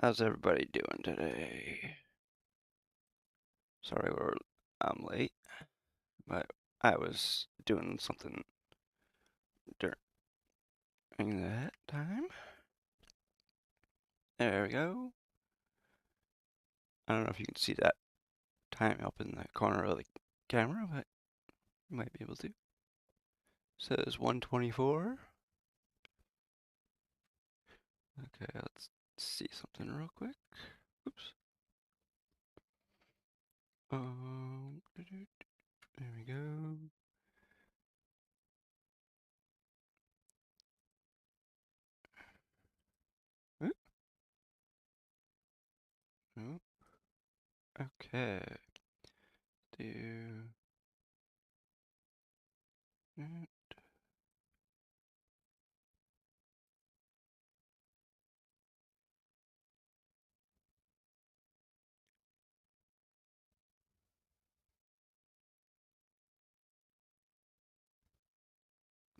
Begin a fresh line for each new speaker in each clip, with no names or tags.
How's everybody doing today? Sorry I'm late, but I was doing something during that time. There we go. I don't know if you can see that time up in the corner of the camera, but you might be able to. Says 1:24. Okay, let's see something real quick. Oops. There we go. Oop. Oop. Okay. Do.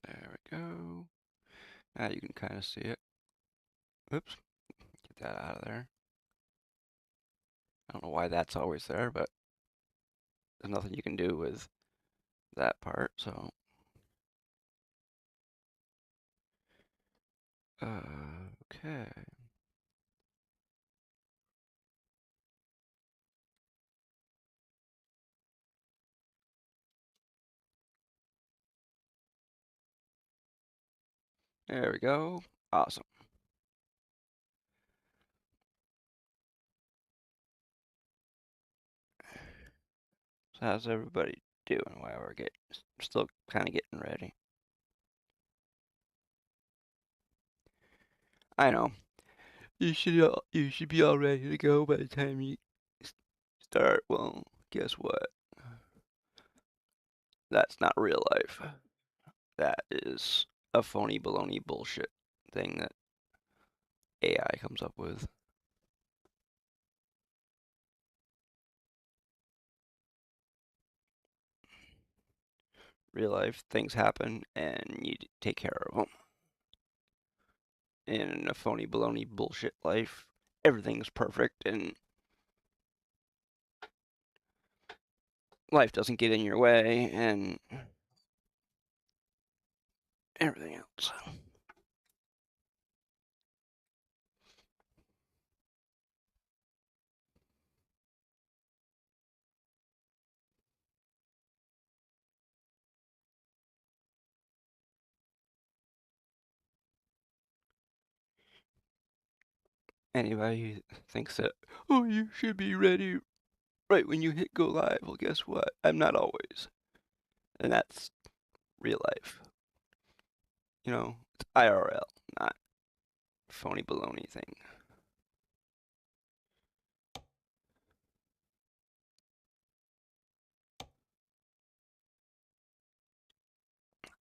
There we go. Now you can kind of see it. Oops. Get that out of there. I don't know why that's always there, but there's nothing you can do with that part, so. Okay. There we go. Awesome. So how's everybody doing while we're still kind of getting ready? I know. You should be all ready to go by the time you start. Well, guess what? That's not real life. That is a phony baloney bullshit thing that AI comes up with. Real life things happen and you take care of them. In a phony baloney bullshit life, everything's perfect and life doesn't get in your way and everything else. Anybody who thinks that, oh, you should be ready right when you hit go live, well, guess what? I'm not always. And that's real life. You know, it's IRL, not phony baloney thing.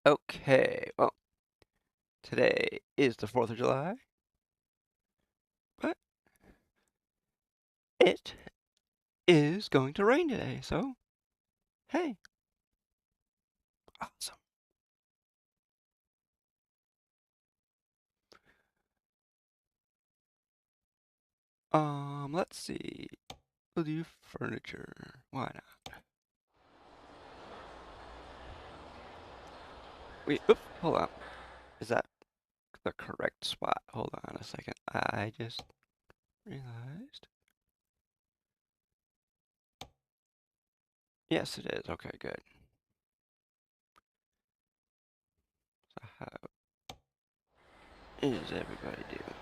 Okay, well, today is the 4th of July, but it is going to rain today, so hey, awesome. Let's see. We'll do furniture. Why not? Wait, oop, hold on. Is that the correct spot? Hold on a second. I just realized. Yes, it is. Okay, good. So how is everybody doing?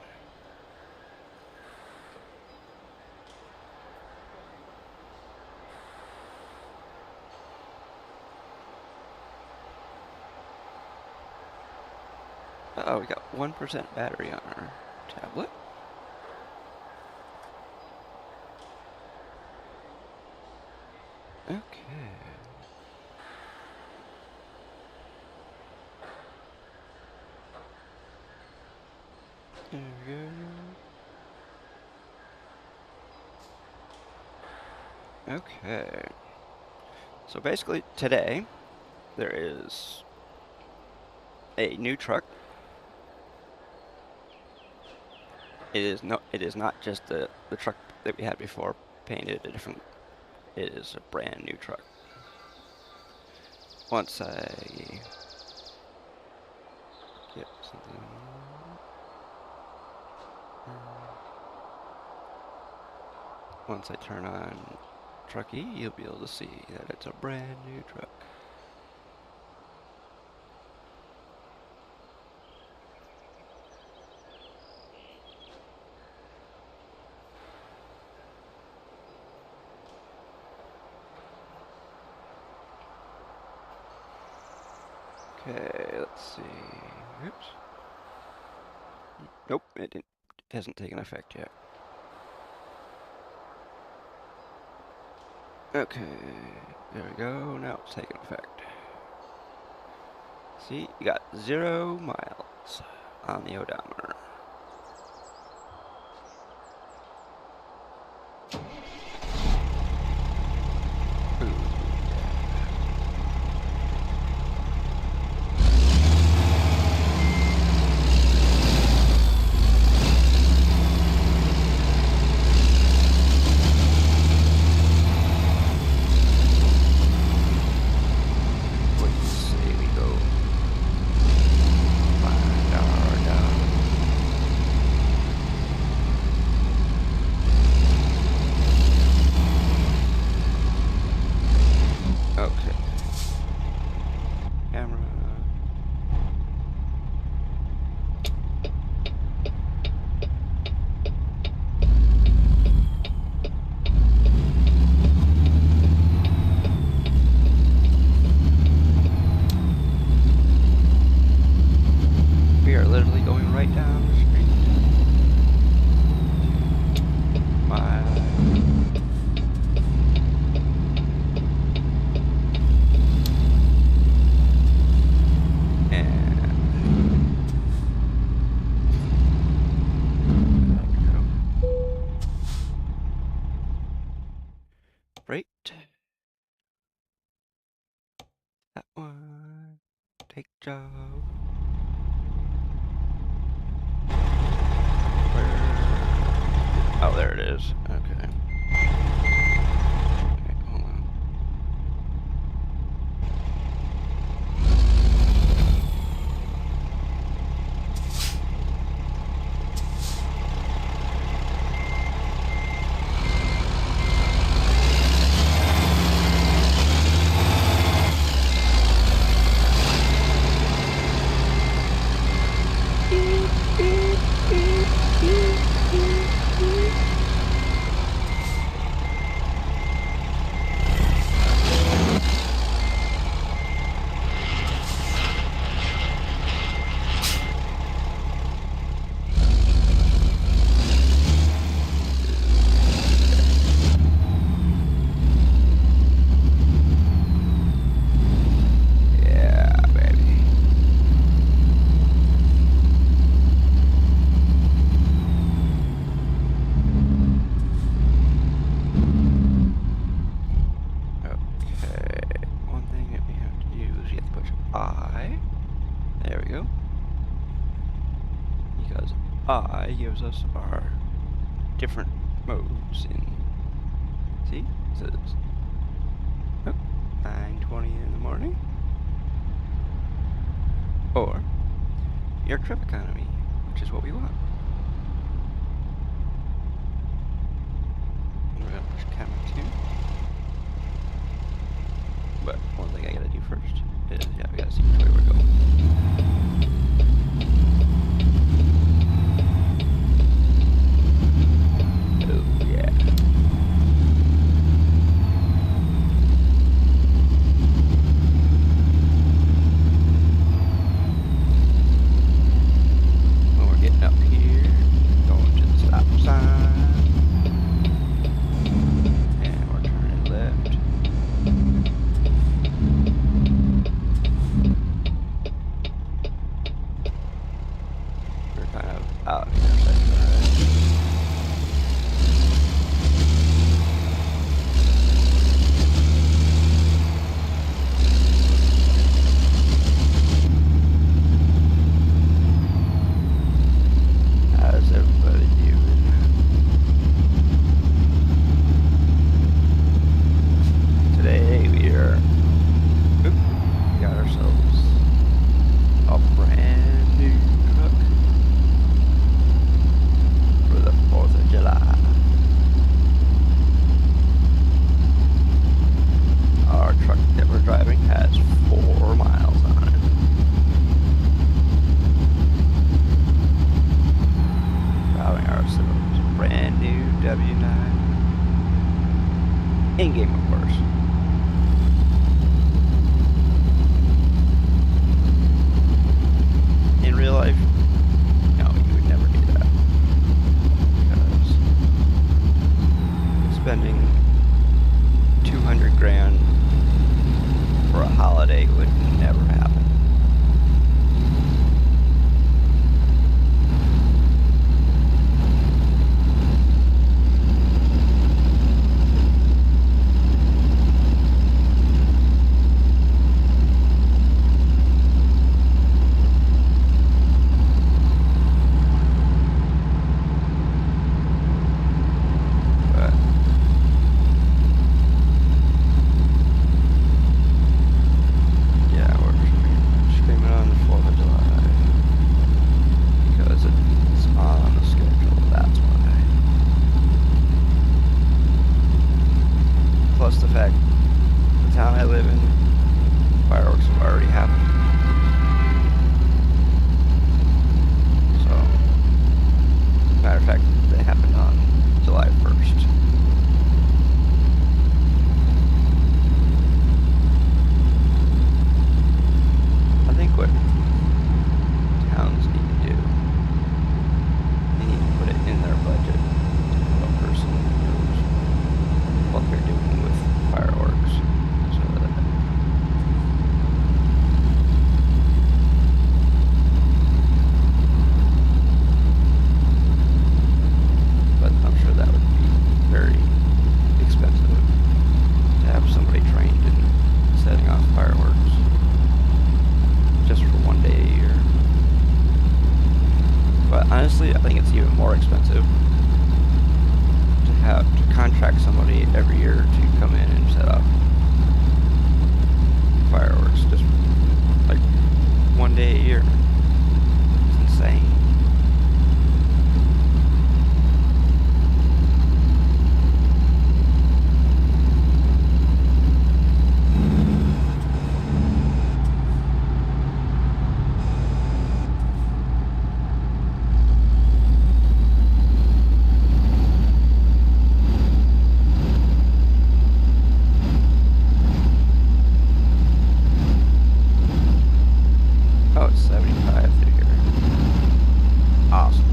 Oh, we got 1% battery on our tablet. Okay. There we go. Okay. So basically, today, there is a new truck It is not just the truck that we had before painted a different. It is a brand new truck. Once I get something. Once I turn on Truckee, you'll be able to see that it's a brand new truck. Okay, let's see. Oops. Nope, it hasn't taken effect yet. Okay, there we go. Now it's taking effect. See, you got 0 miles on the odometer. That one. Take job. Where? Oh, there it is. Okay. Okay, hold on. I gives us our different modes in, see, it says 9:20 in the morning, or your trip economy, which is what we want. And we're gonna push camera 2. But one thing I gotta do first is, yeah, we gotta see which way we're going. How's everybody doing? course. In real life, no, you would never do that. Because spending 200 grand for a holiday would never happen. Plus the fact the town I live in, fireworks have already happened. So, matter of fact, they happened on July 1st. I think what towns need to do, they need to put it in their budget to have a person who knows what they're doing with fireworks. So that but I'm sure that would be very expensive to have somebody trained in setting off fireworks just for one day a year. But honestly, I think it's even more expensive to have to contract somebody every year to come in and set up fireworks just like one day a year. It's insane. Oh, it's 75 through here. Awesome.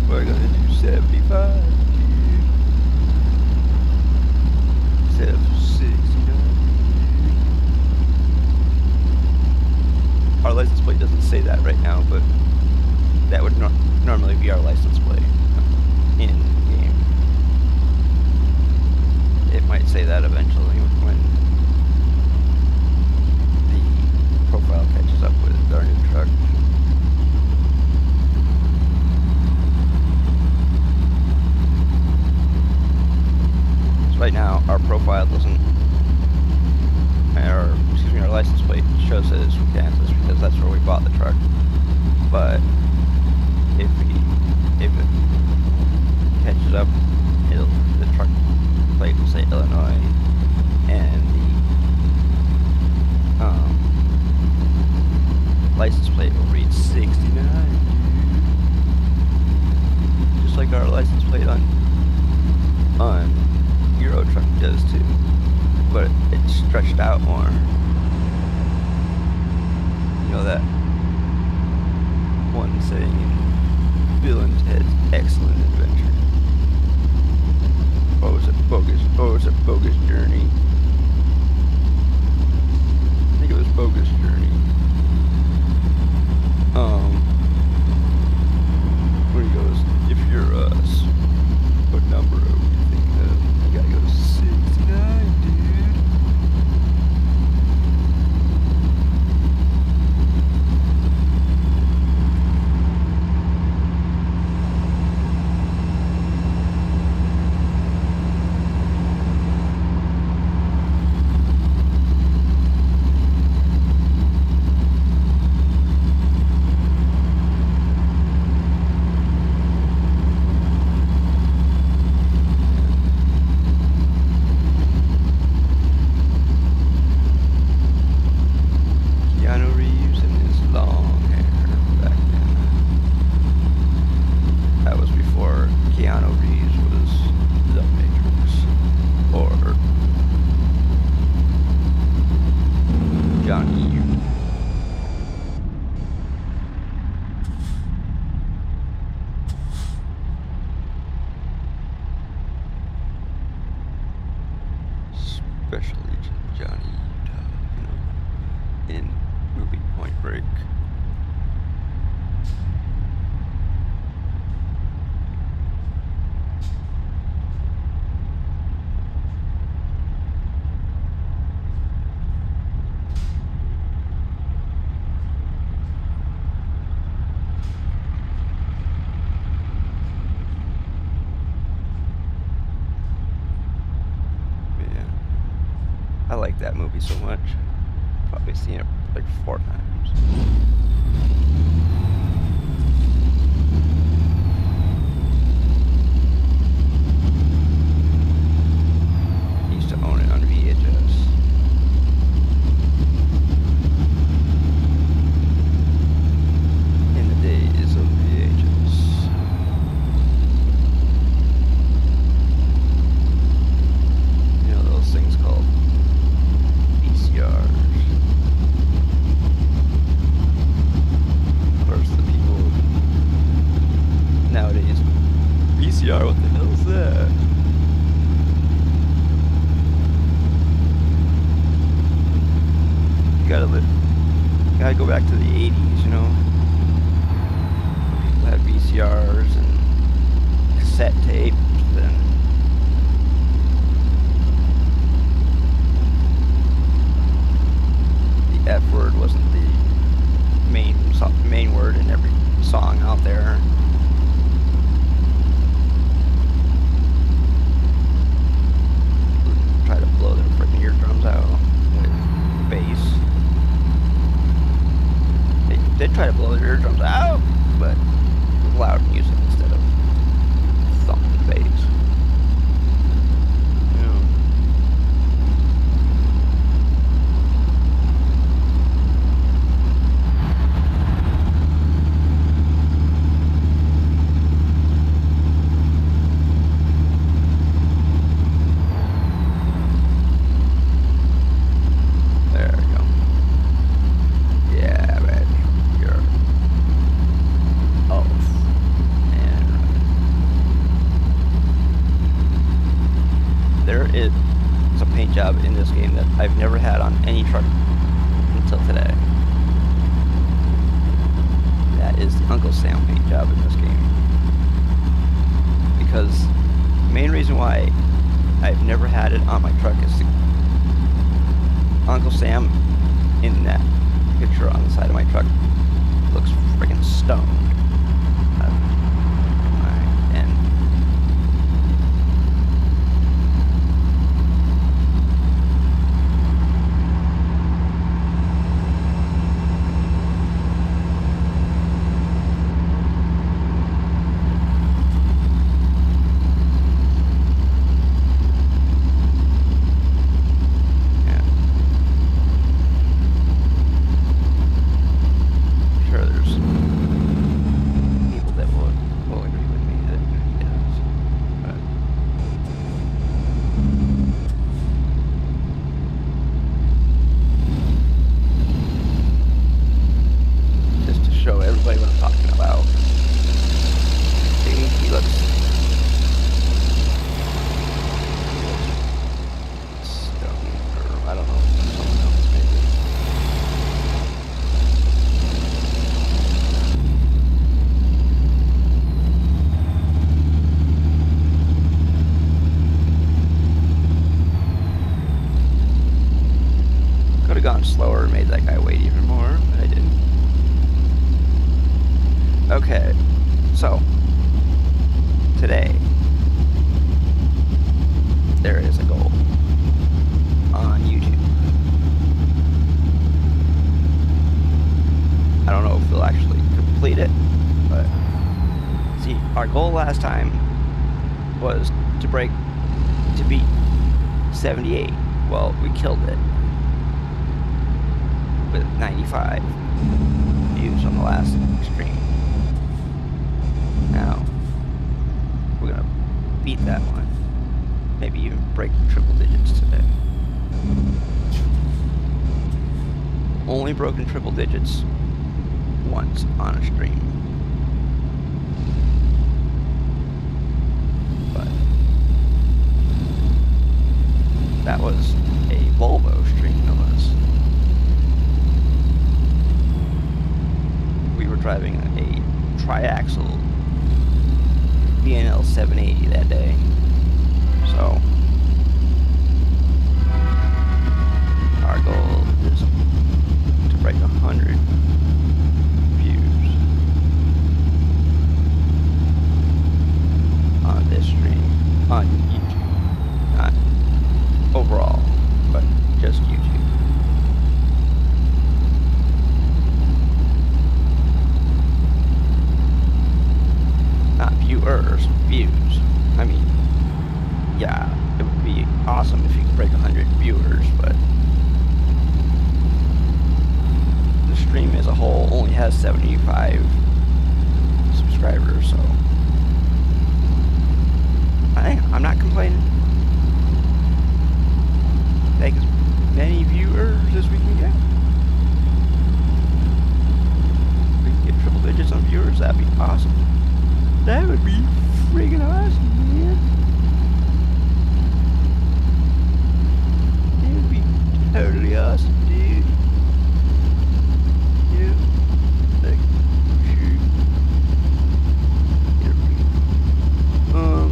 We're gonna do 75, dude. Instead of 69. Our license plate doesn't say that right now, but that would normally be our license plate in game. It might say that eventually when the profile catches up with our new truck. So right now, our profile doesn't, or excuse me, our license plate shows that it's from Kansas because that's where we bought the truck. But if it catches up, the truck plate will say Illinois, and the license plate will read 69, just like our license plate on Euro truck does too, but it's stretched out more. You know that one saying in Bill and Ted's Excellent Adventure. Oh, it's a bogus journey. I think it was Bogus Journey. Where he goes, if you're us, what number are we thinking of? You gotta go to 69, dude. especially Johnny Utah, in movie Point Break. Yeah. I like that movie so much. Probably seen it like 4 times. I used to own it on VHS. In the days of VHS. You know those things called VCRs. Of course, the people nowadays, VCR, what the hell is that? Gotta go back to the 80s, you know? People had VCRs and cassette tapes and the F word wasn't the main word in every song out there. People try to blow their freaking eardrums out with bass. They try to blow their eardrums out, but with loud music instead of thumping bass. There we go. Yeah, man. You're off. And there is a paint job in this game that I've never had on any truck until today. That is the Uncle Sam paint job in this game. Because the main reason why I've never had it on my truck is Uncle Sam in that picture on the side of my truck looks friggin' stoned. And sure there's people that will agree with me that it does. But just to show everybody what I'm talking about. See, he looks stoned, or I don't know, someone else maybe. Could have gone slower and made that guy wait even more, but I didn't. Okay, so today there is a goal on YouTube. I don't know if we'll actually complete it, but see, our goal last time was to beat 78. Well, we killed it with 95 views on the last stream. Now, we're gonna beat that one. Maybe even break triple digits today. Only broken triple digits once on a stream. But that was triaxle BNL 780 that day. So our goal is to break 100 views on this stream on YouTube, not overall, but just YouTube. Not viewers, views. I mean, yeah, it would be awesome if you could break 100 viewers, but the stream as a whole only has 75 subscribers, so I'm not complaining. Take as many viewers as we can get. If we can get triple digits on viewers, that'd be awesome. That would be freaking awesome, man. That would be totally awesome, dude. Yeah. Like, shoot.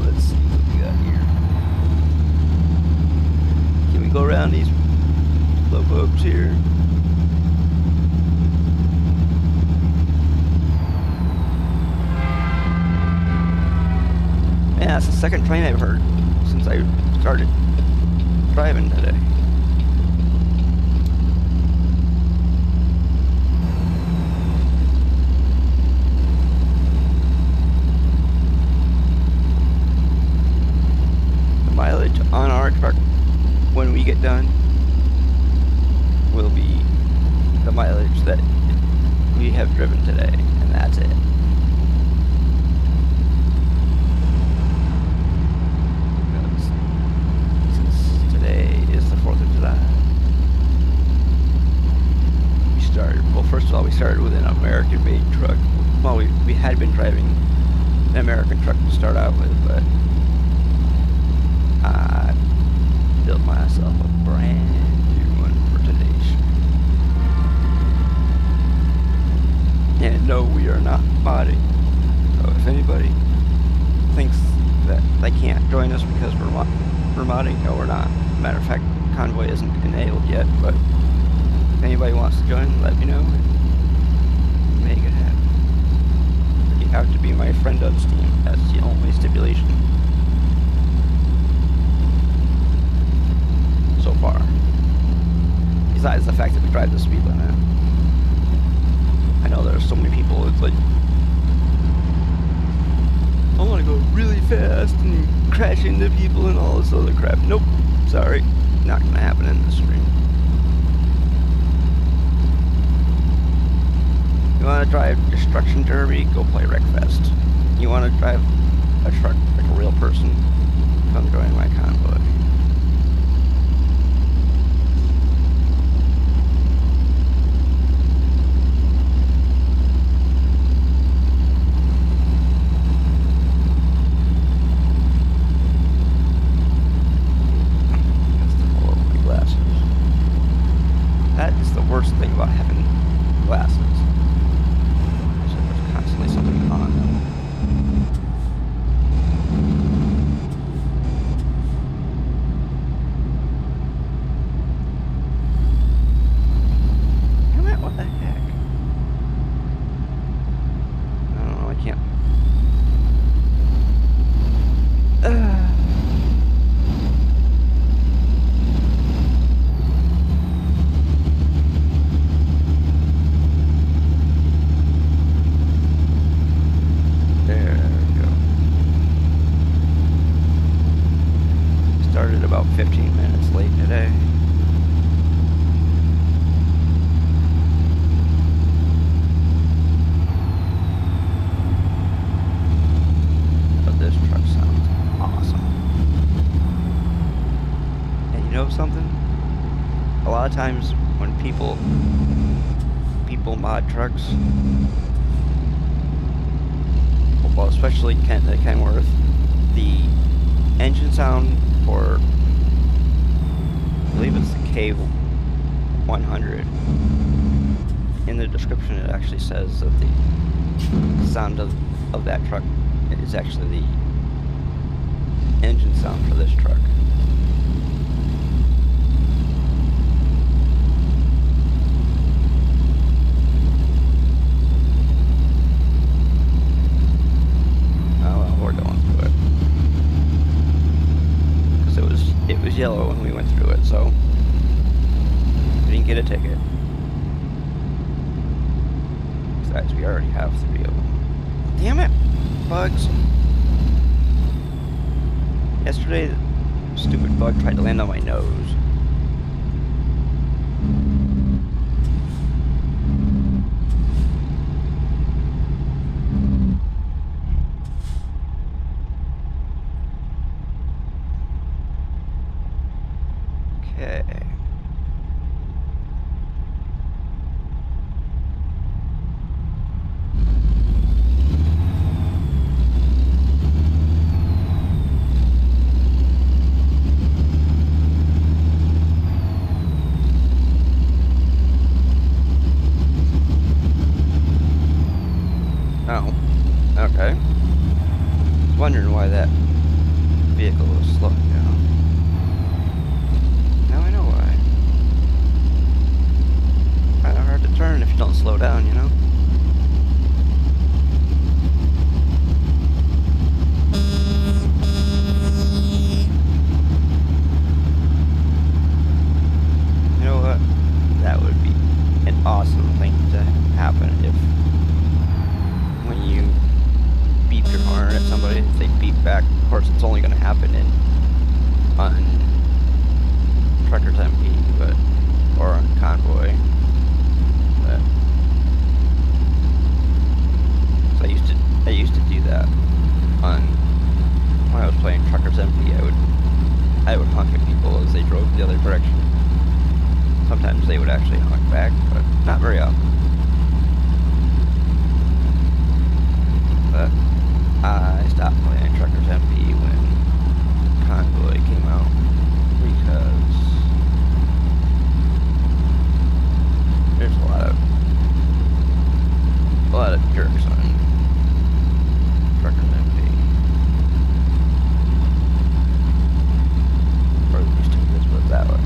Let's see what we got here. Can we go around these slowpokes here? Man, that's the second train I've heard since I started driving today. The mileage on our truck when we get done will be the mileage that we have driven today, and that's it. First of all, we started with an American-made truck. Well, we had been driving an American truck to start out with, but I built myself a brand new one for today's stream. And no, we are not modding. So if anybody thinks that they can't join us because we're modding, no, we're not. Matter of fact, Convoy isn't enabled yet, but if anybody wants to join, let me know and make it happen. You have to be my friend on Steam. That's the only stipulation. So far. Besides the fact that we drive the speed limit. I know there's so many people, it's like, I want to go really fast and crash into people and all this other crap. Nope. Sorry. Not going to happen in this stream. You want to drive Destruction Derby, go play Wreckfest. You want to drive a truck like a real person, come join my convoy. That is the worst thing about having glasses. So there's constantly something on them. Damn it, what the heck? I don't know, I can't. Started about 15 minutes late today. But this truck sounds awesome. And you know something? A lot of times when people mod trucks, well, especially Kenworth, the engine sound for, I believe it's the K100. In the description it actually says that the sound of that truck is actually the engine sound for this truck. Oh well, we're going through it. Because it was yellow when we went through it, so we didn't get a ticket. Besides, we already have 3 of them. Damn it! Bugs. Yesterday, the stupid bug tried to land on my nose. Okay. Oh, okay. I was wondering why that vehicle was slowing down. Now I know why. Kinda hard to turn if you don't slow down, you know? You know what? That would be an awesome thing to happen if when you beep your horn at somebody, if they beep back. Of course, it's only going to happen on Truckers MP, or on Convoy. But so I used to do that when I was playing Truckers MP. I would honk at people as they drove the other direction. Sometimes they would actually honk back, but not very often. But I stopped playing Truckers MP when Convoy came out because there's a lot of jerks on Truckers MP. Or at least let's put it that way.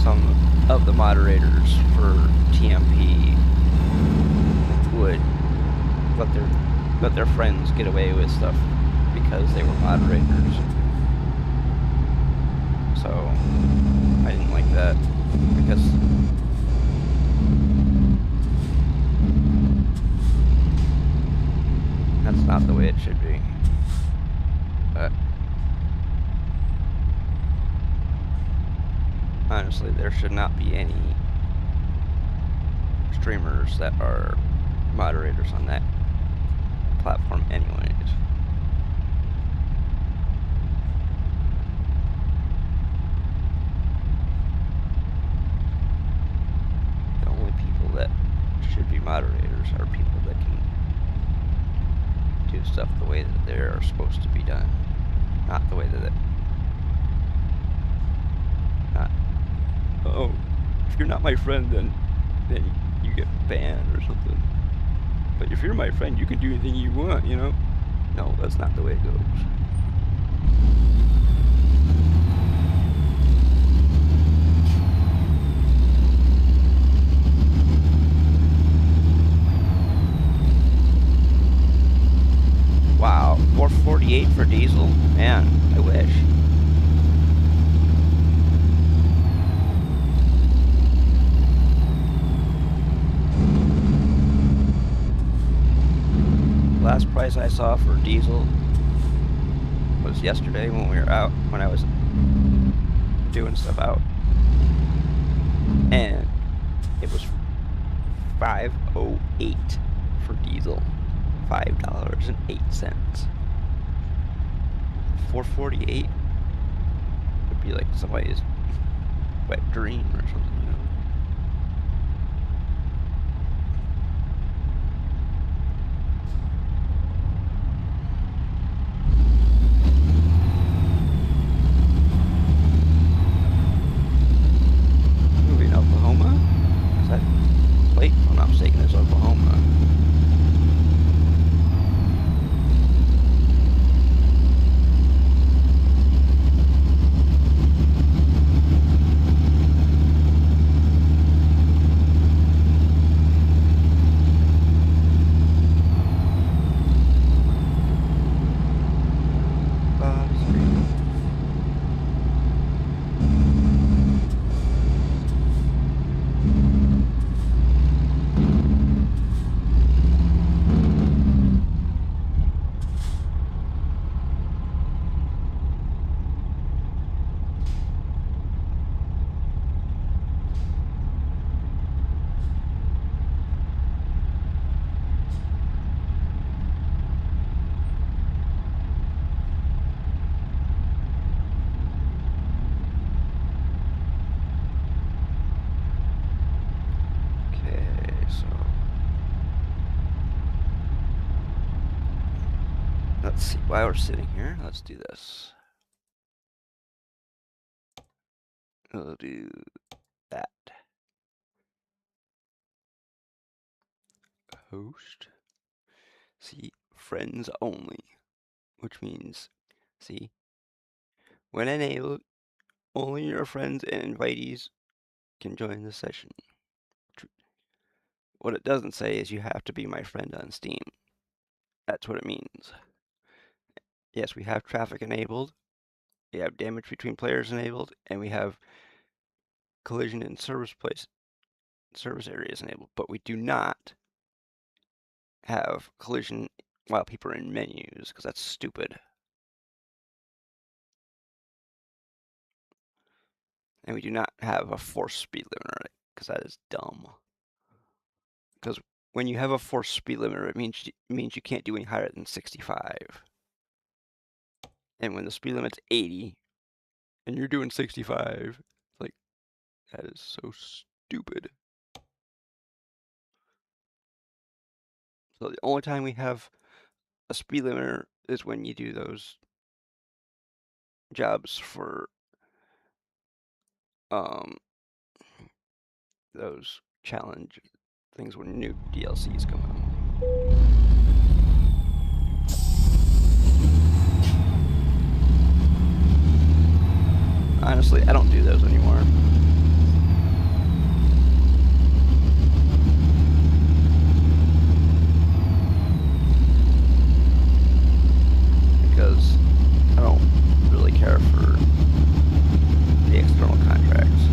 Some of the moderators for TMP would let their friends get away with stuff because they were moderators. So I didn't like that because that's not the way it should be. But honestly, there should not be any streamers that are moderators on that platform anyways. The only people that should be moderators are people that can do stuff the way that they are supposed to be done, not the way that oh, if you're not my friend, then you get banned or something. But if you're my friend, you can do anything you want, you know? No, that's not the way it goes. Wow, 448 for diesel? Man, I wish. Last price I saw for diesel was yesterday when we were out, when I was doing stuff out, and it was $5.08 for diesel. $5.08. 448 would be like somebody's wet dream or something, you know. not mistaken, is Oklahoma. Let's see, while we're sitting here, let's do this. We'll do that. Host. See, friends only, which means, see, when enabled, only your friends and invitees can join the session. What it doesn't say is you have to be my friend on Steam. That's what it means. Yes, we have traffic enabled, we have damage between players enabled, and we have collision in service areas enabled, but we do not have collision while people are in menus, because that's stupid. And we do not have a forced speed limiter, because that is dumb. Because when you have a forced speed limiter, it means you can't do any higher than 65. And when the speed limit's 80, and you're doing 65, like, that is so stupid. So the only time we have a speed limiter is when you do those jobs for those challenge things when new DLCs come out. Honestly, I don't do those anymore. Because I don't really care for the external contracts.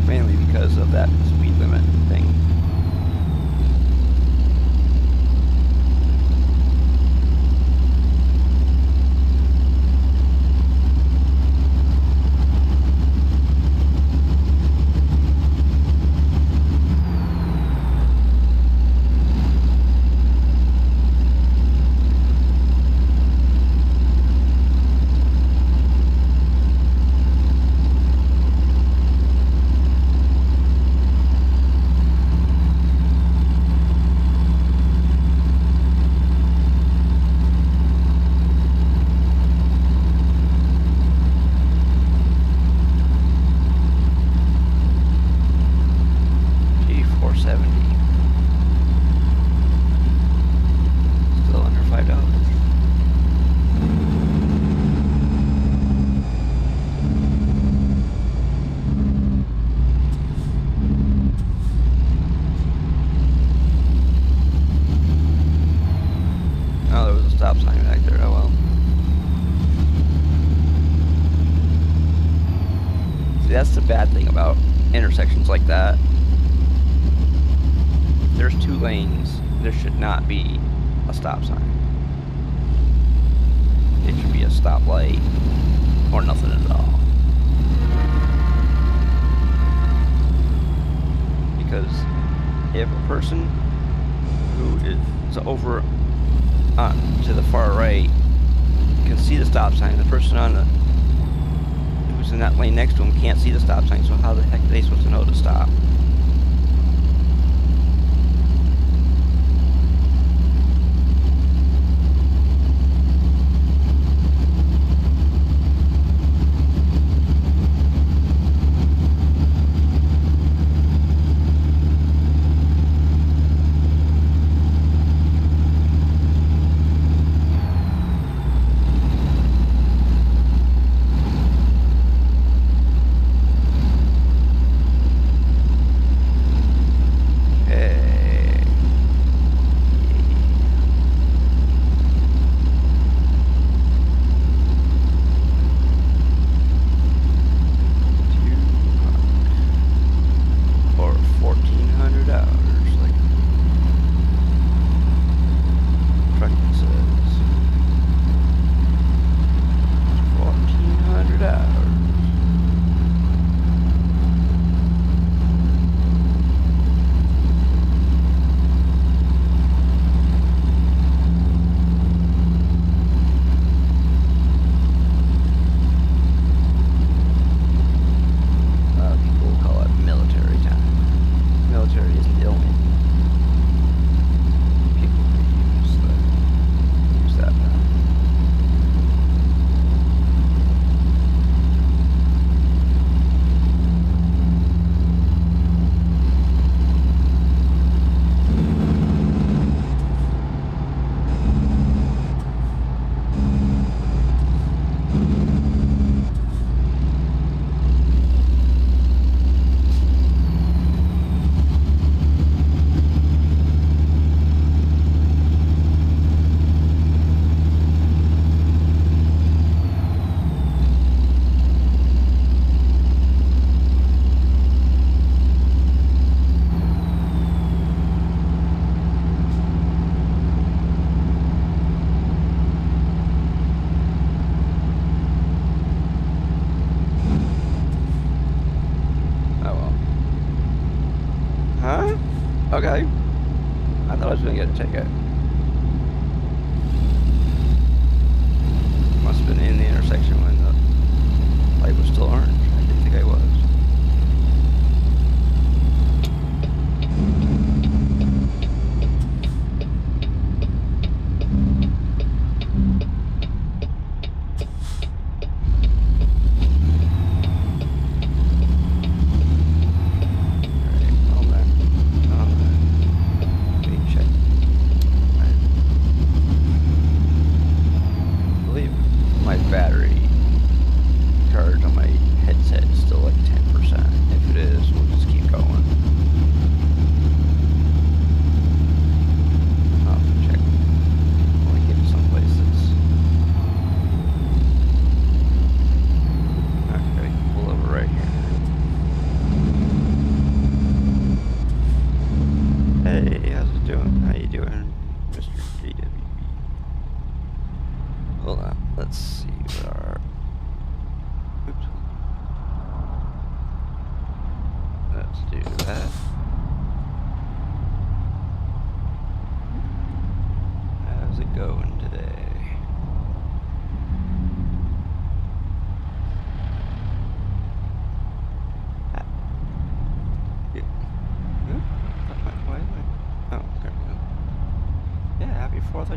Mainly because of that speed limit thing. That's the bad thing about intersections like that. If there's two lanes, there should not be a stop sign. It should be a stoplight or nothing at all. Because if a person who is over to the far right can see the stop sign, the person who's in that lane next to him can't see the stop sign, so how the heck are they supposed to know to stop? Okay. I thought I was gonna get a ticket. Must have been in the intersection when the light was still orange. I didn't think I was.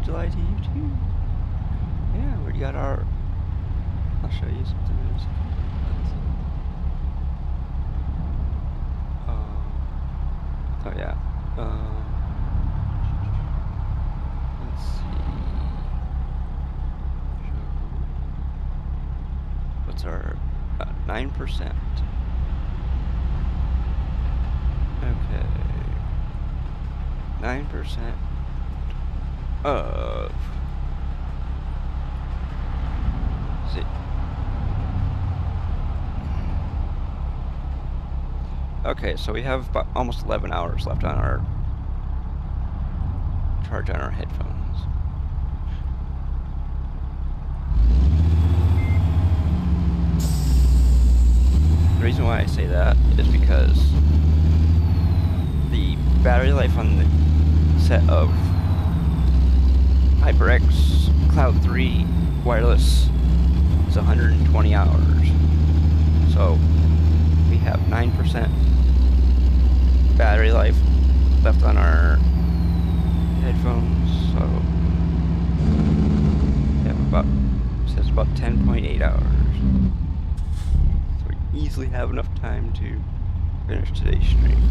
July to you too. Yeah, we got our. I'll show you something in a second. Oh yeah. Let's see. What's our 9%? Okay. 9% of. See. Okay, so we have about almost 11 hours left on our charge on our headphones. The reason why I say that is because the battery life on the set of HyperX Cloud 3 wireless is 120 hours. So we have 9% battery life left on our headphones. So we have about, says about 10.8 hours. So we easily have enough time to finish today's stream.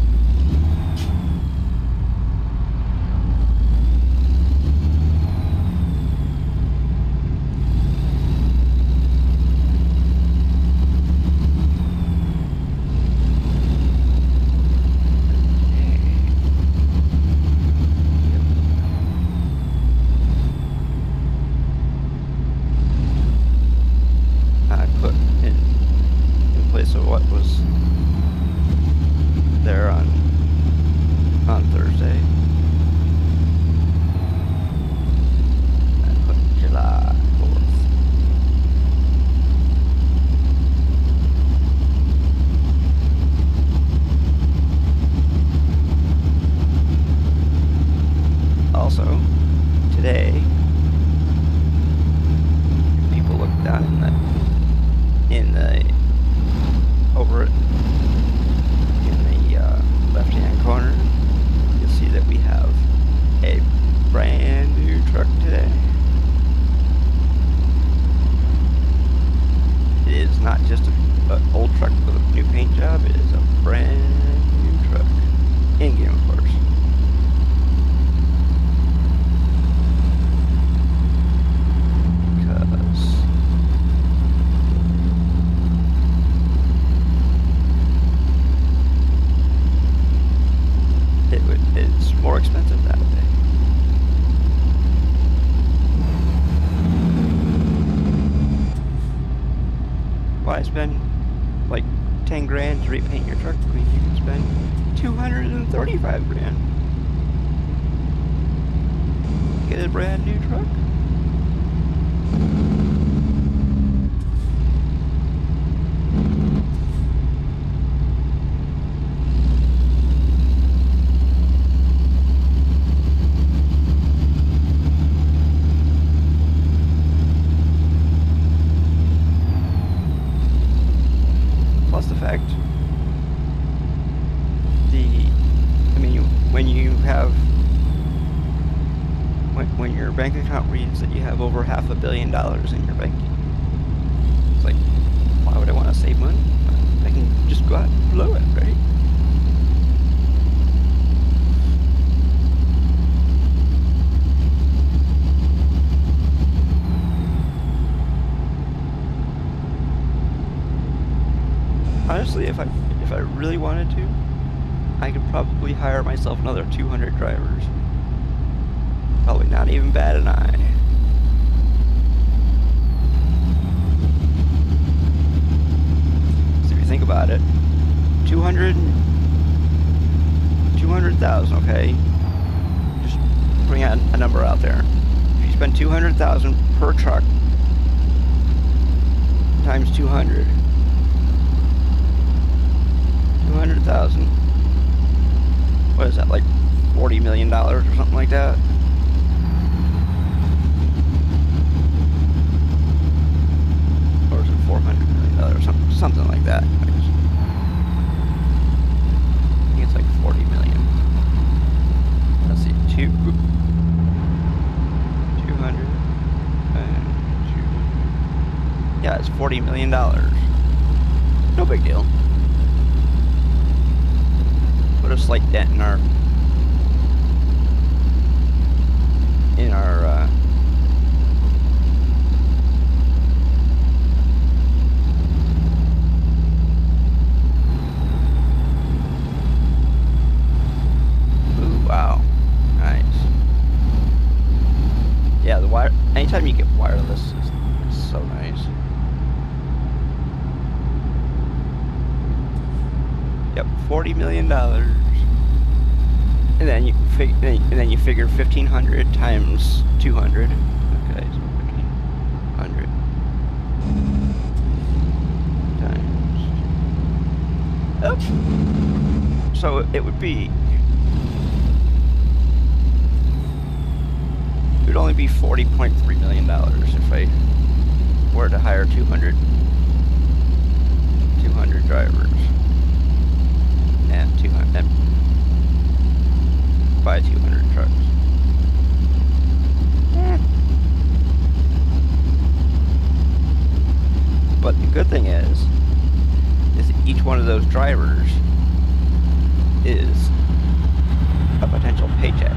Spend like 10 grand to repaint your truck when you can spend 235 grand. Get a brand new truck. when you have when your bank account reads that you have over $500 million in your bank, it's like, why would I want to save money? I can just go out and blow it, right? Honestly, if I really wanted to, I could probably hire myself another 200 drivers. Probably not even bat an eye. So if you think about it, 200,000, okay? Just bring out a number out there. If you spend 200,000 per truck times 200, 200,000. What is that, like $40 million or something like that? Or is it $400 million or something like that? I think it's like 40 million. Let's see, 200 and 200. Yeah, it's $40 million. No big deal. Put a slight dent in our ooh, wow, nice. Yeah, the wire. Anytime you get wireless, it's so nice. Yep, $40 million. And then you figure 1,500 times 200. Okay, so 1,500 times. Oh. So it would only be $40.3 million if I were to hire 200 drivers. And 200 buy 200 trucks. But the good thing is each one of those drivers is a potential paycheck.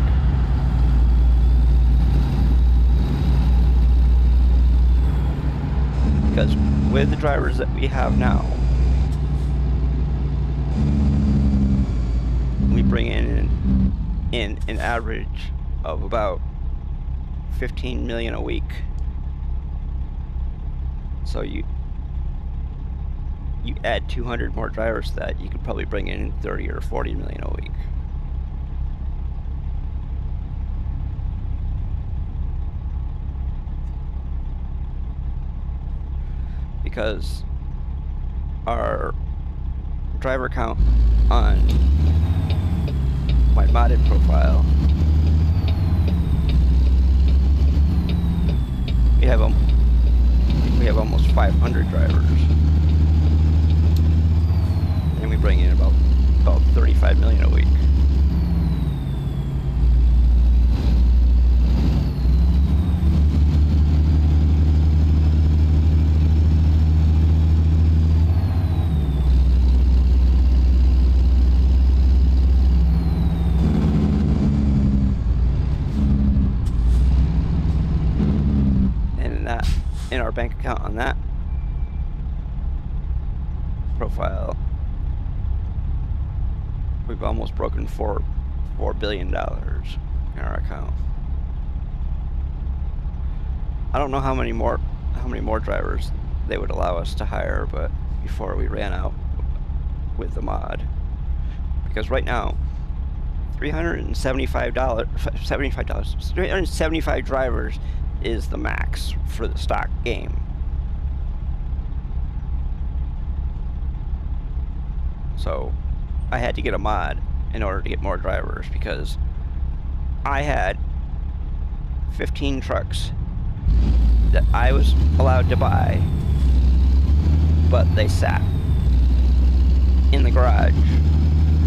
Because with the drivers that we have now, we bring in an average of about 15 million a week. So you add 200 more drivers to that, you could probably bring in 30 or 40 million a week. Because our driver count on my modded profile, we have almost 500 drivers, and we bring in about 35 million a week. In our bank account on that profile, we've almost broken $4 billion in our account. I don't know how many more drivers they would allow us to hire, but before we ran out with the mod, because right now $375 drivers is the max for the stock game. So I had to get a mod in order to get more drivers, because I had 15 trucks that I was allowed to buy, but they sat in the garage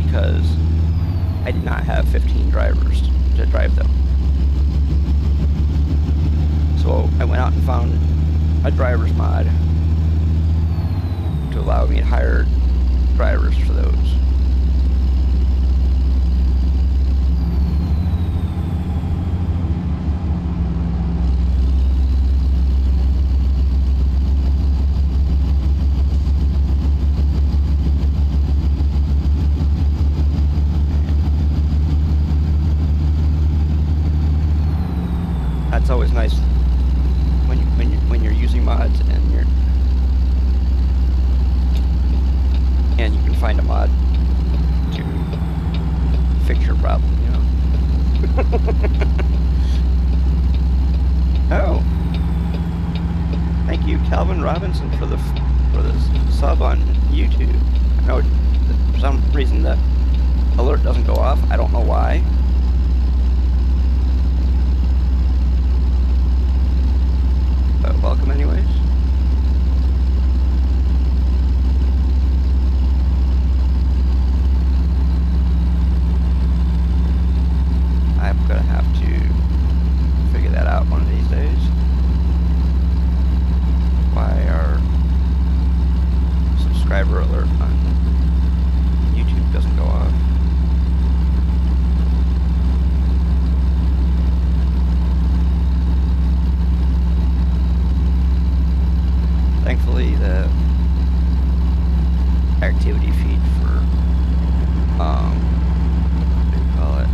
because I did not have 15 drivers to drive them. So I went out and found a driver's mod to allow me to hire drivers for those. That's always nice when you're using mods and you can find a mod to fix your problem, you know. Oh, thank you, Calvin Robinson, for the sub on YouTube. I know for some reason the alert doesn't go off. I don't know why. But welcome anyways. I'm gonna have to figure that out one of these days. Why our subscriber alert on YouTube doesn't go off. Thankfully, the activity feed for, what do you call it?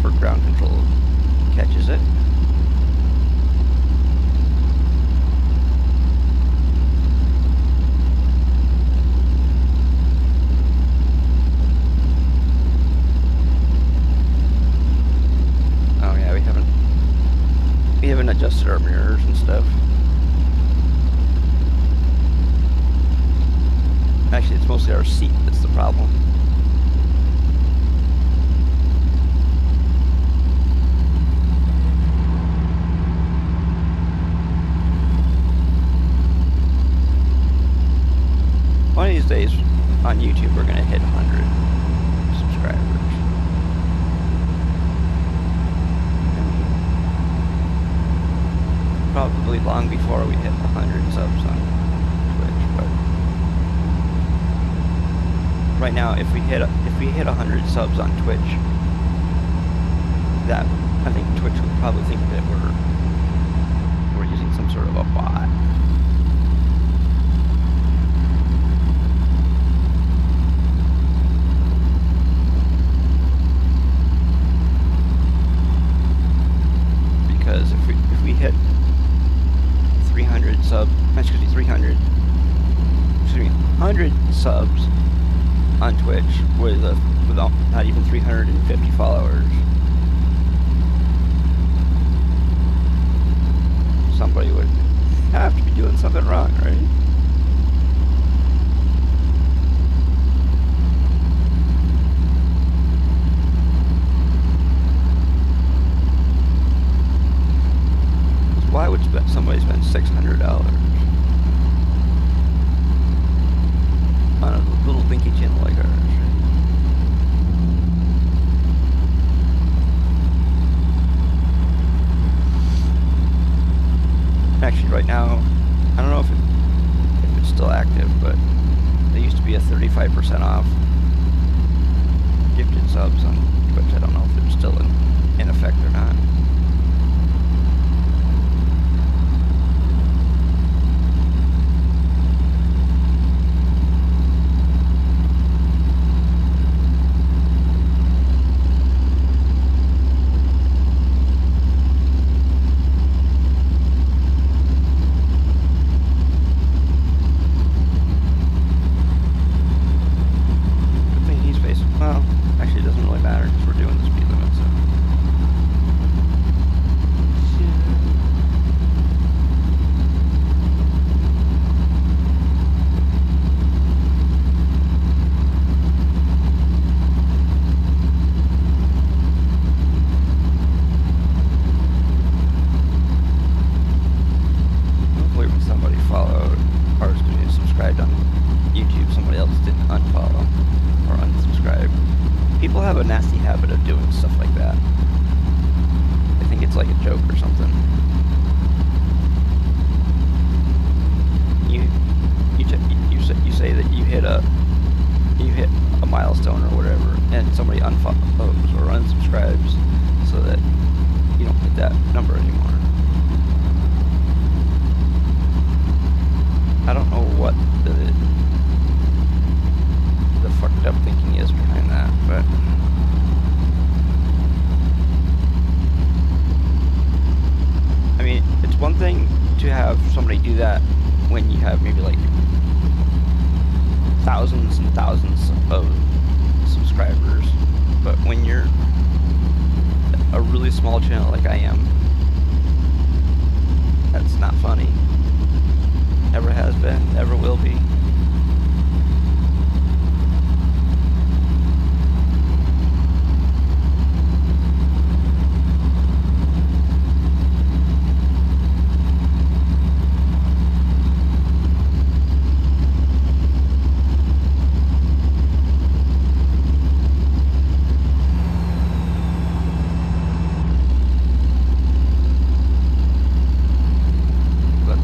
For ground control catches it. Oh yeah, we haven't adjusted our mirrors and stuff. Actually, it's mostly our seat that's the problem. One of these days on YouTube, we're gonna hit 100 subscribers. Probably long before we hit 100 subs on Twitch, but right now, if we hit 100 subs on Twitch, that I think Twitch would probably think that we're using some sort of a bot. Because if we hit 300 subs, excuse me, 100 subs on Twitch without not even 350 followers, somebody would have to be doing something wrong, right? Why would somebody spend $600 on a little dinky channel like ours? Actually, right now, I don't know if it's still active, but there used to be a 35% off gifted subs on Twitch. I don't know if it's still in effect or not. Well, actually it doesn't really matter because we're doing the speed limit, so. else didn't unfollow or unsubscribe. People have a nasty habit of doing stuff like that. I think it's like a joke or something. You say that you hit a milestone or whatever, and somebody unfollows or unsubscribes, so that you don't hit that number anymore. I don't know what the fucked up thinking is behind that, but I mean, it's one thing to have somebody do that when you have maybe like thousands and thousands of subscribers, but when you're a really small channel like I am, that's not funny. Never has been, never will be.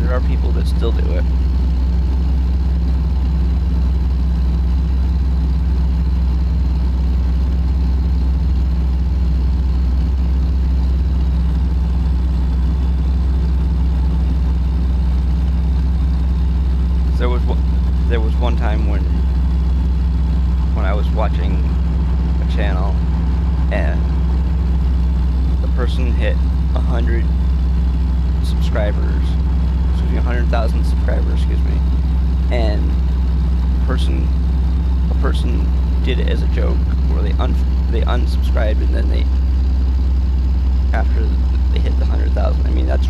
There are people that still do it. There was one time when I was watching a channel and the person hit 100 subscribers. 100,000 subscribers, excuse me, and a person did it as a joke, where they unsubscribed, and then after they hit the 100,000. I mean, that's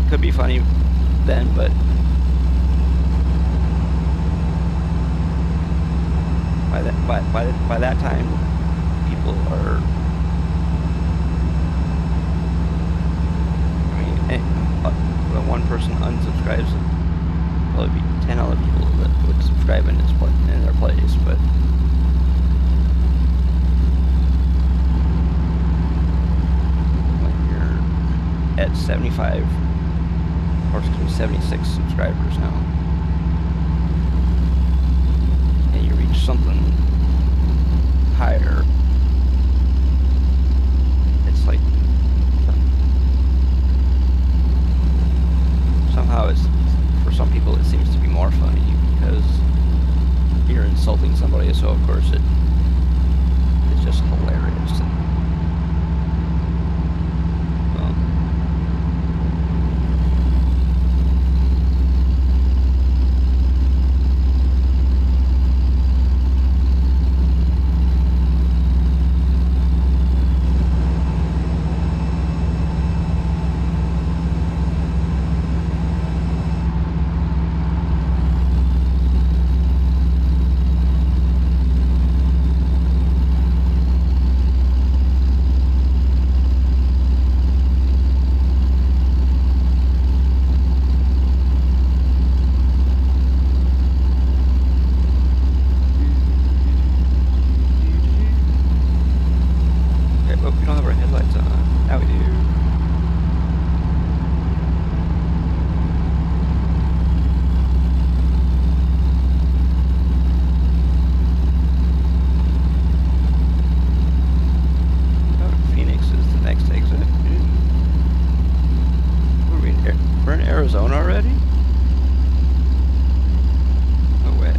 could be funny then, but by that time, people are. When one person unsubscribes, there'll probably be 10 other people that would subscribe in their place, but when you're at 76 subscribers now, and you reach something higher, it's like somehow for some people it seems to be more funny because you're insulting somebody, so of course it's just hilarious. Arizona already? No way.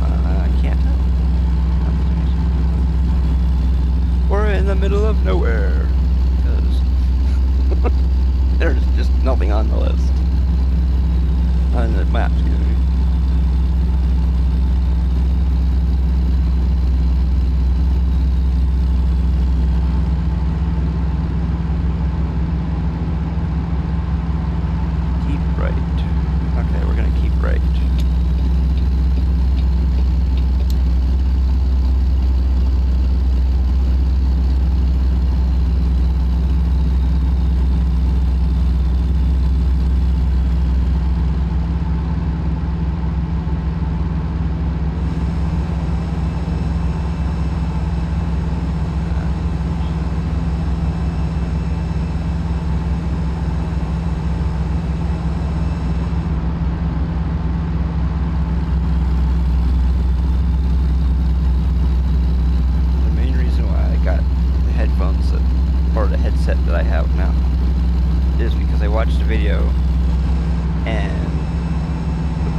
I can't tell. We're in the middle of nowhere because there's just nothing on the list. On the map, excuse me.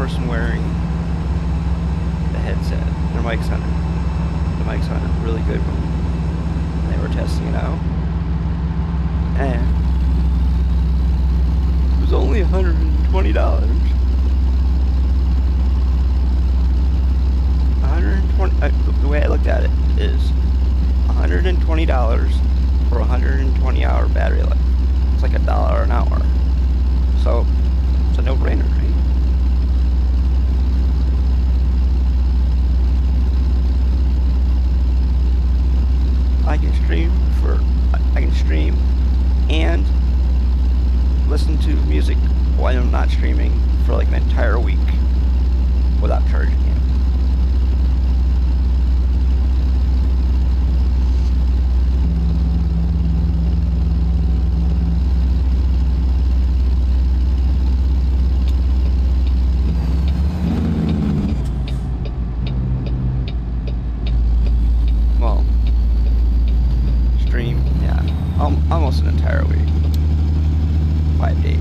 person wearing the headset. Their mic sounded really good when they were testing it out. And it was only $120. The way I looked at it is $120 for 120-hour battery life. It's like $1 an hour. So it's a no-brainer, right? I can stream and listen to music while I'm not streaming for like an entire week without charging it. Well, stream, yeah, almost an entire week. 5 days.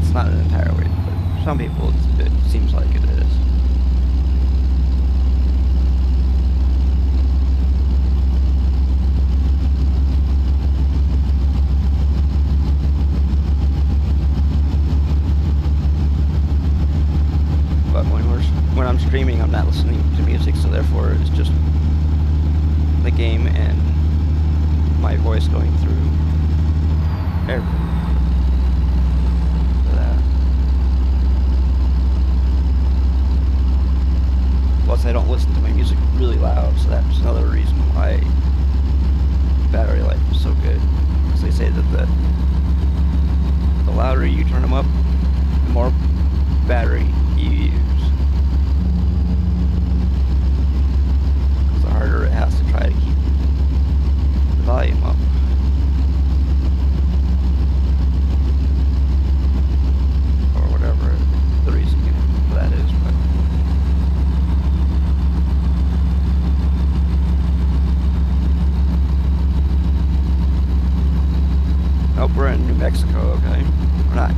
It's not an entire week, but some people it seems like it is. But when I'm streaming, I'm not listening to music, so therefore it's just the game and my voice going through everything. Plus, I don't listen to my music really loud, so that's another reason why battery life is so good. Because they say that the louder you turn them up, the more battery you use. Because the harder it has to try to keep the volume up. Or whatever the reason for that is. But nope, we're in New Mexico, okay? We're not in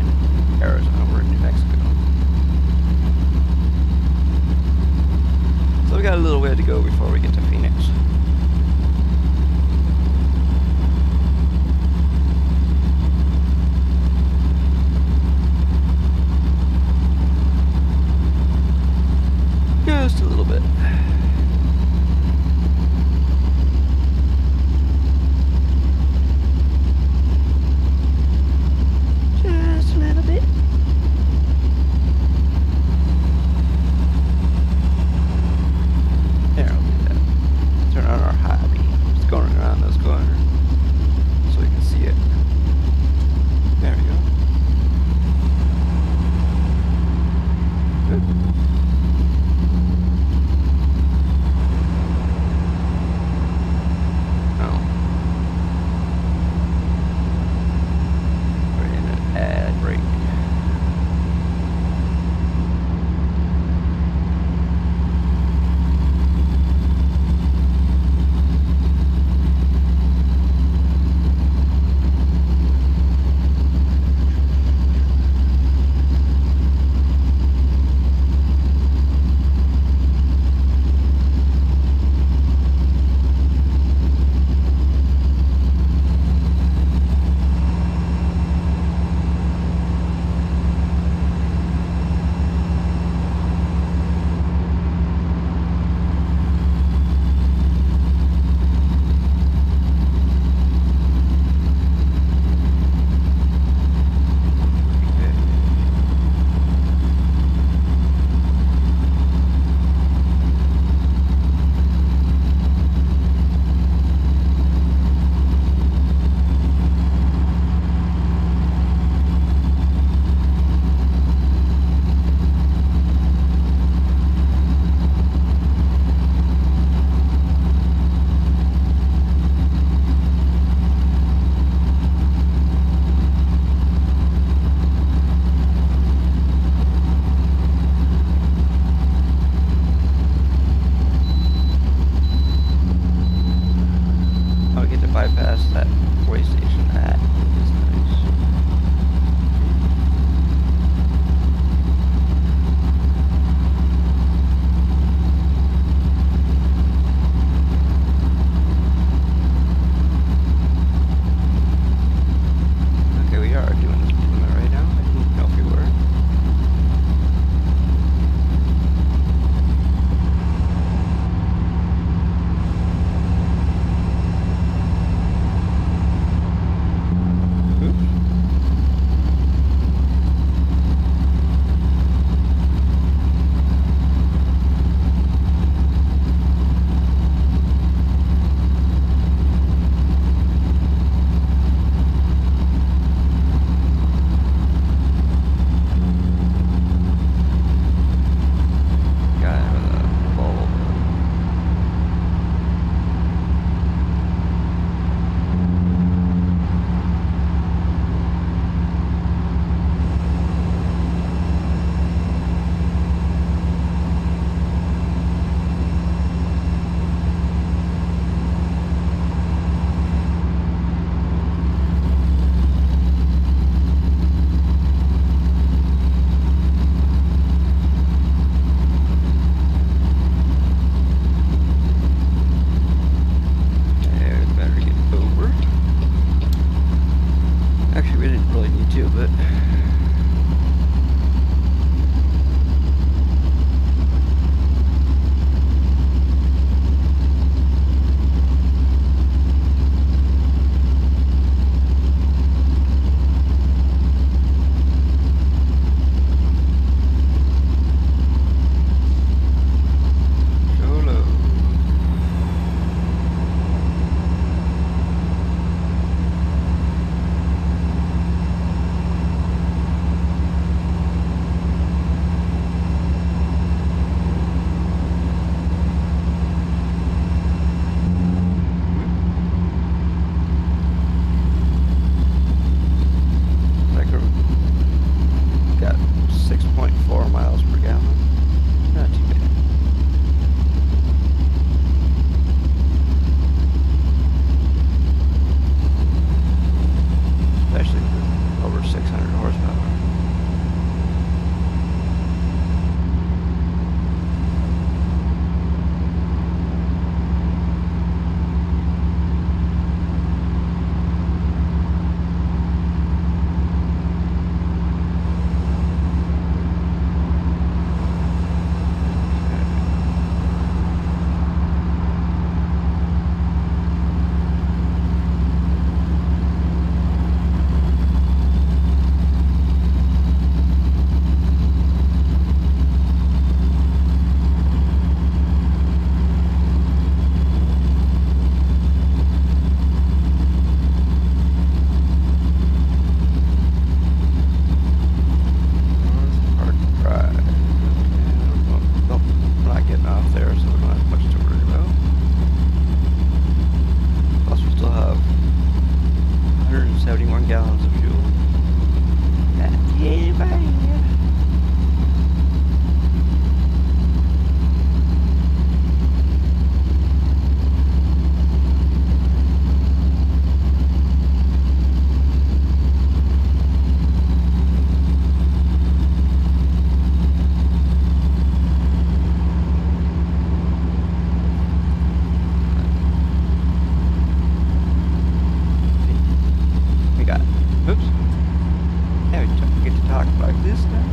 talk like this now?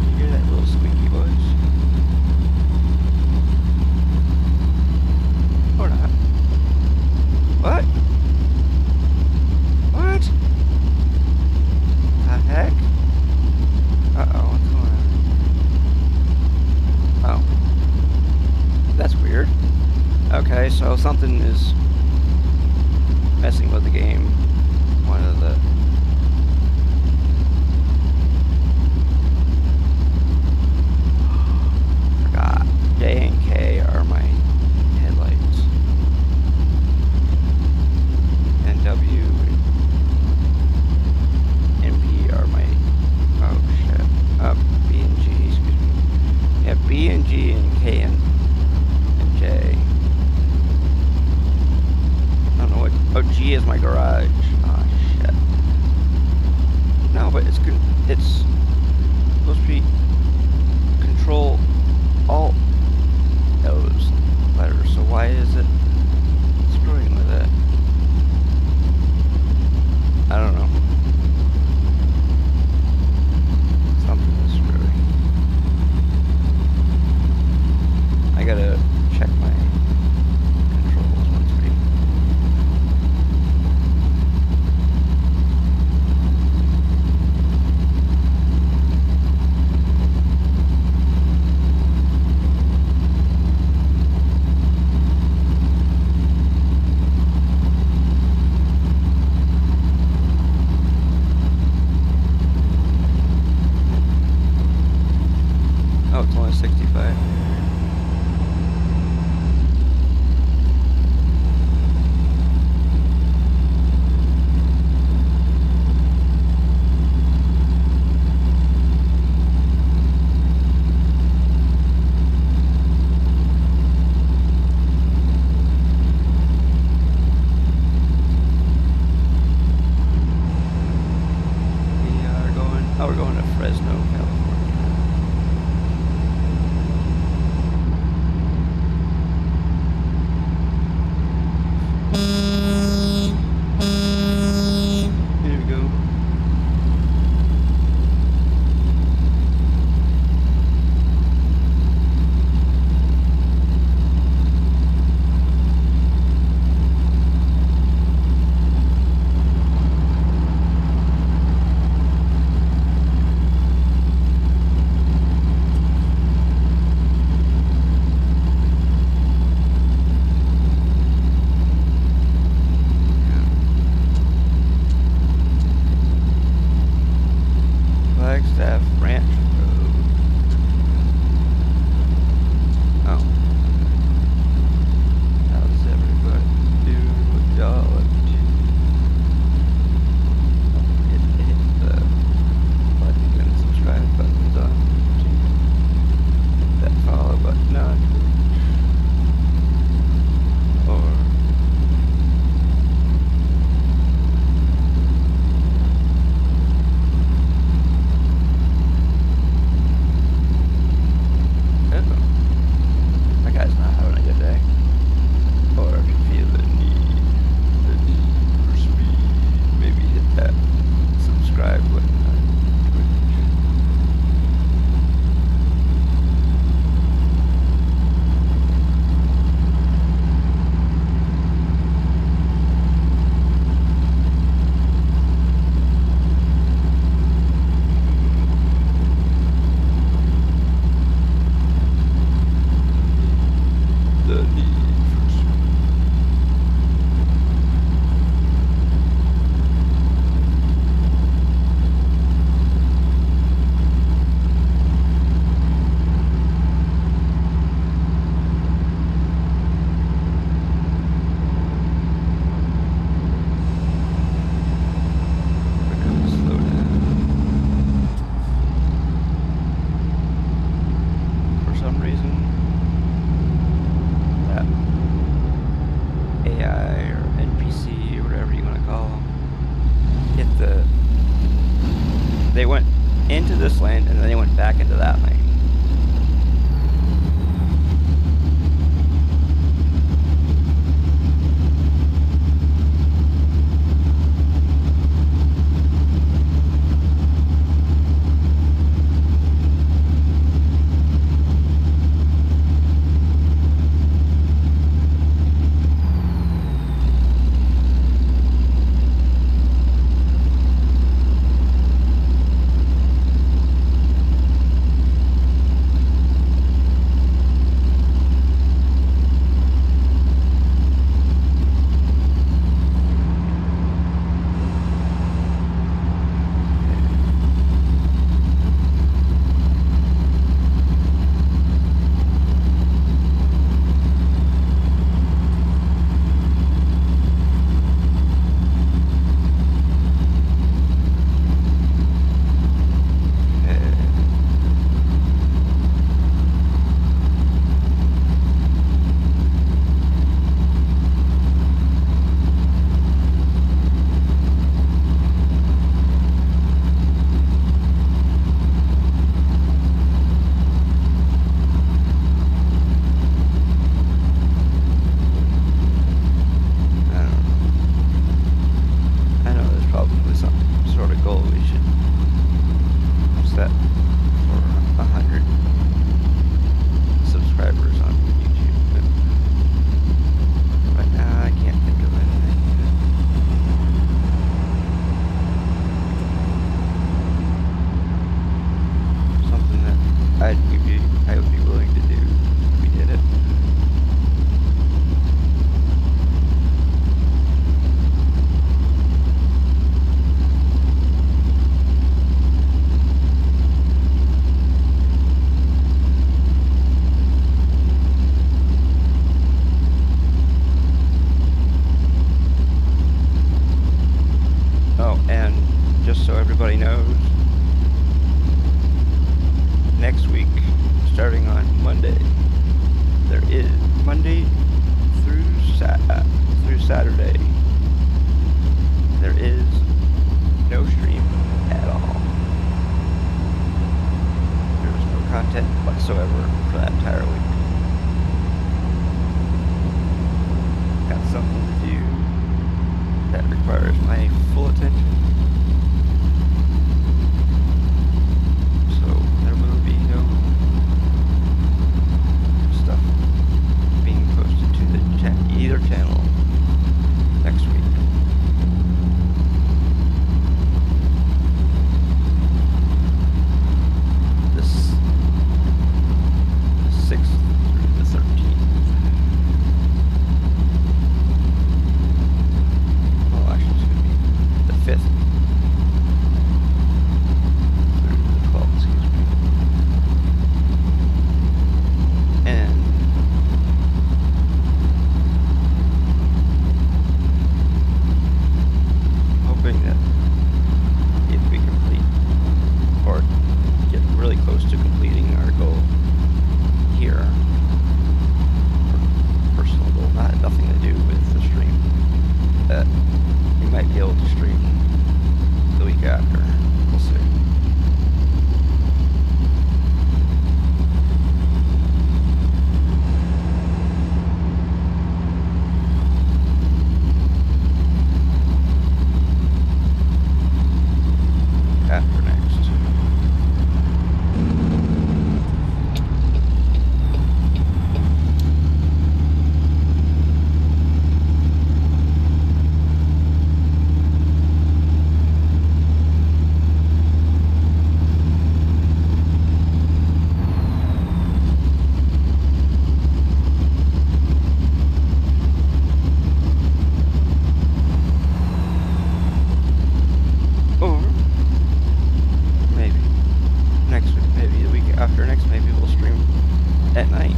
You hear that little squeaky voice? Or not? What? What? The heck? Uh-oh, what's going on? Oh. That's weird. Okay, so something is messing with the game. One of the... Forgot. J and K are my headlights. And W and P are my... Oh, shit. B and G, excuse me. Yeah, B and G and K and J. I don't know what... Oh, G is my garage. Oh, shit. No, but it's supposed to be control all those letters, so why is it screwing with it? I don't know. Something is screwing. I gotta check my controls once we... Oh, it's only 65. We're going to Fresno, California. Here we go. Flagstaff Ranch Road. Oh. How's everybody doing? What y'all up to? Hit the like and subscribe buttons on YouTube. That follow button on Twitch. Or that guy's not having a good day. Or if you feel the need for speed, maybe hit that subscribe button on Twitch. The need for speed. We're gonna slow down. For some reason, that AI or NPC or whatever you want to call them they went into this lane and then they went back into that lane. so everybody knows, next week, starting on Monday, there is Monday through Saturday, there is no stream at all. There is no content whatsoever for that entire week. Got something to do that requires my full attention. So there will be no stuff being posted to the either channel next week. This 6th through the 13th. Well, actually, it's going to be the 5th through the 12th, excuse me. And hoping that if we complete or get really close to completing our goal here, personal goal, nothing to do with the stream, that we might be able to stream the week after. We'll see. After next. Or maybe next week, maybe the week after next, maybe we'll stream at night.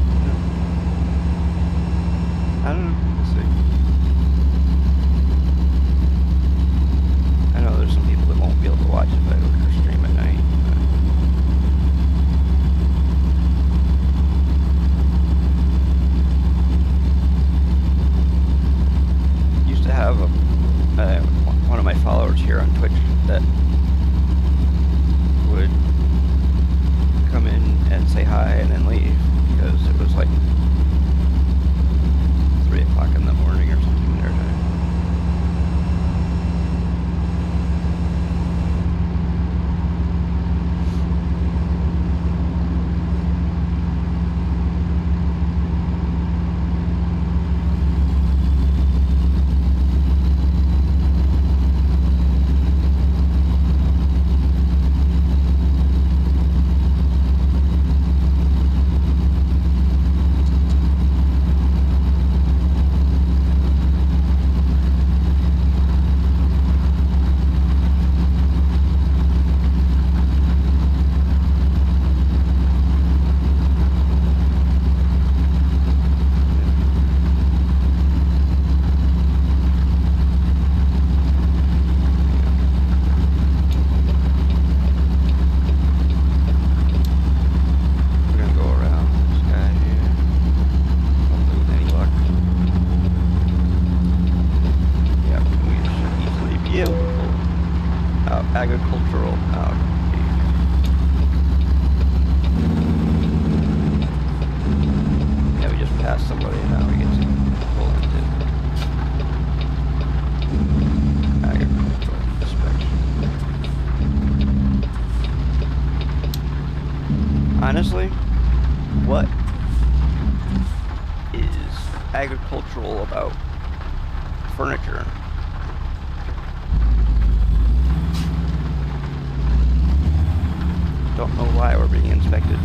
I don't know. We'll see. I know there's some people that won't be able to watch if I were to stream at night. Used to have one of my followers here on Twitch that would come in and say hi and then leave because it was like 3 o'clock in the morning or something their time. We're gonna go around this guy here. Hopefully with any luck. Yeah, we should easily be able to pull out agricultural out. Yeah, we just passed somebody and now we get to pull into agricultural inspection. Honestly, what is agricultural about furniture? Don't know why we're being inspected.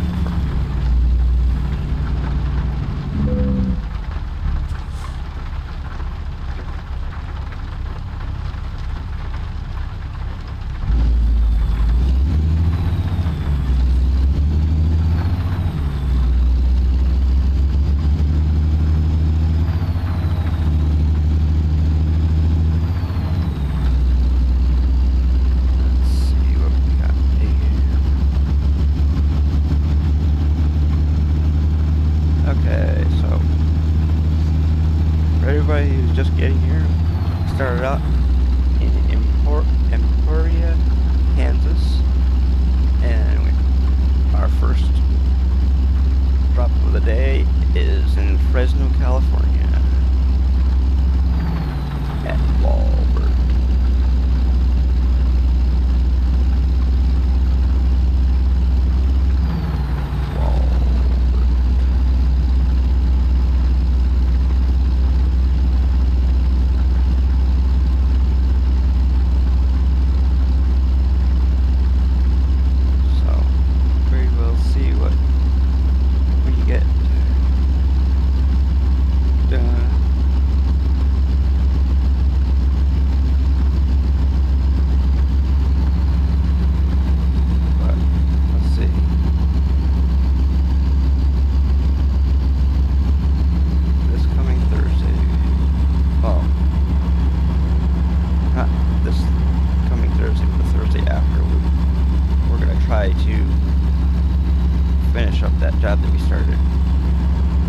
job that we started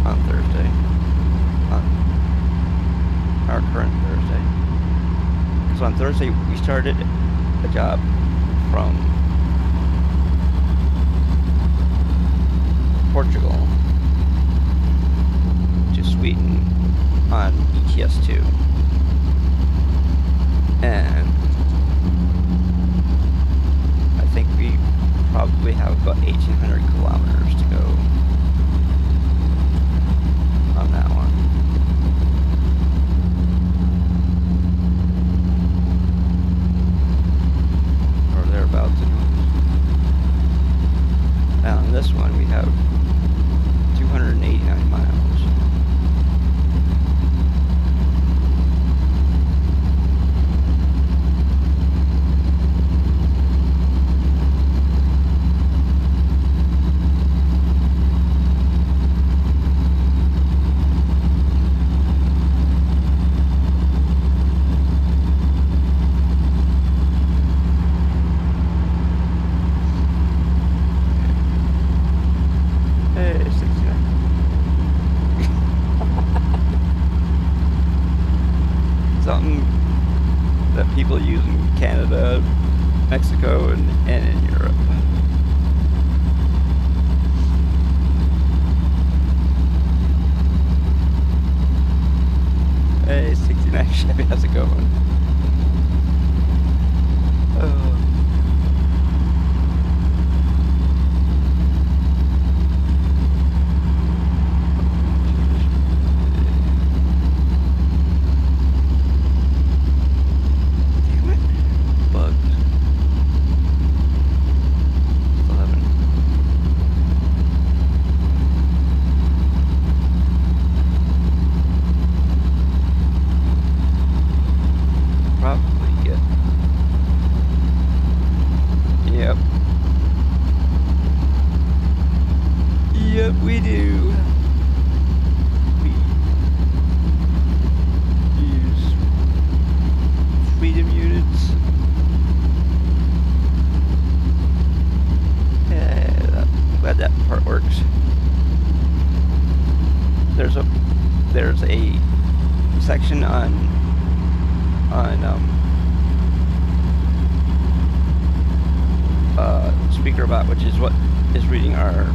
on Thursday, on our current Thursday. Because on Thursday we started a job from Portugal to Sweden on ETS2. And I think we probably have about 1,800 kilometers to go on that one. Or thereabouts anyways. And on this one we have 289 miles. Something that people use in Canada, Mexico, and in Europe. Hey, 69 Chevy, how's it going? Yep, we do. We use freedom units. Yeah, I'm glad that part works. There's a section on SpeakerBot, which is what is reading our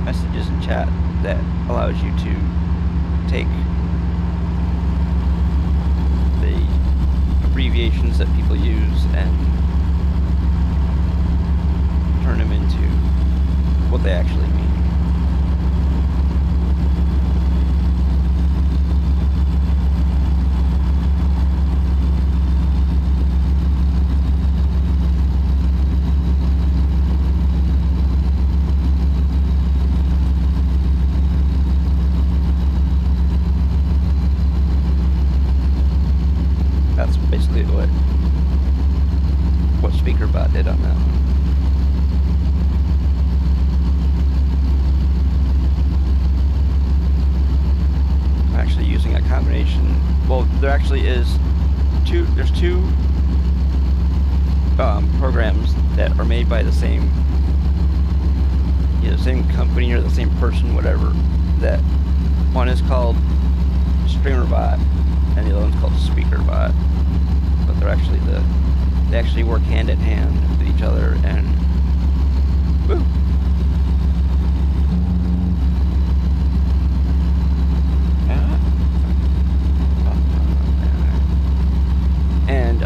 messages in chat, that allows you to take the abbreviations that people use and turn them into what they actually mean. That's basically what SpeakerBot did on that one. I'm actually using a combination. Well, there actually is there's two programs that are made by the same company or the same person, whatever. That one is called StreamerBot and the other one's called SpeakerBot. But they actually work hand in hand with each other, and woo. And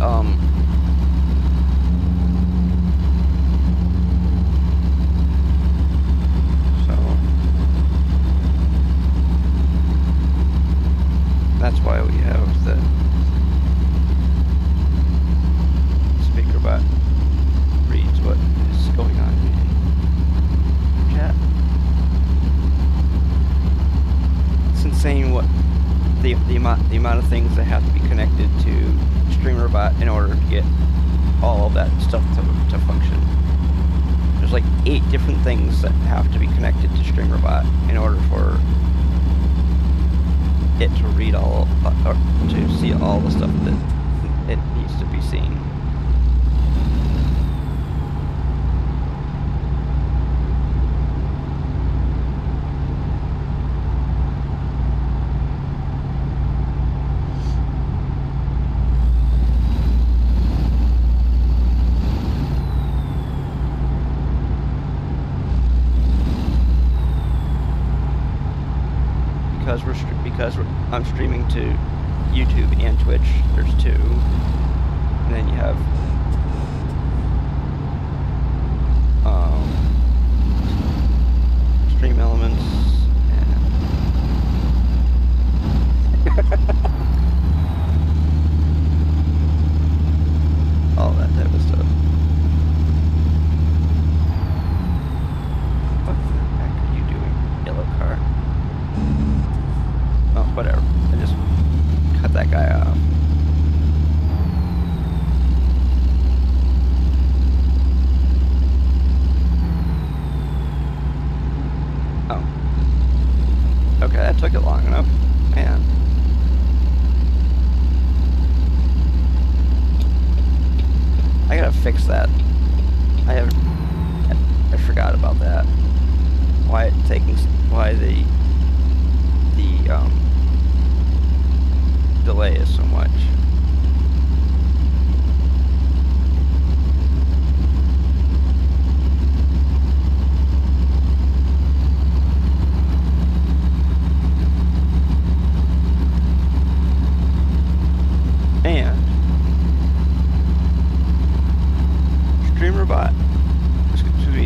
so that's why we have the SpeakerBot reads what is going on in chat. It's insane what the amount of things that have to be connected to StreamerBot in order to get all of that stuff to function. There's like 8 different things that have to be connected to StreamerBot in order for it to read or to see all the stuff that it needs to be seen. because I'm streaming to YouTube and Twitch. There's 2, and then you have stream elements and all that type of stuff. What the heck are you doing, yellow car? Oh, whatever. I just cut that guy off. Oh. Okay, that took it long enough. Man. I gotta fix that. I forgot about that. Why the delay is so much. And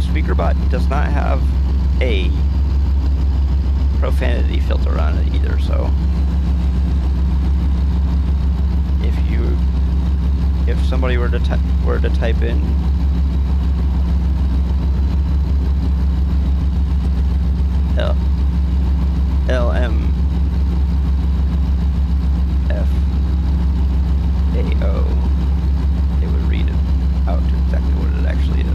SpeakerBot does not have a profanity filter on it either, so if somebody were to type in LMFAO, it would read it out to exactly what it actually is.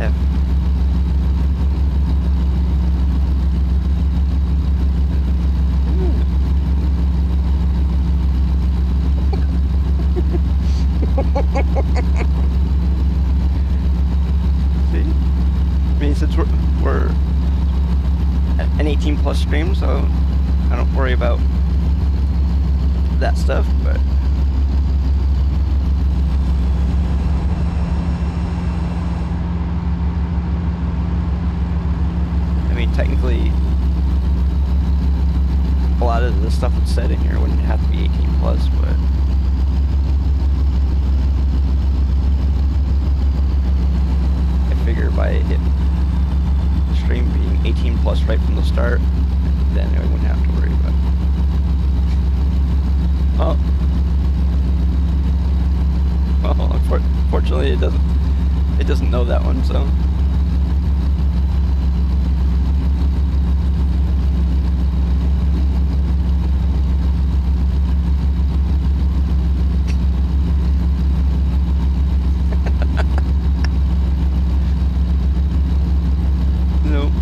F. See? I mean, since we're an 18+ stream, so I don't worry about that stuff, but I mean, technically a lot of the stuff that's said in here wouldn't have to be 18+, but I figure by the stream being 18+ right from the start, then we wouldn't have to worry about it. Oh. Well, unfortunately it doesn't know that one, so. Nope.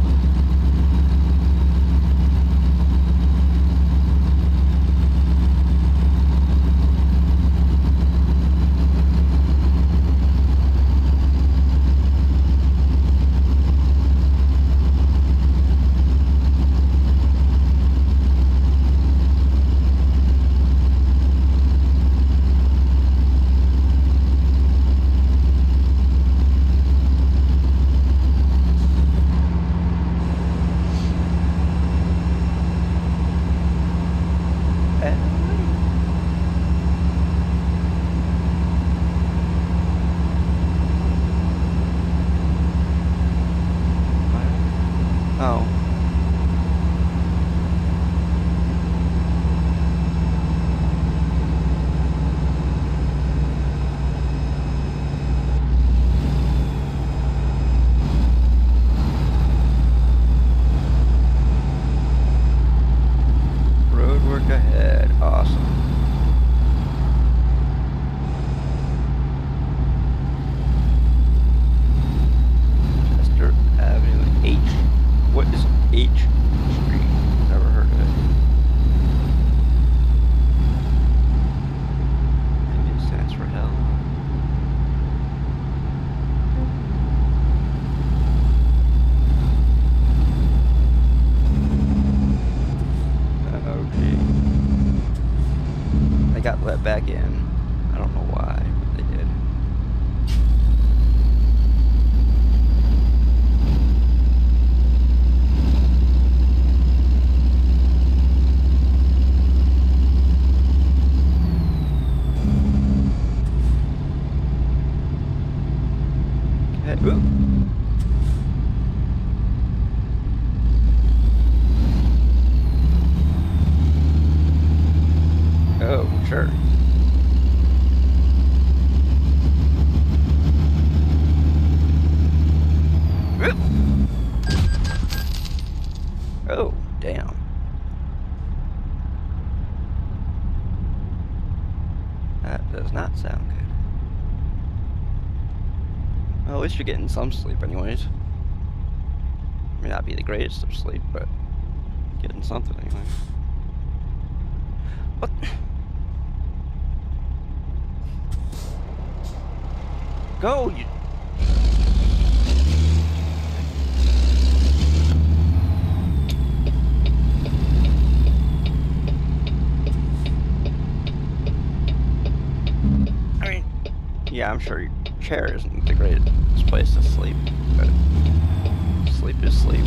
Oh. Road work ahead. Awesome. Chester Avenue H. What is H Street? Never heard of it. Maybe it stands for hell. Okay. They got let back in. I don't know why, but they did. Oh, sure. Oh, damn. That does not sound good. Well, at least you're getting some sleep anyways. May not be the greatest of sleep, but getting something anyway. What? Go, you... I mean, yeah, I'm sure your chair isn't the greatest place to sleep, but sleep is sleep.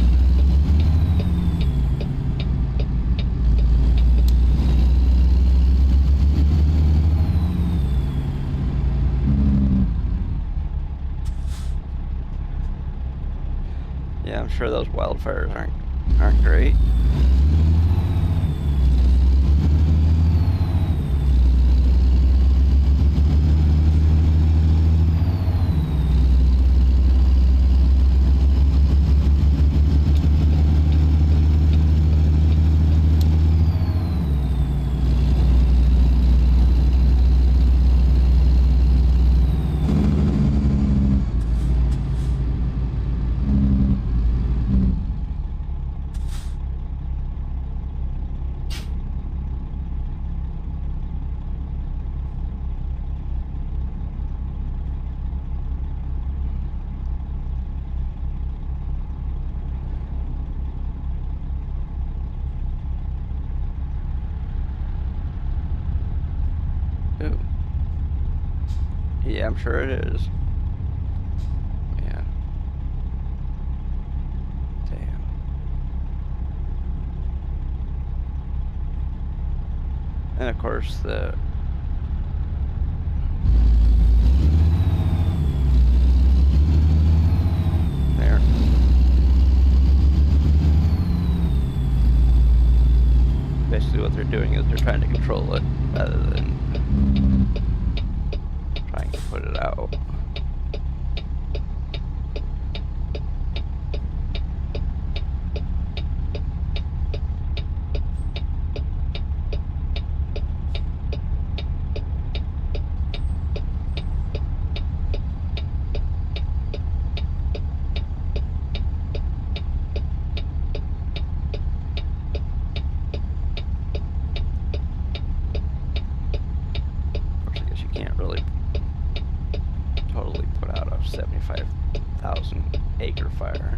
Yeah, I'm sure those wildfires aren't great. Ooh. Yeah, I'm sure it is. Yeah. Damn. And of course there. Basically what they're doing is they're trying to control it rather than trying to put it out. Can't really totally put out a 75,000 acre fire.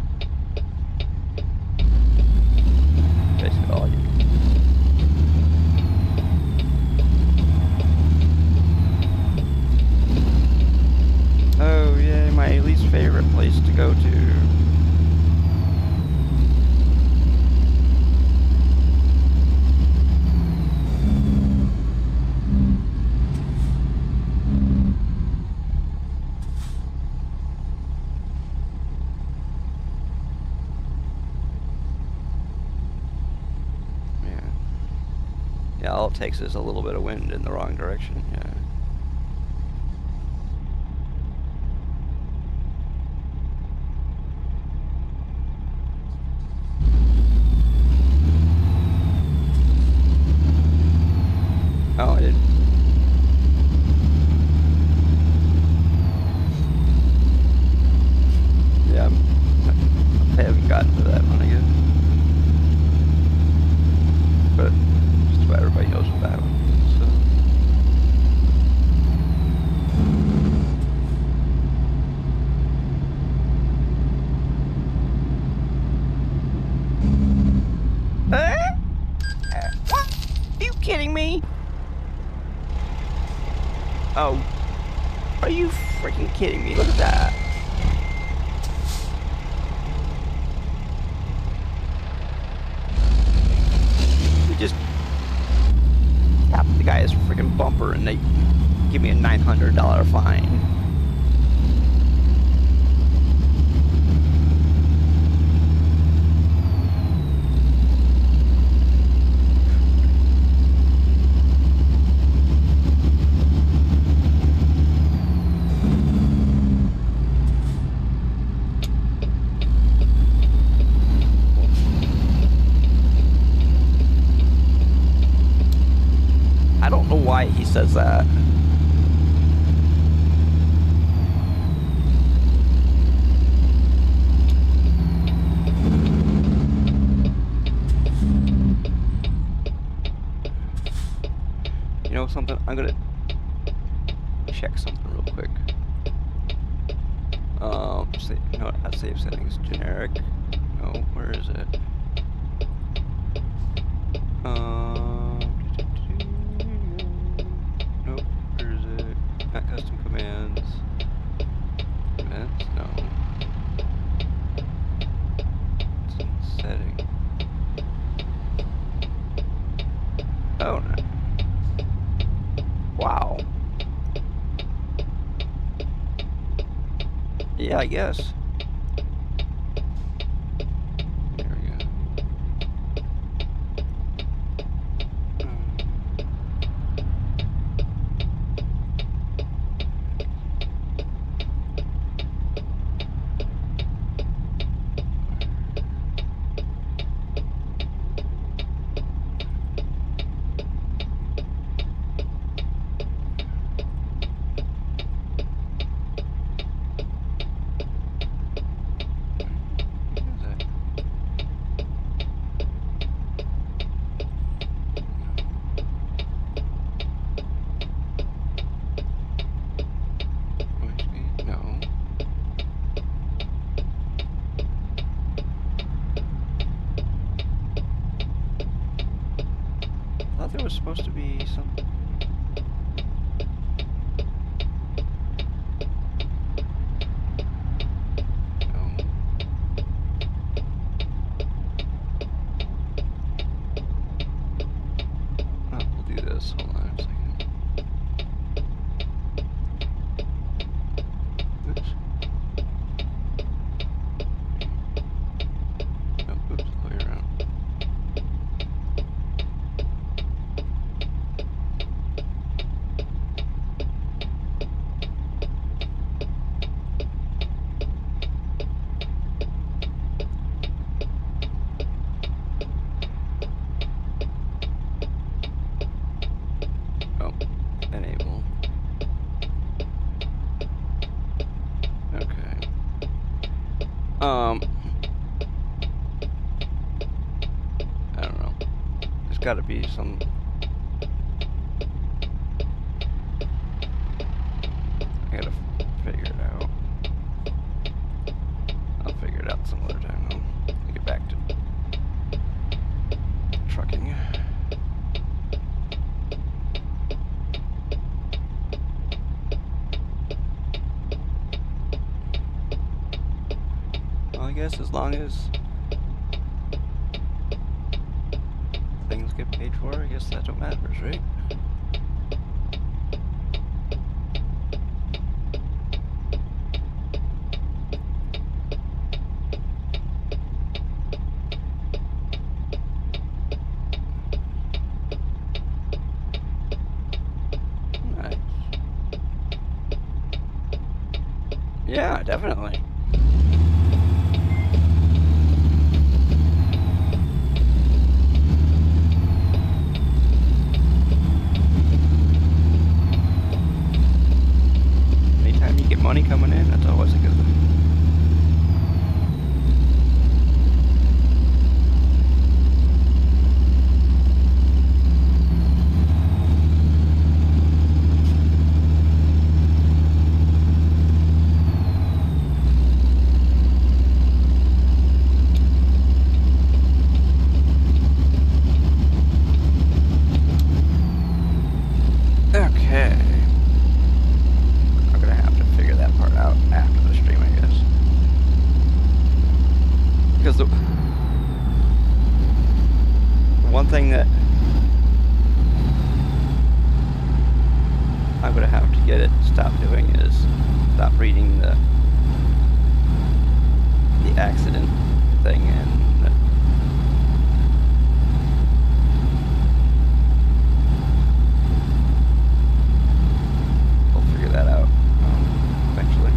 Basically all you can. Oh yeah, my least favorite place to go to. Yeah, all it takes is a little bit of wind in the wrong direction, yeah. Oh, I didn't. Yeah, I haven't gotten to that one, I guess. But just about everybody knows what that one is, so. What? Are you kidding me? Oh. Are you freaking kidding me? Look at that. We just tapped the guy's freaking bumper and they give me a $900 fine. why he says that. You know something? I'm gonna check something real quick. No, not save settings. Generic. No, where is it? Nope. Where is it? Not custom commands. Events? No. It's in setting. Oh no. Wow. Yeah, I guess. There we go. I thought there was supposed to be some. No. Oh, we'll do this. Hold on a second. Oops. Oh, oops, clear out. Enable. Okay. I don't know. There's gotta be some. I gotta figure it out. I'll figure it out some other time though. I'll get back to trucking. Well, I guess as long as things get paid for, I guess that's what matters, right? Nice. Yeah, definitely. Anytime you get money coming in, that's always a good thing. Okay. I'm gonna have to figure that part out after the stream, I guess. Because the one thing that I'm gonna have to get it stopped doing is stop reading the accident thing and we'll figure that out eventually.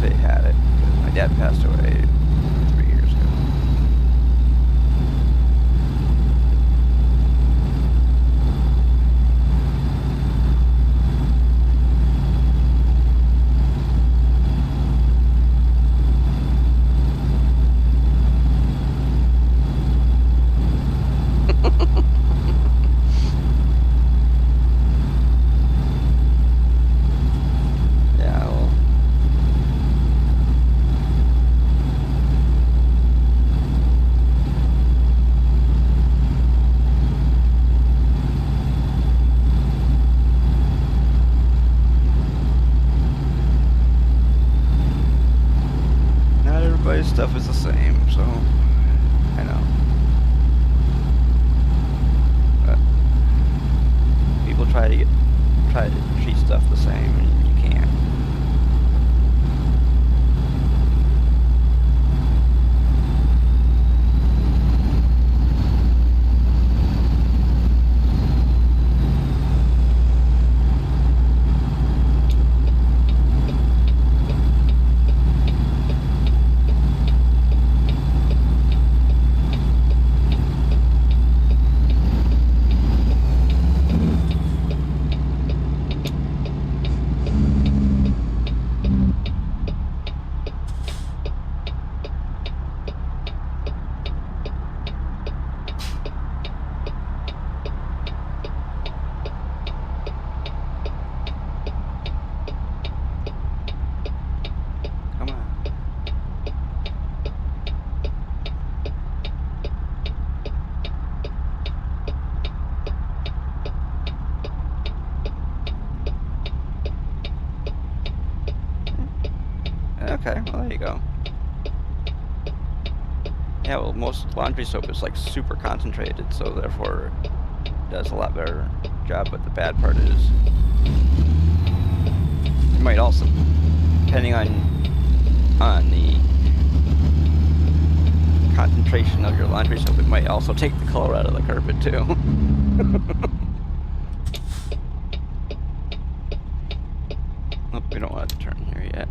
they had it. My dad passed away 3 years ago. Yeah, well. Not everybody's stuff is the same, so I know. But people try to treat stuff the same, and you can't. Come on. Okay, well there you go. Yeah, well most laundry soap is like super concentrated, so therefore it does a lot better job, but the bad part is you might also, depending on the concentration of your laundry soap, it might also take the color out of the carpet too. Nope, we don't want to turn here yet.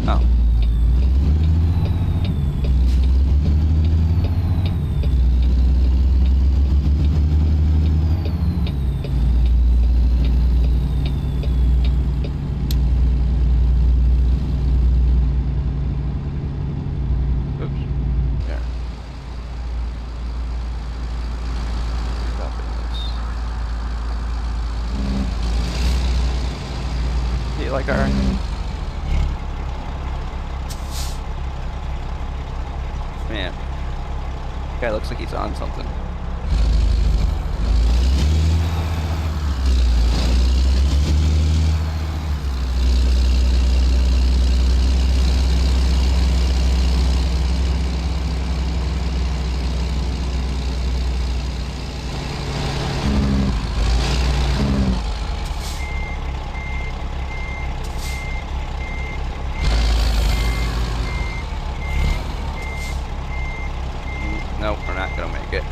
Oh. Oops. There. Stop this. Do you like our... Man, guy looks like he's on something. Nope, we're not gonna make it.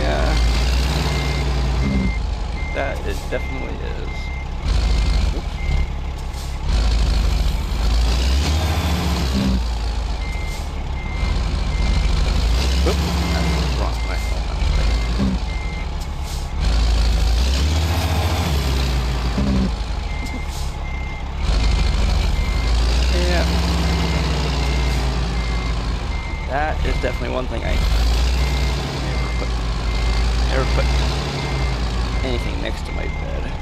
Yeah. That it definitely is. Oops. Oops. That's the wrong way. Hold on a second. Yeah. is definitely one thing I never put anything next to my bed.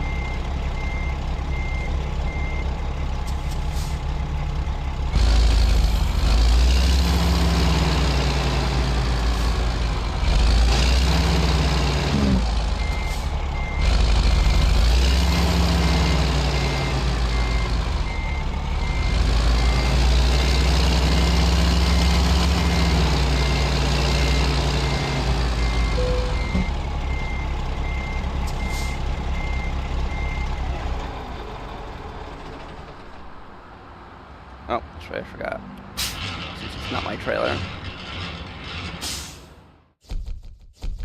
Oh, that's right, I forgot. Since it's not my trailer.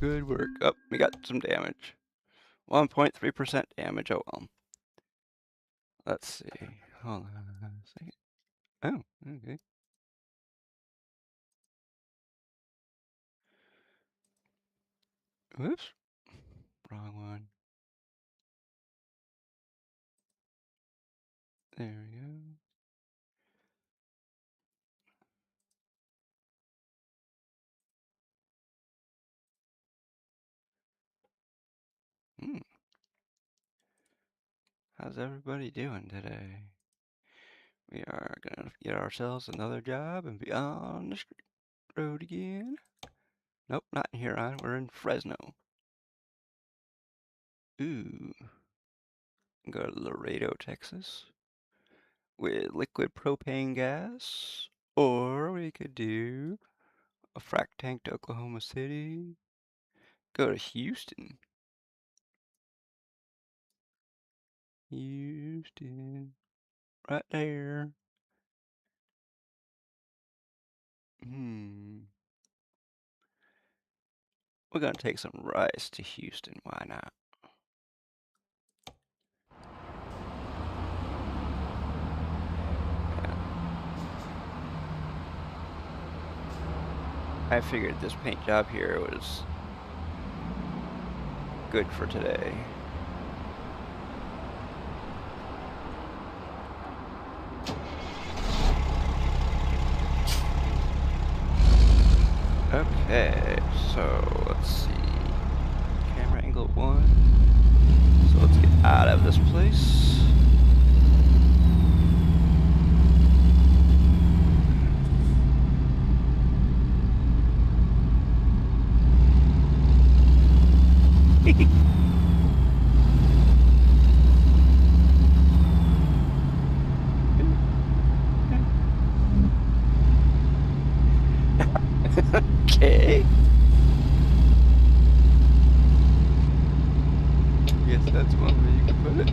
Good work. Oh, we got some damage. 1.3% damage, oh well. Let's see. Hold on a second. Oh, okay. Whoops. Wrong one. There we go. Hmm. How's everybody doing today? We are gonna get ourselves another job and be on the road again. Nope, not in Huron. We're in Fresno. Ooh. Go to Laredo, Texas with liquid propane gas. Or we could do a frac tank to Oklahoma City. Go to Houston. Houston. Right there. We're gonna take some rice to Houston. Why not? I figured this paint job here was good for today. Okay, so let's see. Camera angle 1. So let's get out of this place. Okay. Guess that's one way you can put it.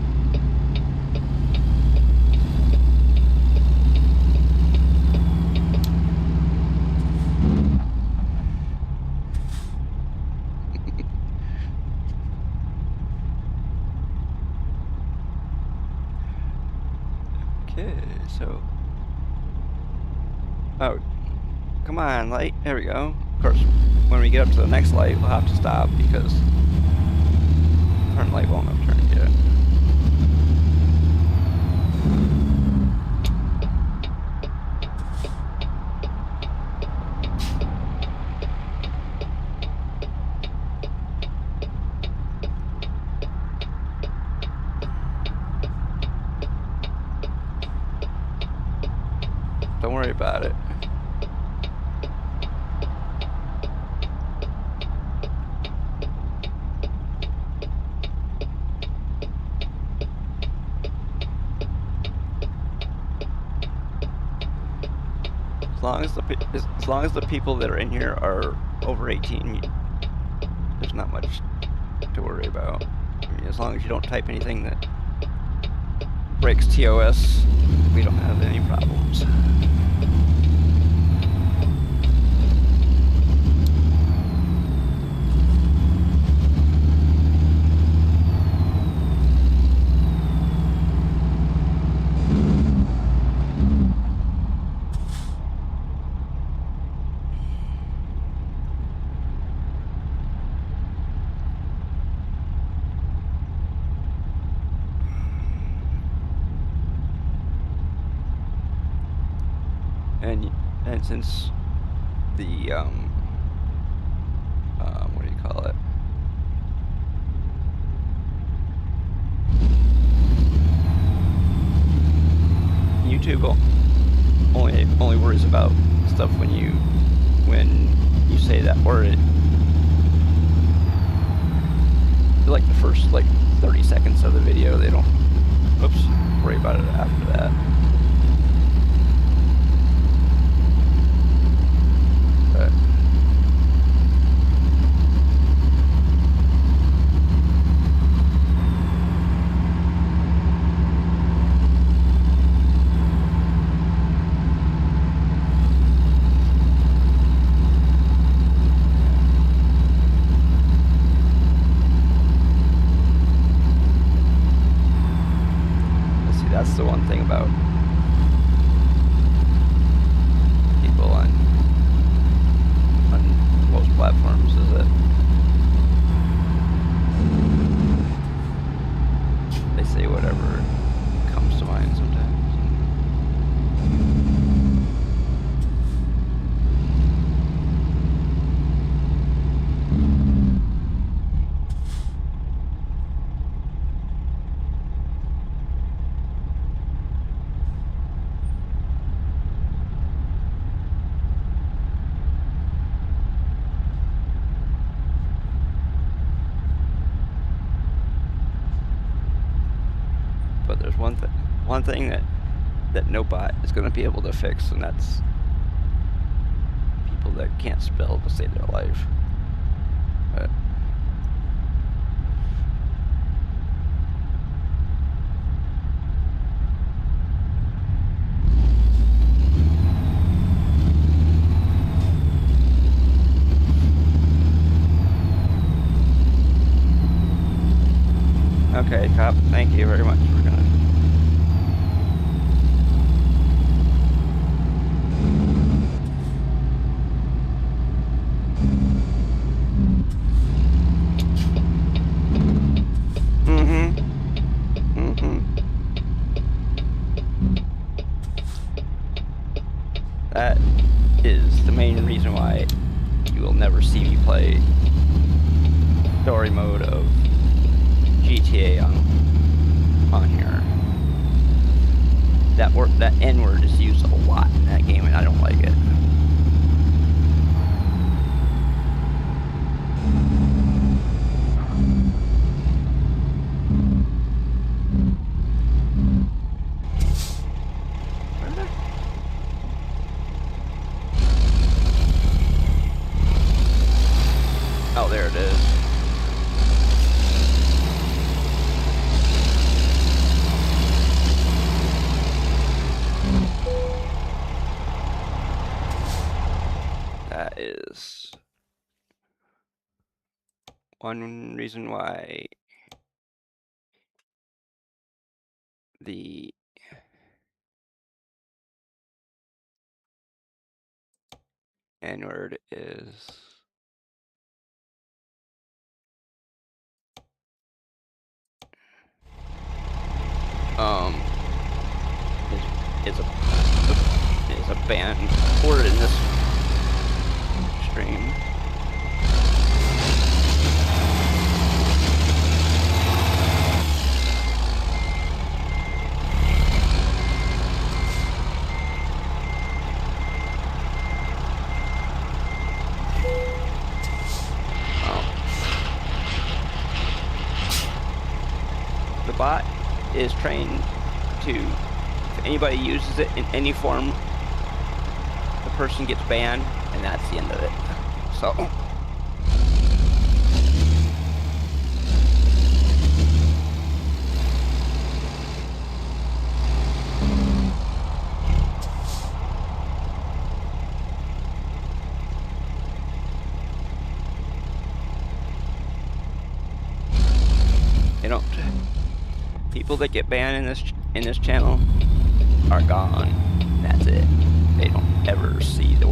Okay, so. Oh, come on, light. There we go. Of course, when we get up to the next light, we'll have to stop because turn light won't have turned yet. Don't worry about it. As long as the people that are in here are over 18, there's not much to worry about. I mean, as long as you don't type anything that breaks TOS, we don't have any problems. And since the what do you call it? YouTube only worries about stuff when you say that word. Like the first 30 seconds of the video, they don't worry about it after that. But that's the one thing about people on most platforms is that they say whatever comes to mind sometimes. But there's one thing that no bot is going to be able to fix, and that's people that can't spell to save their life. But okay, cop, thank you very much. We're gonna That is the main reason why you will never see me play story mode of GTA on here. That N word is used a lot in that game, and I don't like it. Oh, there it is. That is one reason why the N-word is a banned word in this stream. The bot is trained to, if anybody uses it in any form, the person gets banned, and that's the end of it. So they don't. People that get banned in this channel are gone. That's it. They don't ever see the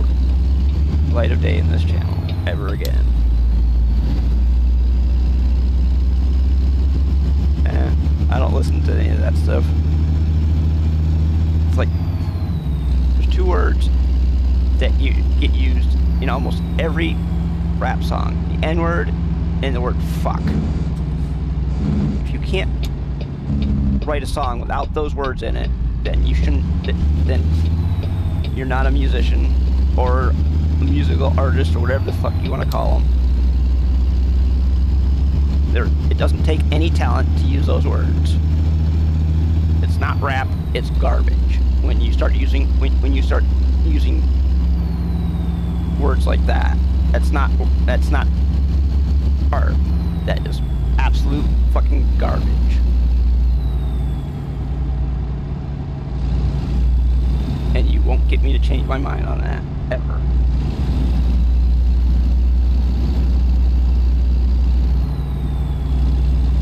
light of day in this channel ever again. I don't listen to any of that stuff. It's like there's two words that you get used in almost every rap song. The N-word and the word fuck. If you can't write a song without those words in it, then you shouldn't, then you're not a musician or a musical artist or whatever the fuck you want to call them. It doesn't take any talent to use those words. It's not rap, it's garbage. When you start using words like that, that's not art. That is absolute fucking garbage. And you won't get me to change my mind on that, ever.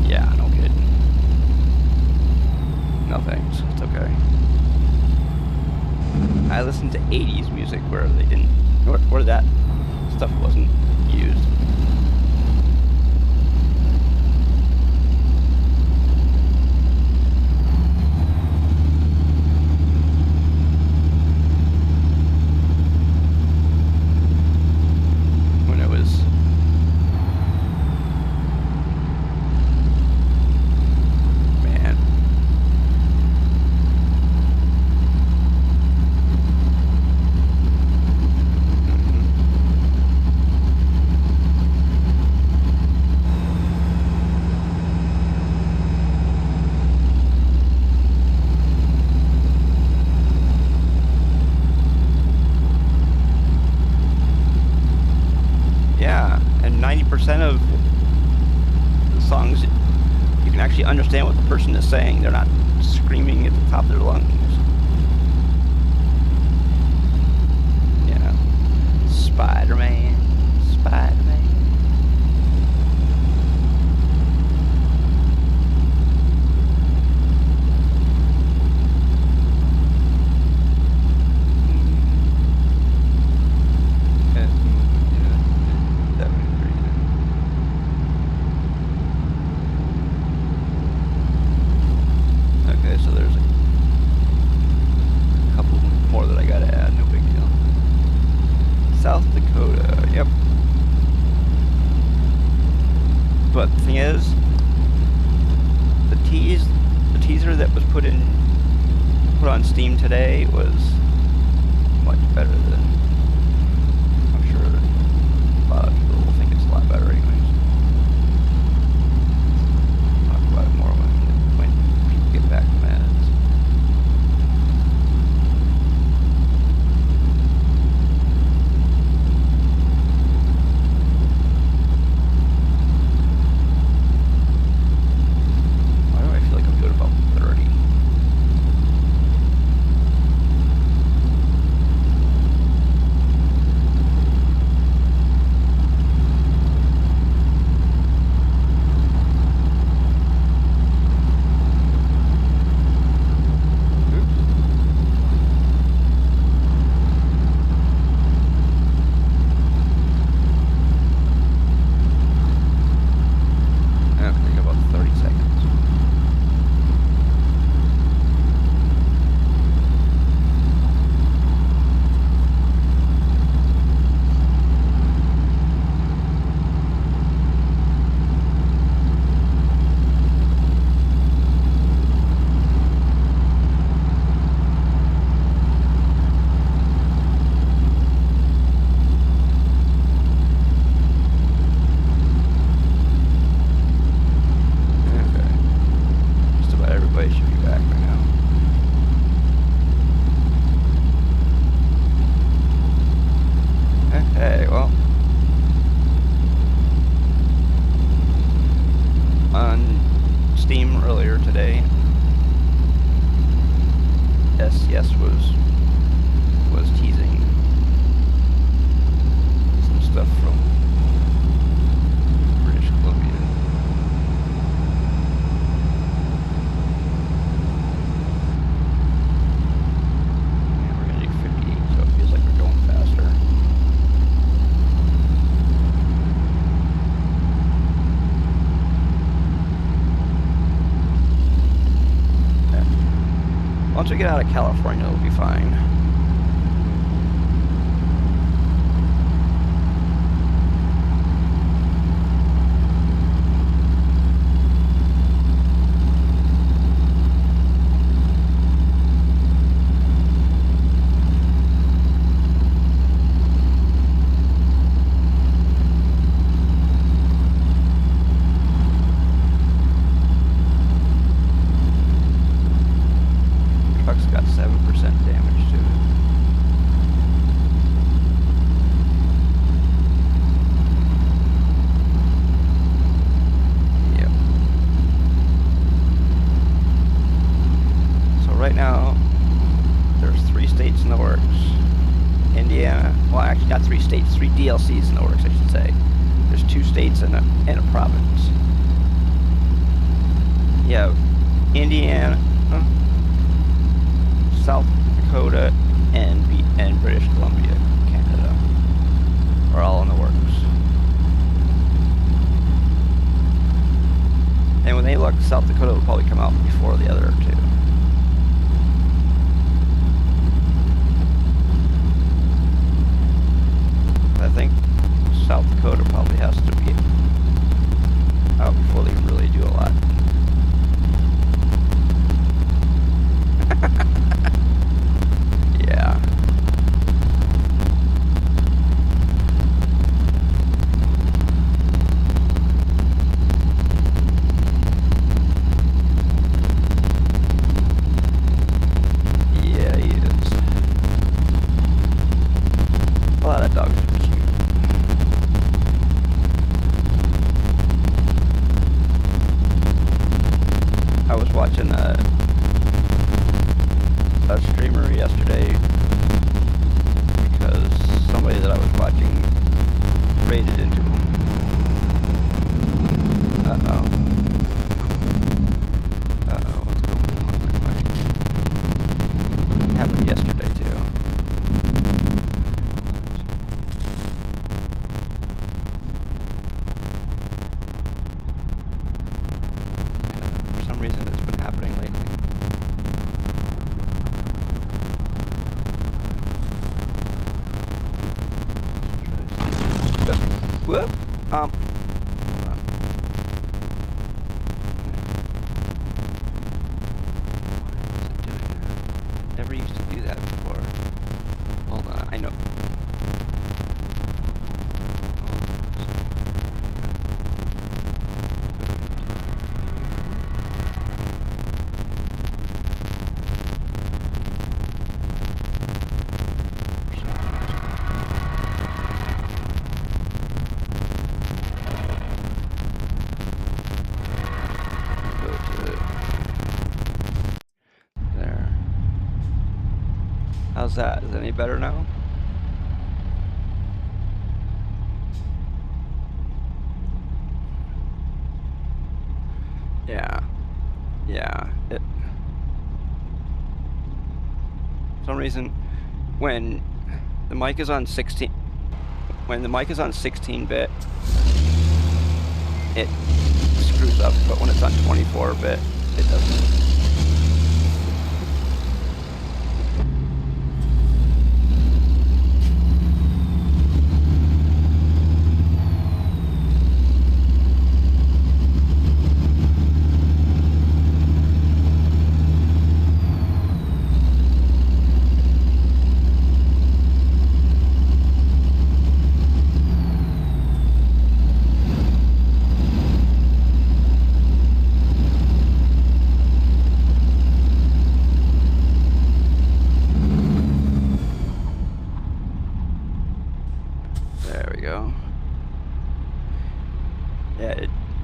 Yeah, no kidding. No thanks, it's okay. I listened to 80s music where they didn't, where that stuff wasn't used. When it was and 90% of the songs, you can actually understand what the person is saying. They're not screaming at the top of their lungs. Yeah. Spider-Man, Spider-Man. So there's a couple more that I gotta add, no big deal. South Dakota, yep. But the thing is, the teaser that was put on Steam today was much better than, I'm sure a lot of people will think it's a lot better anyways. Talk about it more when people get back from ads. Why do I feel like I'm doing about 30? Once we get out of California, it'll be fine. Indiana. Well, actually, not 3 states, 3 DLCs in the works, I should say. There's 2 states and a province. You have Indiana, South Dakota, and British Columbia, Canada, are all in the works. And when they look, South Dakota will probably come out before the other 2. I think South Dakota probably has to be out before they really do a lot. Yeah. Yeah, he is. A lot of dogs are cute. I was watching a streamer yesterday because somebody that I was watching raided into him. Uh-oh. Uh-oh, what's going on? It happened yesterday, too. For some reason, it's been happening lately. Whoop. Hold on. Why is it doing that? Never used to do that before. Hold on, I know. How's that? Is it any better now? Yeah. Yeah. For some reason, when the mic is on 16, when the mic is on 16-bit, it screws up, but when it's on 24-bit, it doesn't.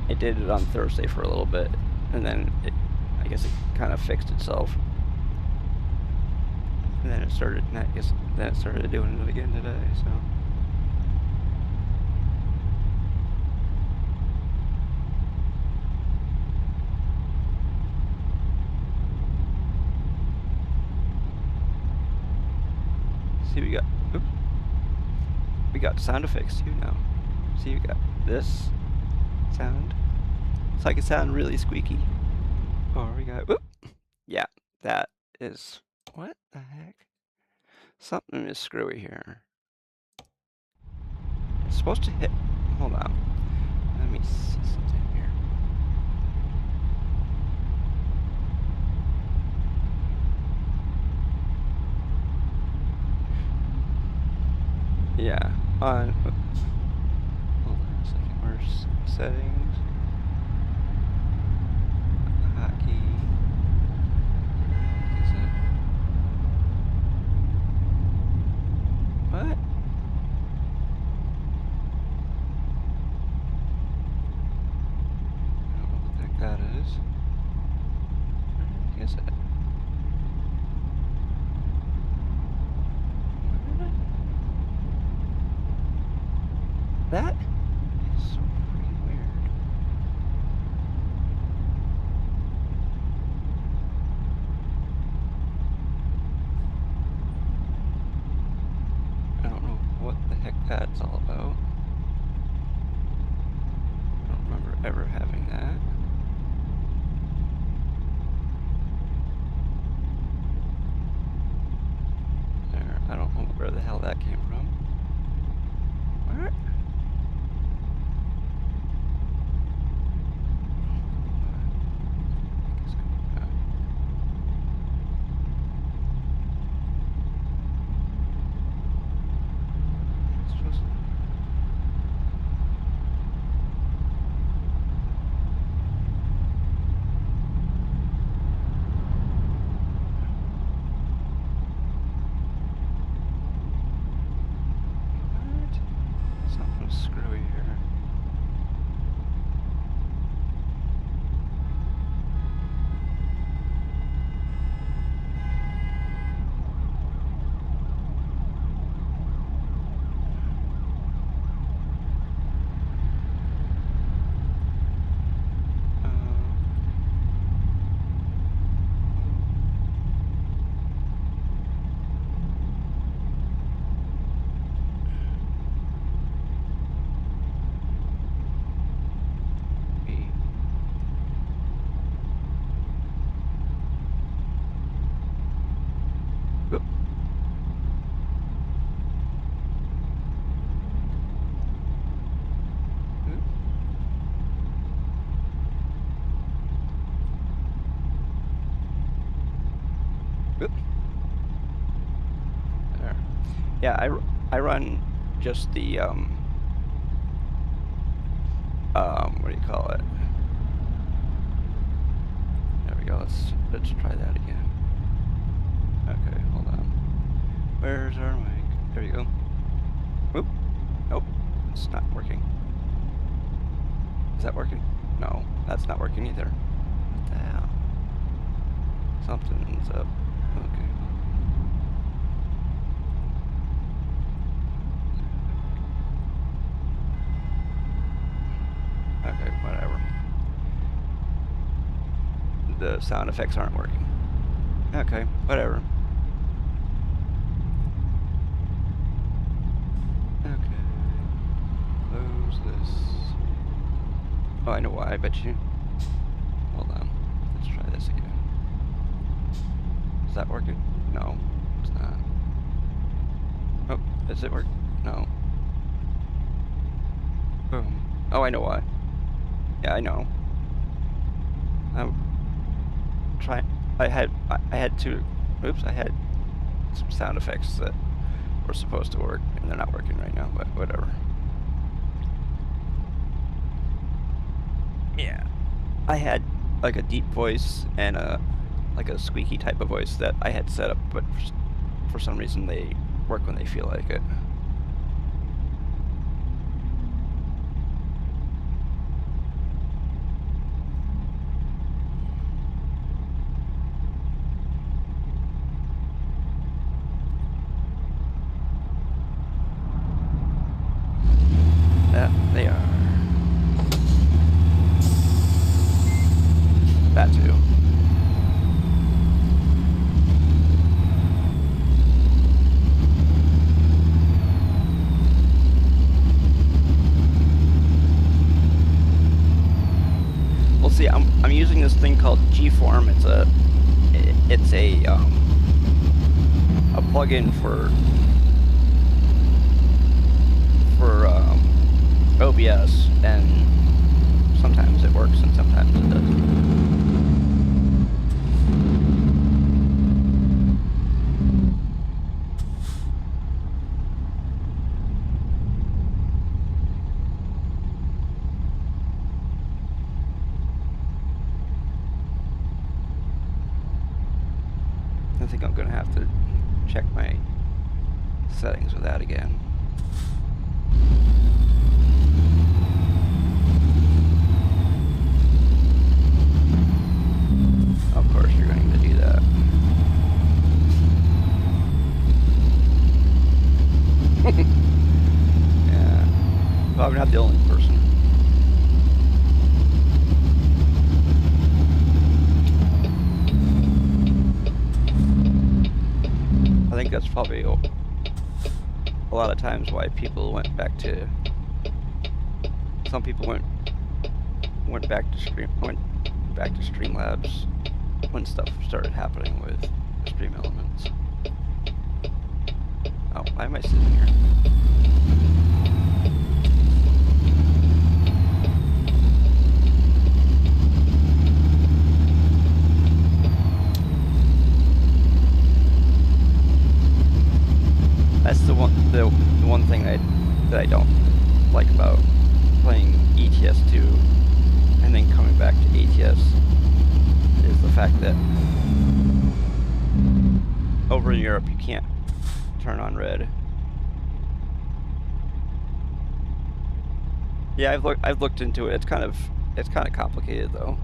It did it on Thursday for a little bit, and then I guess it kind of fixed itself. And then it started, and I guess then it started doing it again today, so. See, we got sound effects too now. See, we got this sound. It's like it sound really squeaky. Oh, we got, whoop. Yeah, that is, what the heck? Something is screwy here. It's supposed to hit, hold on. Let me see something here. Yeah, on, hold on a second, where's settings? Hockey. Is it? What? I don't know what the heck that is. Where is it? That is so freaking weird. I don't know what the heck that's all about. I don't remember ever having that. There, I don't know where the hell that came from. What? Something screwy here. There. Yeah, I run just the what do you call it? There we go. Let's try that again. Okay, hold on. Where's our mic? There you go. Whoop. Nope, it's not working. Is that working? No, that's not working either. What the hell? Something's up. Okay. Okay, whatever. The sound effects aren't working. Okay, whatever. Okay. Close this. Oh, I know why, I bet you. Hold on. Let's try this again. Is that working? No, it's not. Oh, does it work? No. Boom. Oh, I know why. Yeah, I know. I'm trying. I had two. Oops, I had some sound effects that were supposed to work, and they're not working right now. But whatever. Yeah, I had like a deep voice and like a squeaky type of voice that I had set up, but for some reason they work when they feel like it. Yeah, they are. That too. Well, see, I'm using this thing called G-Form. It's a plugin for OBS, and sometimes it works and sometimes it doesn't. I think I'm gonna have to check my settings with that again. Of course you're going to do that. Yeah. I'm not the only person. I think that's probably a lot of times why people went back to. Some people went back to Streamlabs when stuff started happening with Stream Elements. Oh, why am I sitting here? That's the one thing that I don't like about playing ETS 2 and then coming back to ATS is the fact that over in Europe you can't turn on red. Yeah, I've looked into it. It's kind of complicated though.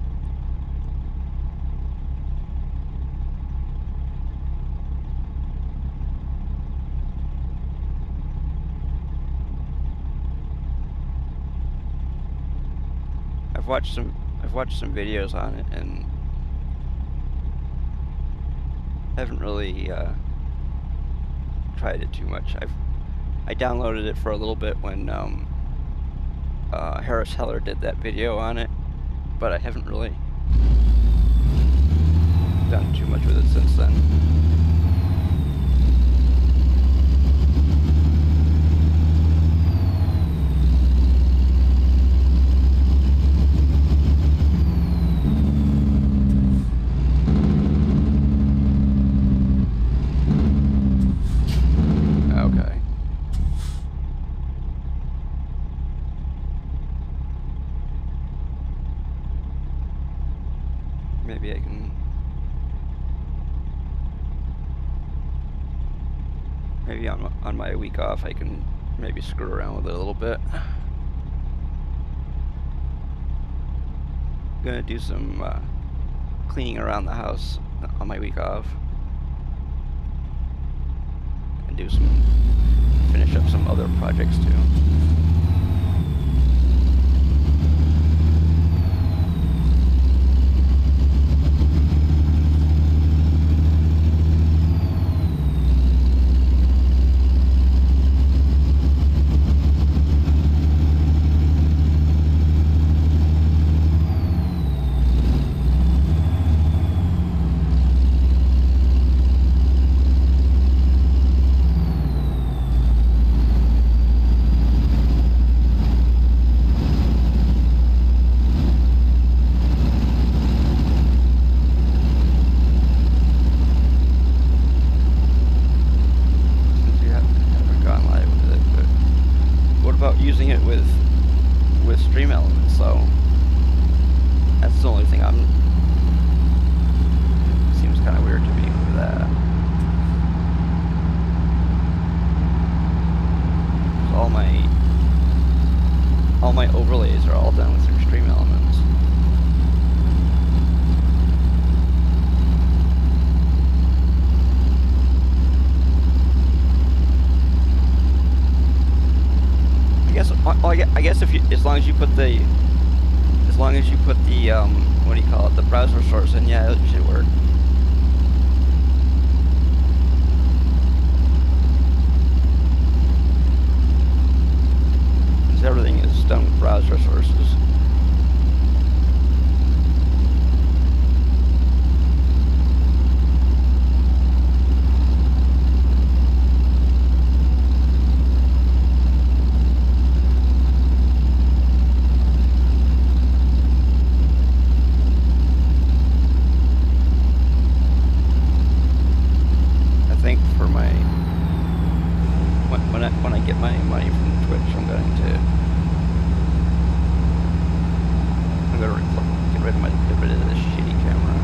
I've watched some videos on it and haven't really tried it too much. I downloaded it for a little bit when Harris Heller did that video on it, but I haven't really done too much with it since then. Maybe I can. Maybe on my week off, I can maybe screw around with it a little bit. Gonna do some cleaning around the house on my week off, and finish up some other projects too. Using it with Stream Elements, so that's the only thing seems kind of weird to me with that. All my overlays are all done with Stream Elements. I guess as long as you put the what do you call it, the browser source in, yeah, it should work. Because everything is done with browser sources. When I get my money from Twitch, I'm going to get rid of this shitty camera.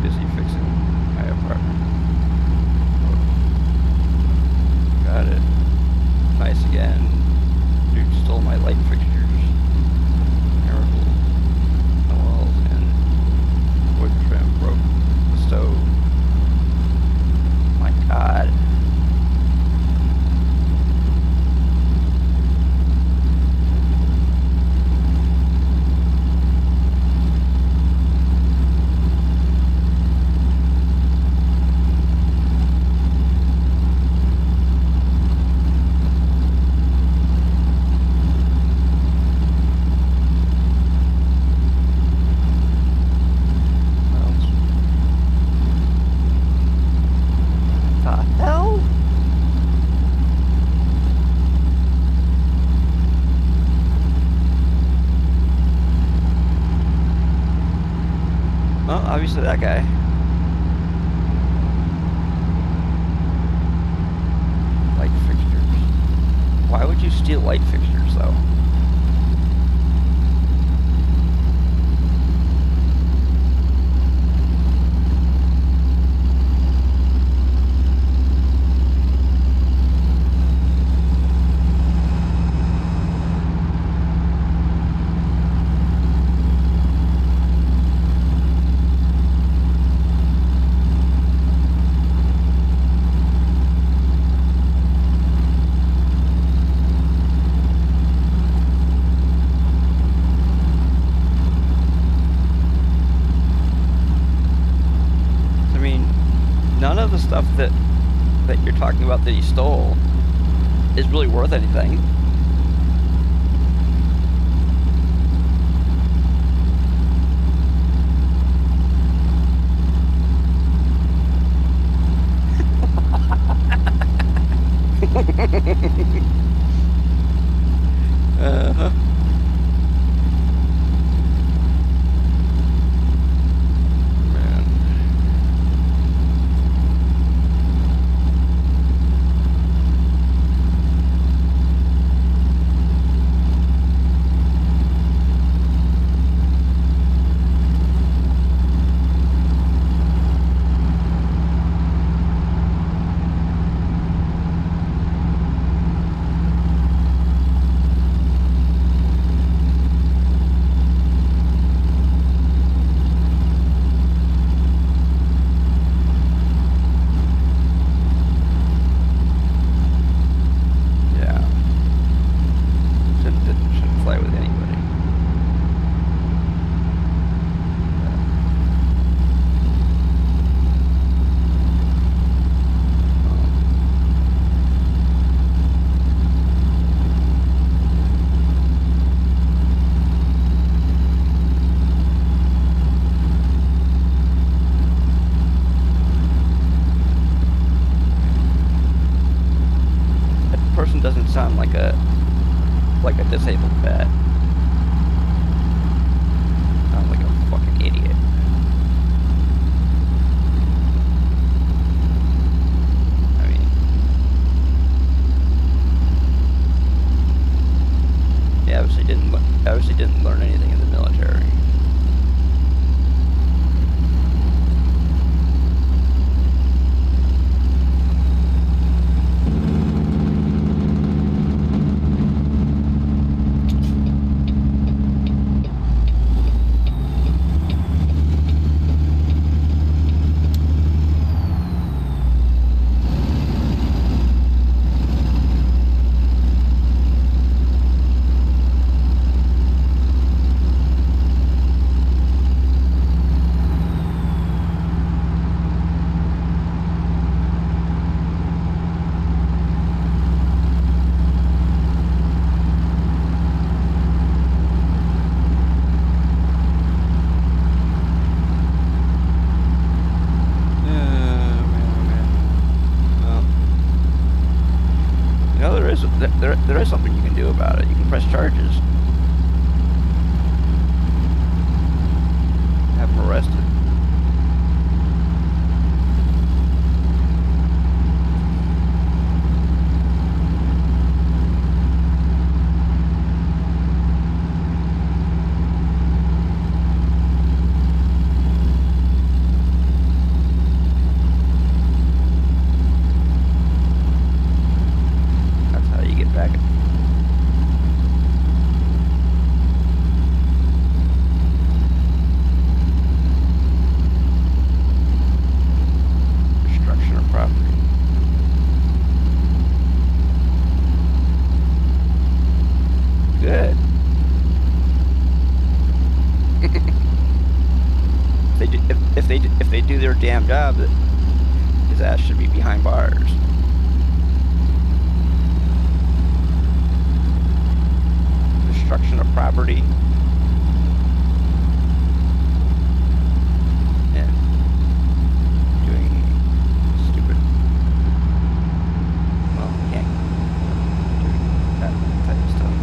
Busy fixing my apartment. Got it. Nice again. Dude stole my light fixtures. Terrible. The walls and wood trim broke the stove. My God. fixtures to that guy. Light fixtures. Why would you steal light fixtures, though? None of the stuff that you're talking about that he stole is really worth anything. Uh-huh. Doesn't sound like a disabled vet. Sounds like a fucking idiot. I mean, he obviously didn't learn anything in the military. There is something you can do about it. You can press charges. Have him arrested. Good. if they do their damn job, his ass should be behind bars. Destruction of property. And doing stupid. Well, can't do that type of stuff.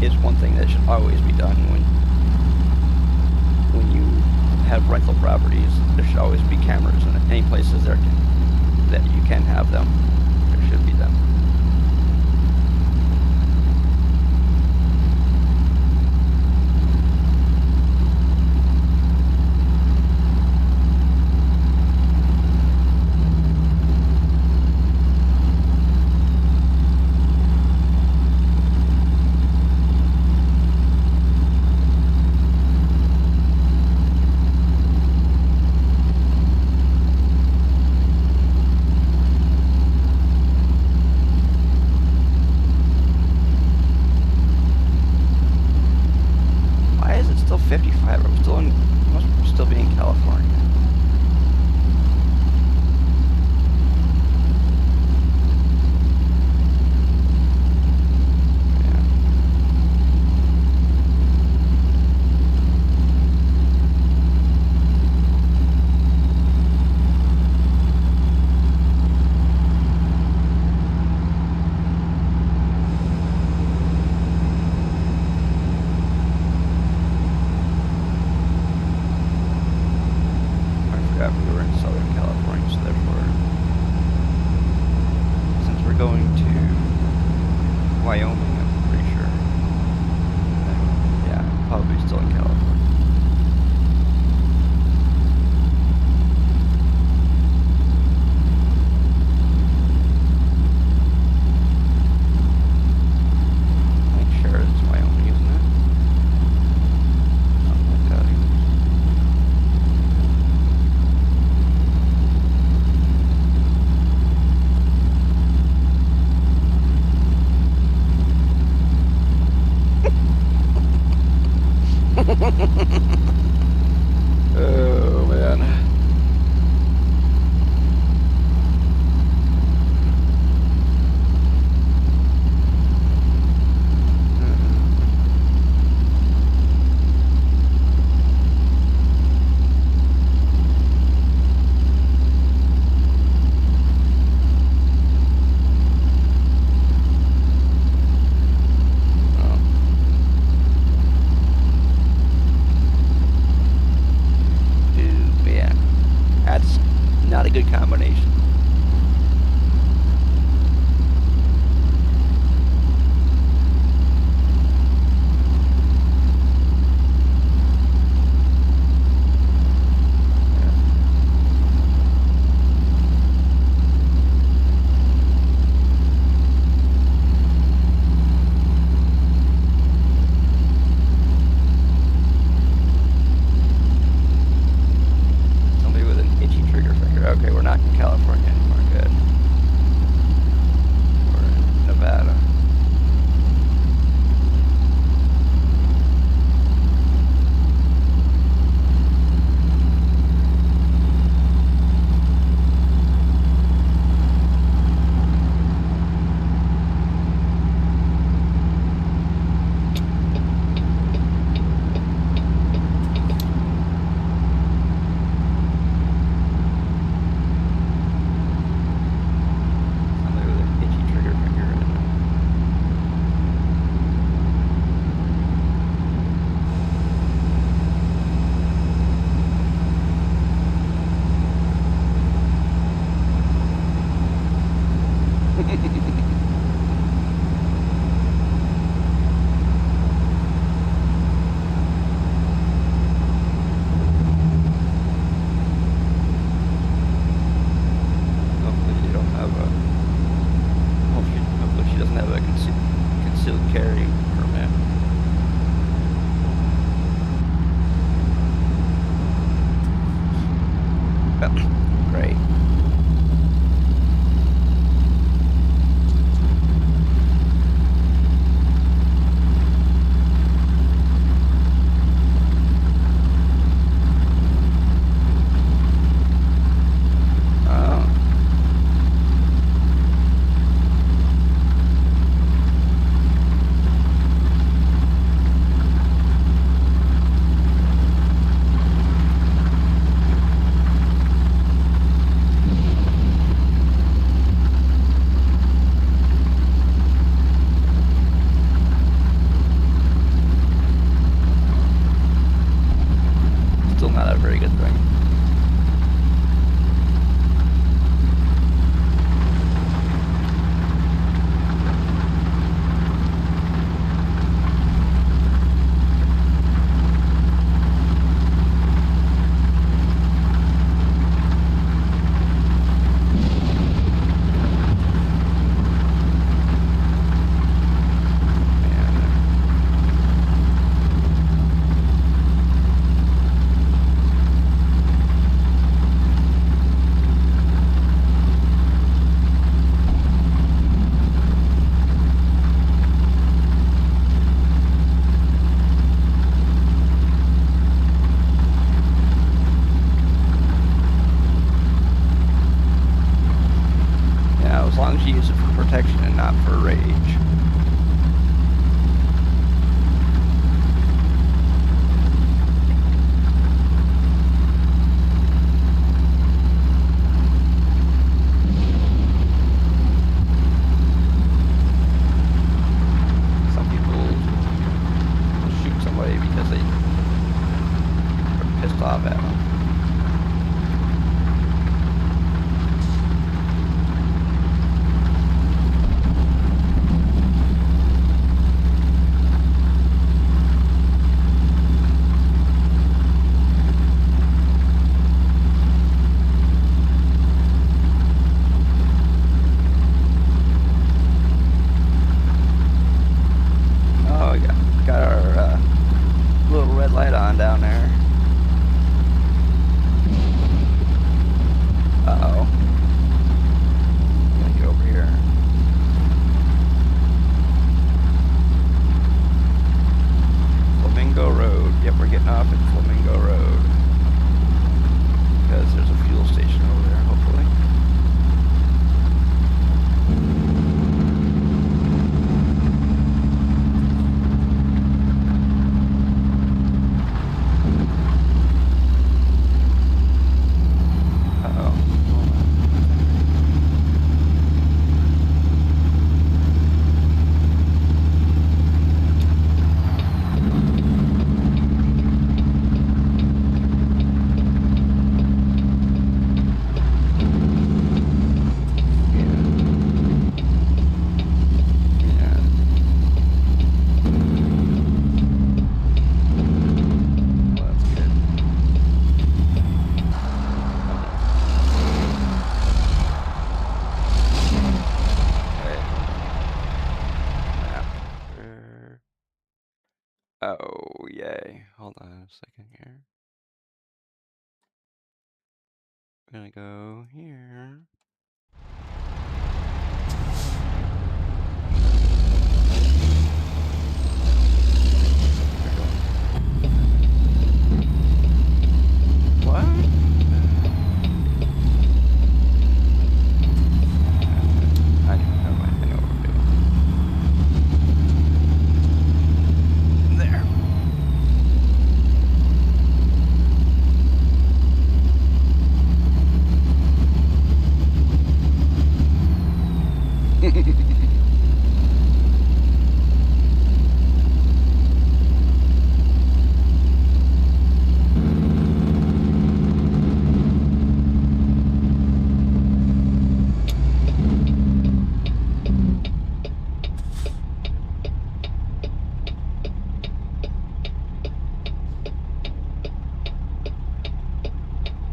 is one thing that should always be done when you have rental properties. There should always be cameras in any places that you can have them. There should be them. Still 55. Are we still in? Must still be in California. We were in Southern California, so therefore, since we're going to Wyoming, I'm pretty sure. Yeah, probably still in California. I think Sheridan's Wyoming, isn't it? Something like that. Oh man. bounced off at him. Oh, yeah. Got our little red light on down there. Uh-oh. Gotta get over here. Flamingo Road. Yep, we're getting off at Flamingo Road. Because there's a fuel station over there, hopefully. Oh, yay. Hold on a second here. I'm gonna go here. What? I know what we're doing. There.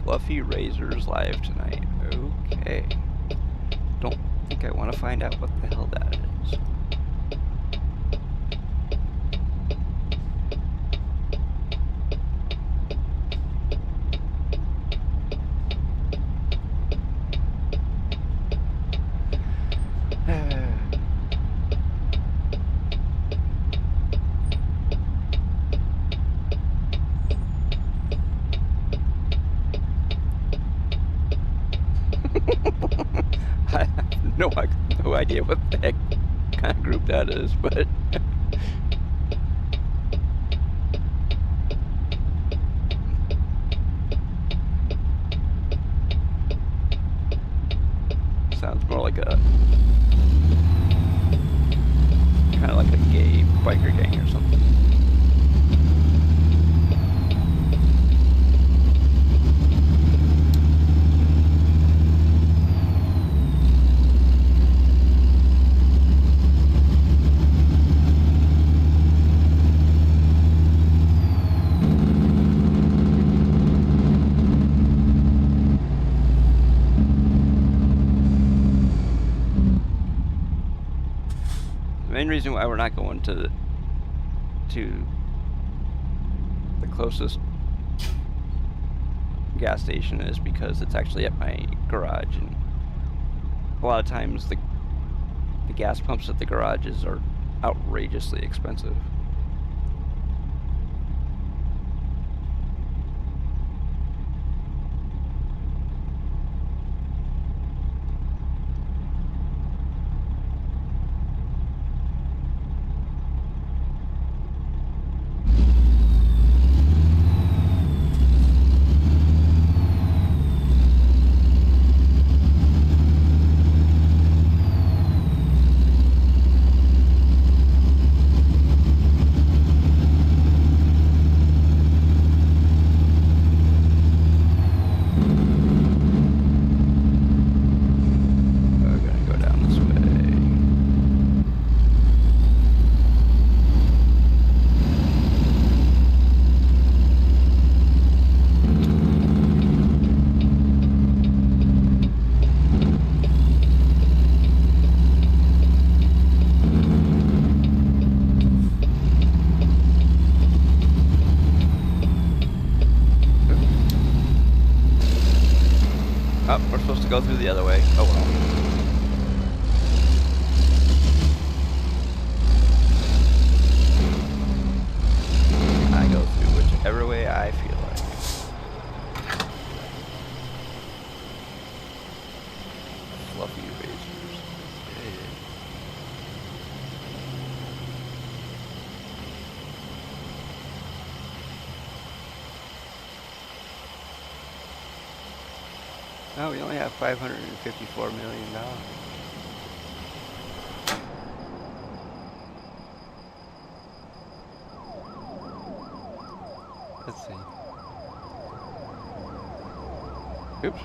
Fluffy Razors live tonight. Okay. Don't think I want to find out what the hell that is. I have no idea what the heck kind of group that is, but sounds more like a kind of like a gay biker gang or something. The main reason why we're not going to the closest gas station is because it's actually at my garage, and a lot of times the gas pumps at the garages are outrageously expensive. go through the other way. Oh well. I go through whichever way I feel like. Fluffy razors. Yeah. No, we only have $554 million. Let's see. Oops.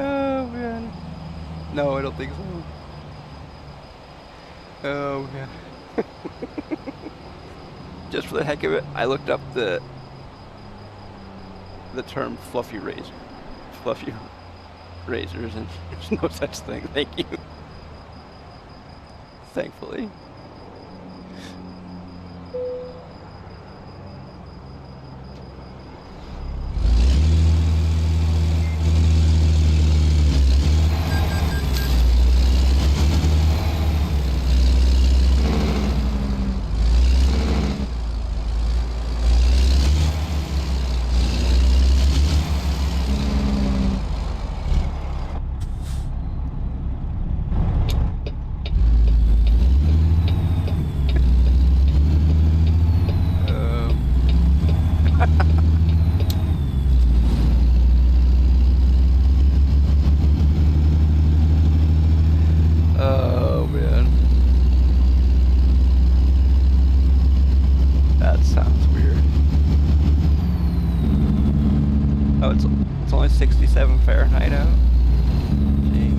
Oh man. No, I don't think so. Oh man. Just for the heck of it, I looked up the term fluffy razors, and there's no such thing. Thank you. Thankfully. Oh man. That sounds weird. Oh, it's only 67 Fahrenheit out. Gee.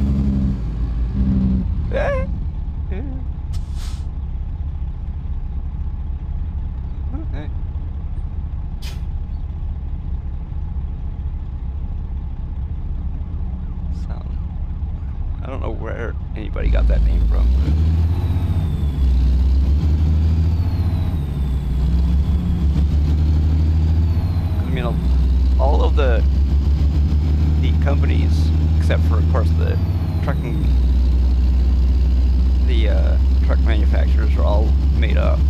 Yeah. Okay. I don't know where anybody got that name from, but I mean, all of the companies, except for, of course, the truck manufacturers, are all made up.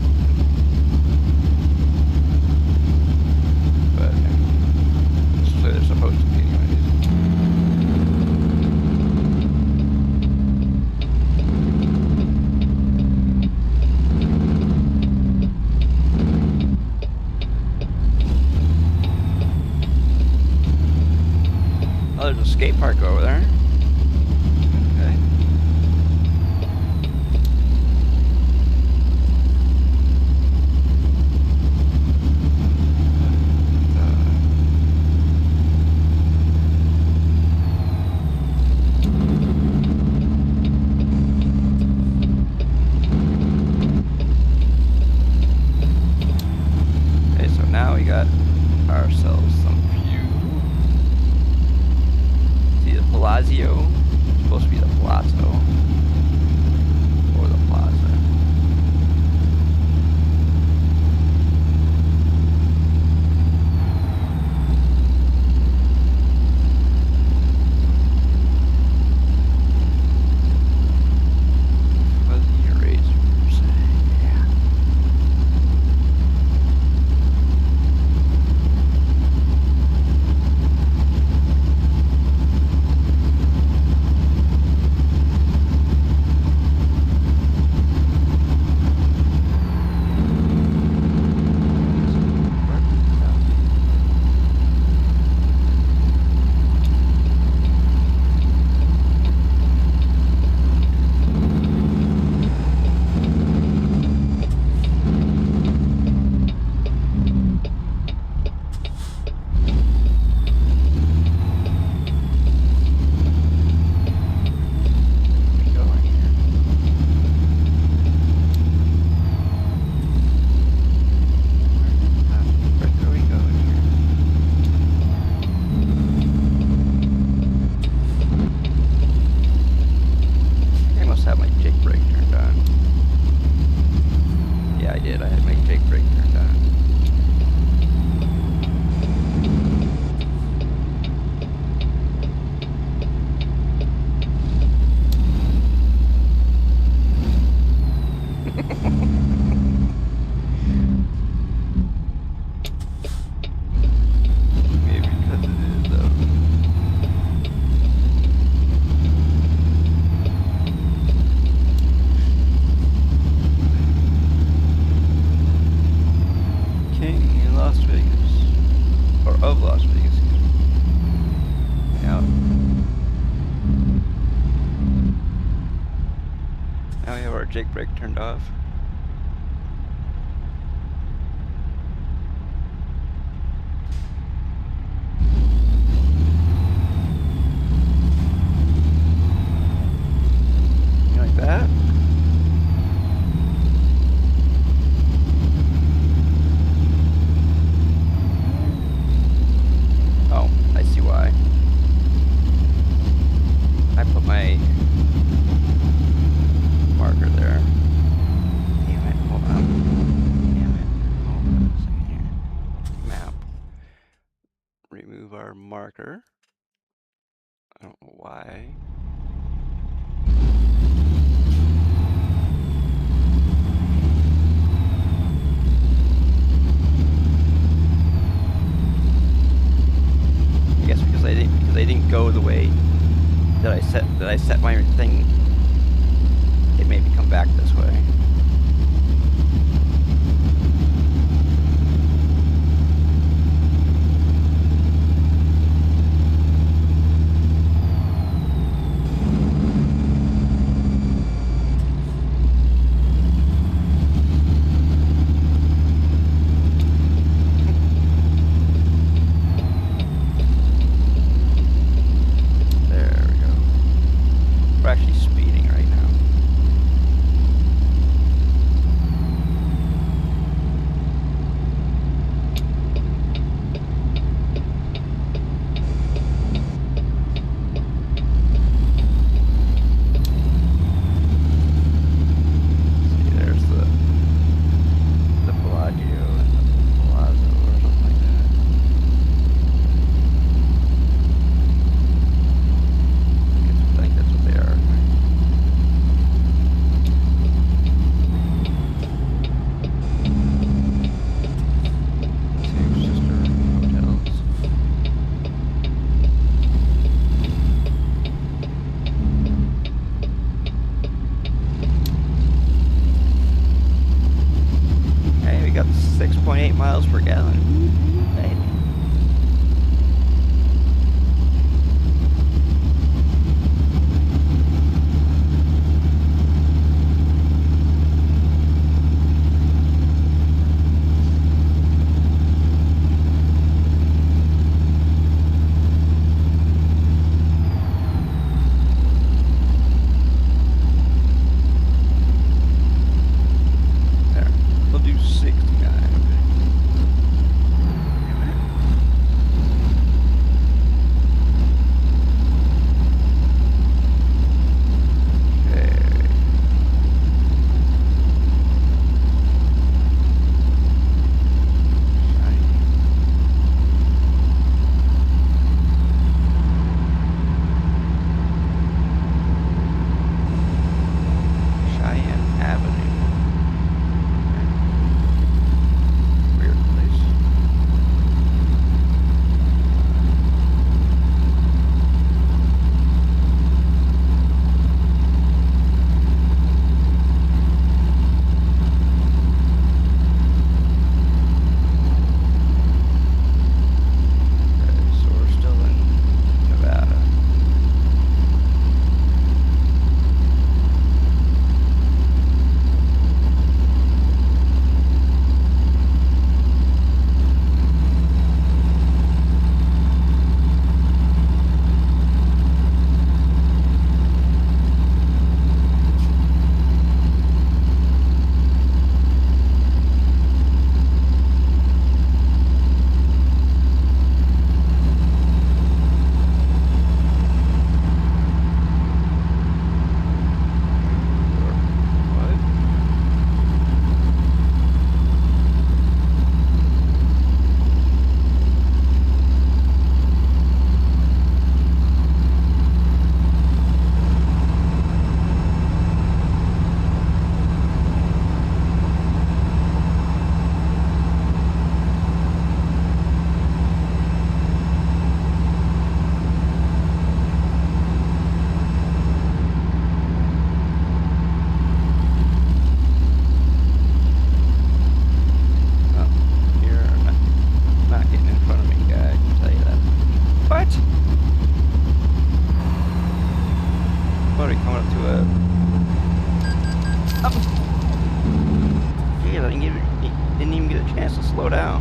But so they're supposed to be anyways. Oh, there's a skate park over there. Okay. Okay, so now we got ourselves some view. See the Palazzo I had my Jake brake turned on. Maybe because it is though. King in Las Vegas, or of Las Vegas, excuse me. Now we have our Jake brake turned off. You like that? Oh, I see why. I put my marker there. Damn it, hold on. Damn it. Hold on a second here. Map. Remove our marker. I don't know why. I guess because I didn't go the way that I set my thing. It made me come back this way. There we go. We're actually speeding right now. See, there's the Bellagio and the Palazzo or something like that. I think that's what they are. Two sister hotels. Hey, we got 6.8 miles per gallon. Hey. There. We'll do 69. has to slow down.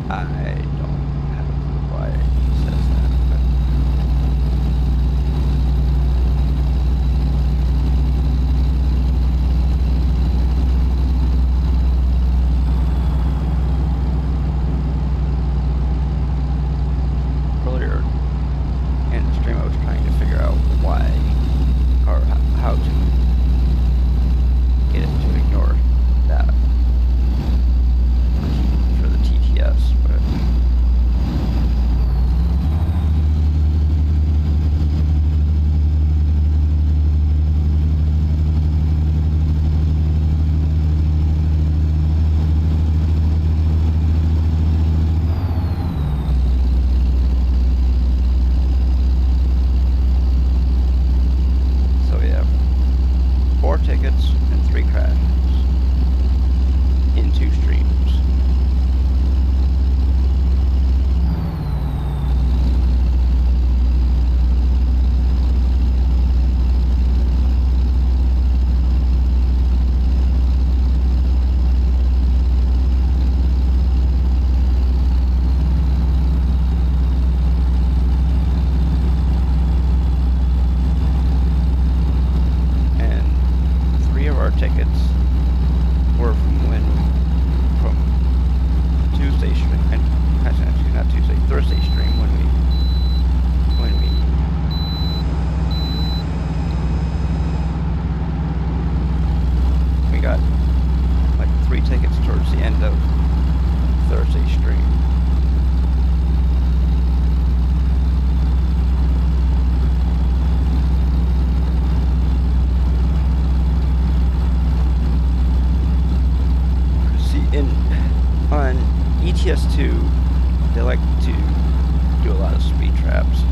I don't have a clue why he says that, but earlier in the stream I was trying to figure out why or how to get it to ignore that for the TTS, but so we have 4 tickets and 3 crashes in 2 streams. And 3 of our tickets were from Tuesday stream, and actually not Tuesday, Thursday stream when we got like 3 tickets towards the end of Thursday stream. See, on ETS2, they like to do a lot of speed traps.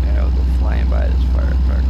And I'll go flying by this fire truck.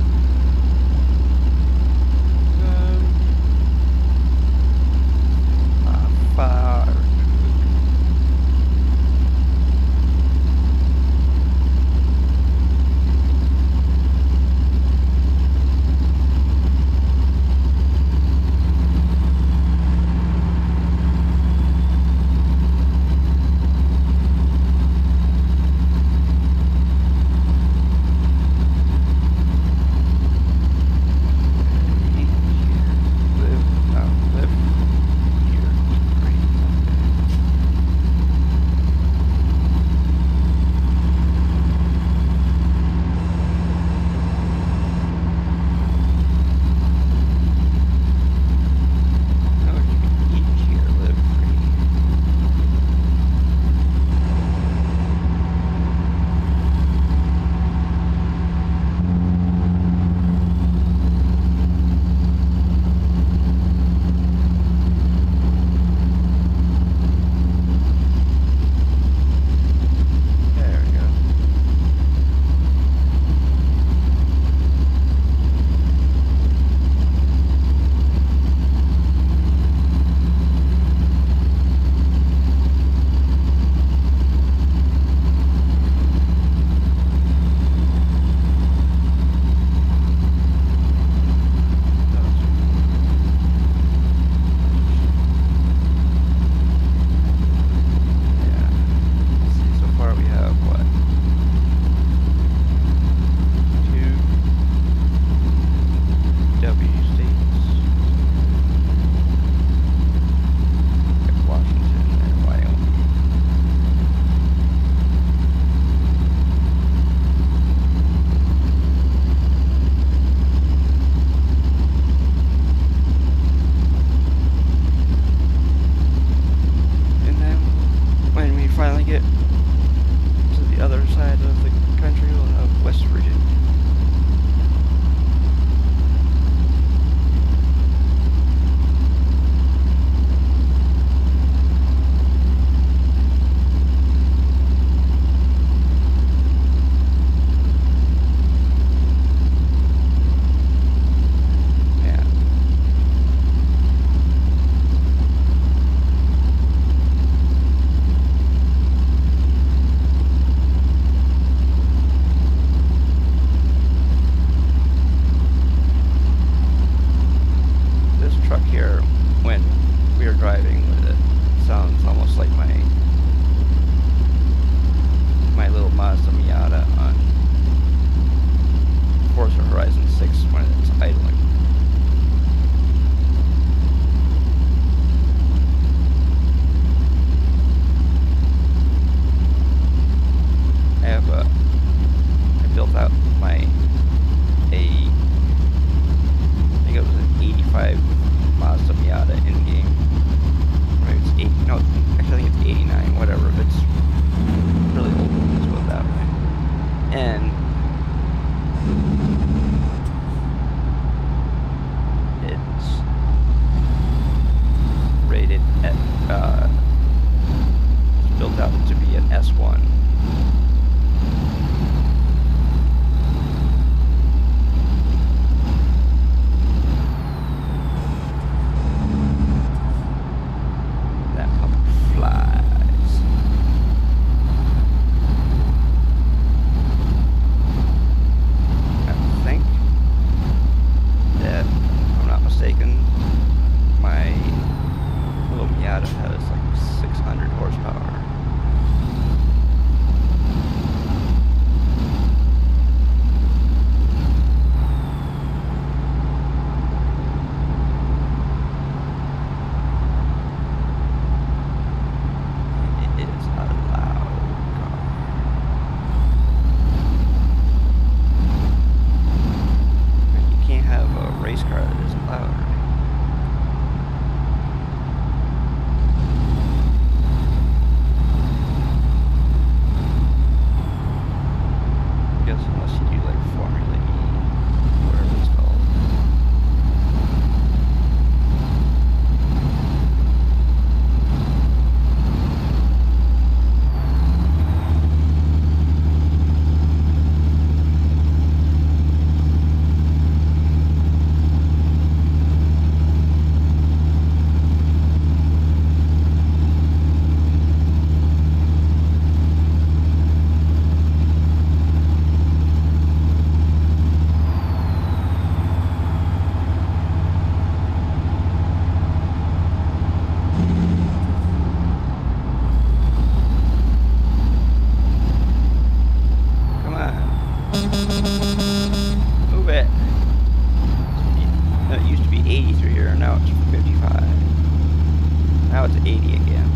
it's 80 again.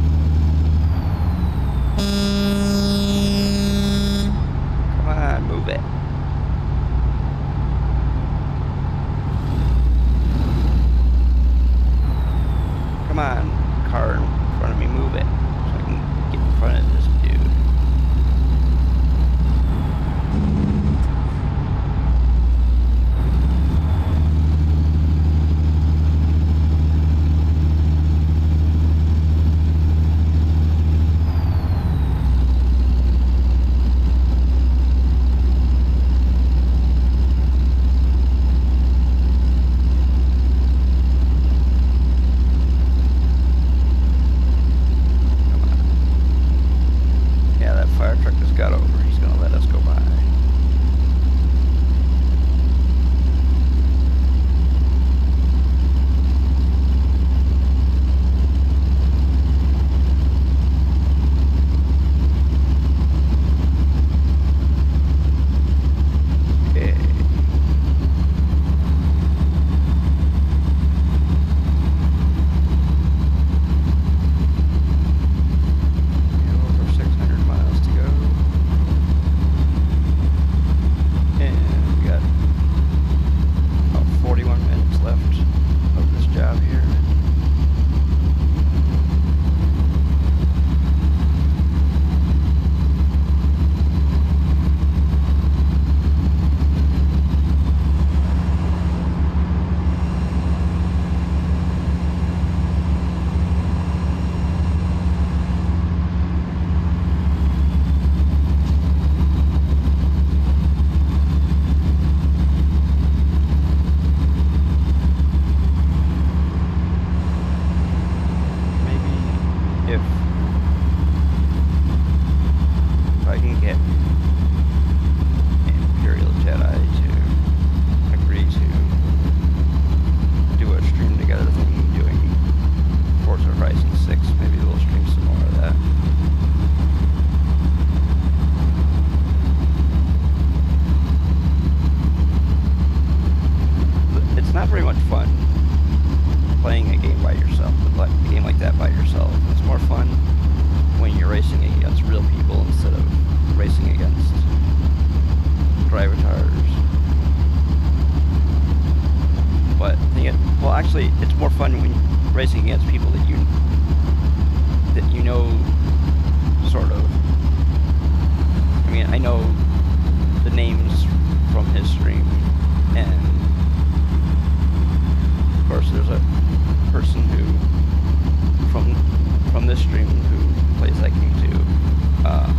Come on, move it. Come on, car in front of me, move it. So I can get in front of this dude. Fire truck just got over. He's gonna let us go by. Okay. Over 600 miles to go. And we got about 41 minutes left of this job here. If I can get Imperial Jedi to agree to do a stream together thing doing Forza Horizon 6, maybe we'll stream some more of that. But it's not very much fun playing a game by yourself, a game like that by yourself. It's more fun when you're racing against real people instead of racing against drivatars. But well, actually, it's more fun when you're racing against people that you know, sort of. I mean, I know the names from his stream, and of course, there's a person who from this stream who plays that game too.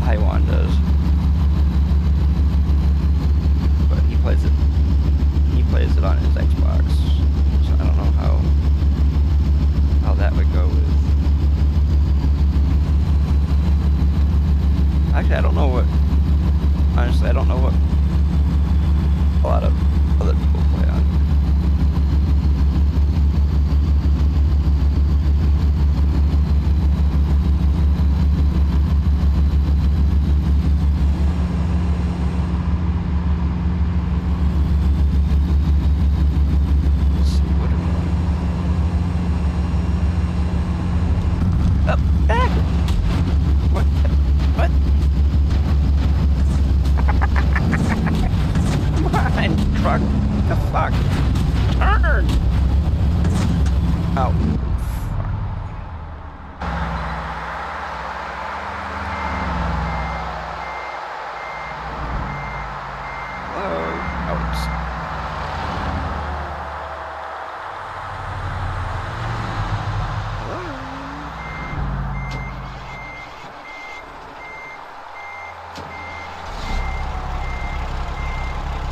Haiwan does, but he plays it on his Xbox, so I don't know how that would go with. Actually, I don't know what. Honestly, I don't know what a lot of other people play on.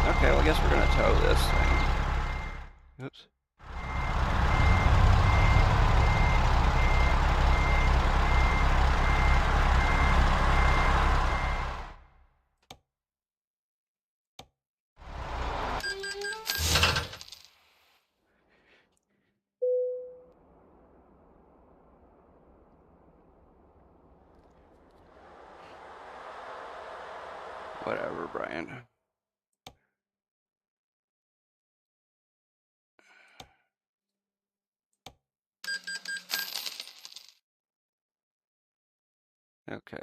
Okay, well, I guess we're gonna tow this thing. Oops. Whatever, Brian. Okay.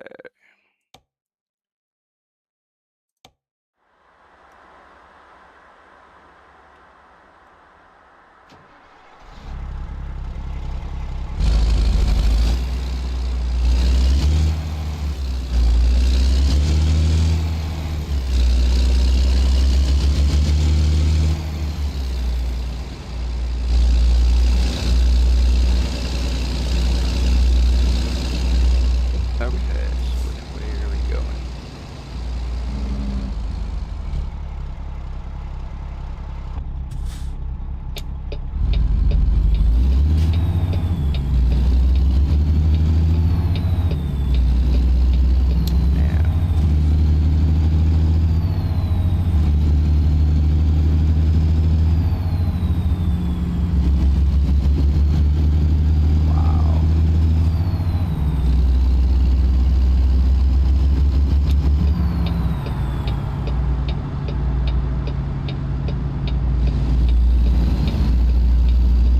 Okay, so which way are we going? Man. Wow.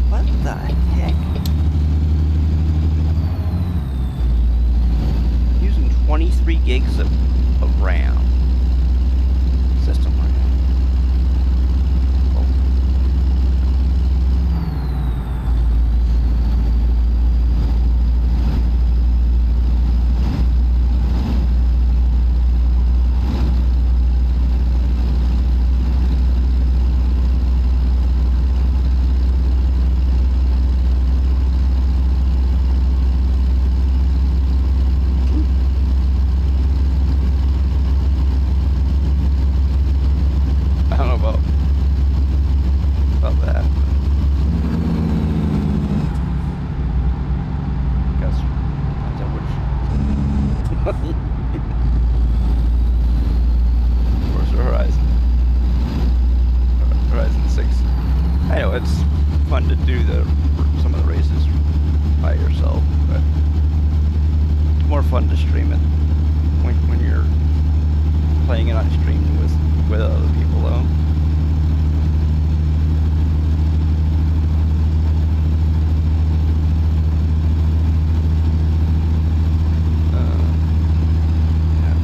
What the heck? Using 23 gigs of RAM. System RAM. Oh. I don't know about that. Guess depends on which. Where's the Horizon? Horizon 6. I know it's fun to do some of the races by yourself, but it's more fun to stream it when you're playing it on stream with other people though. Yeah.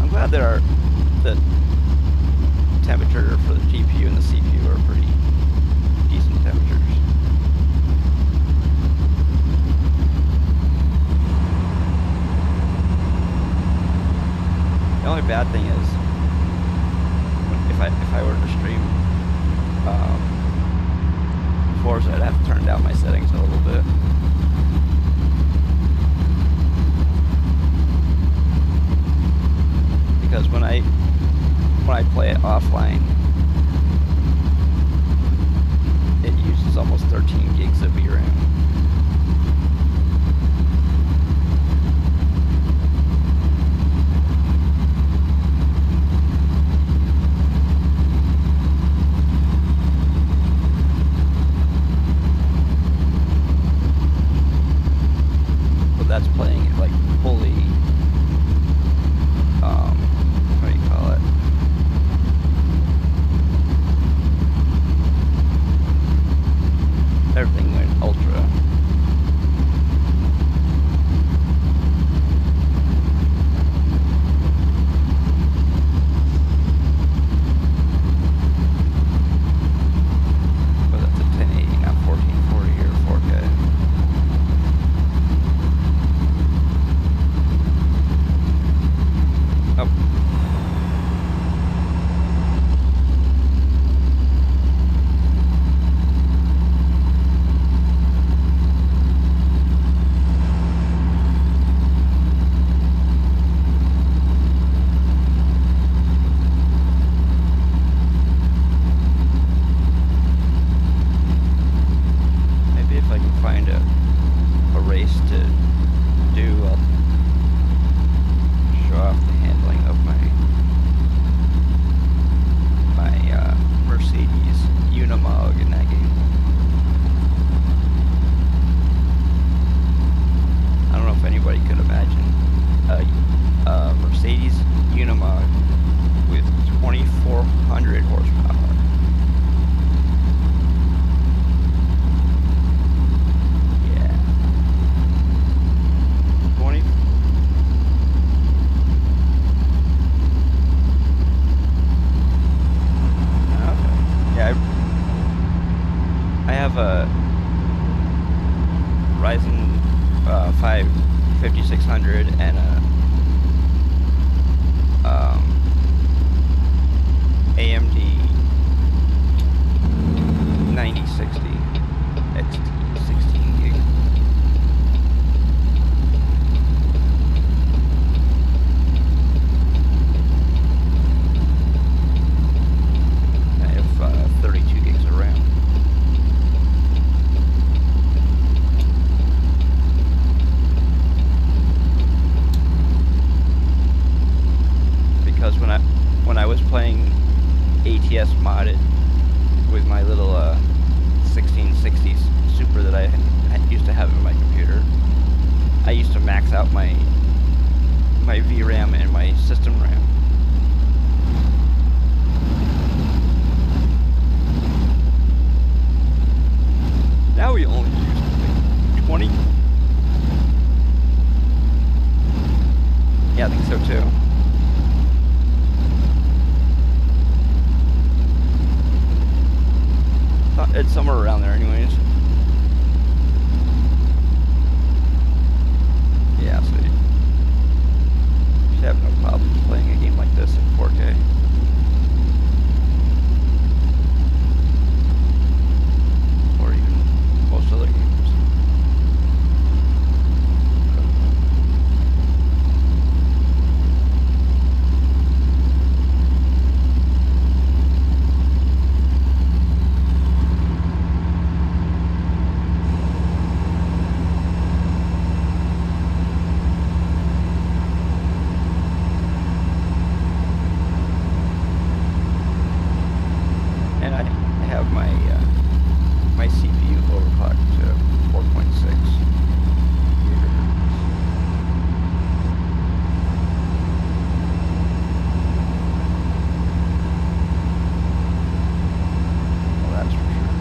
I'm glad the temperature for the GPU and the CPU are pretty decent temperatures. The only bad thing is if I were to stream Forza, I'd have to turn down my settings a little bit. Because when I play it offline, it uses almost 13 gigs of VRAM. have a Ryzen 5 5600 and a AMD 9060 XT 16 gig. I have 32 gigs of RAM. Because when I was playing ATS modded with my little 1660 Super that I used to have in my computer, I used to max out my VRAM and my system RAM. Now we only use like 20. Yeah, I think so too. It's somewhere around there anyways. Yeah, so you should have no problem playing a game like this in 4K. Or even most other games. My CPU overclocked to 4.6 gigahertz. Well, that's for sure.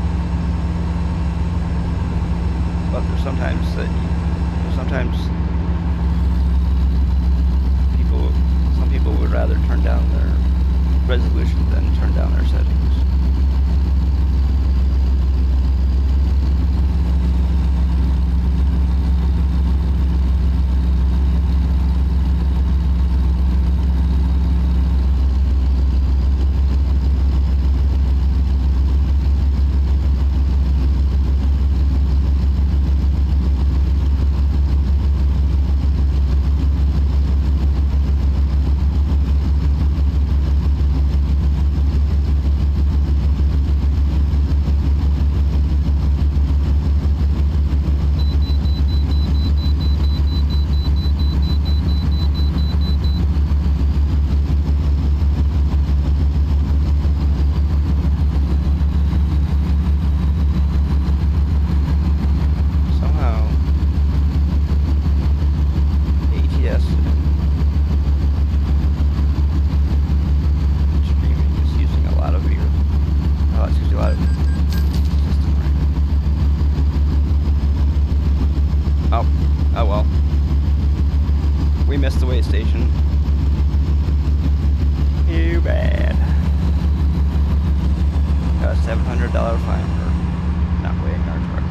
But there's sometimes some people would rather turn down their resolution than turn down their settings. Oh well. We missed the way station. Too bad. Got a $700 fine for not weighing our truck.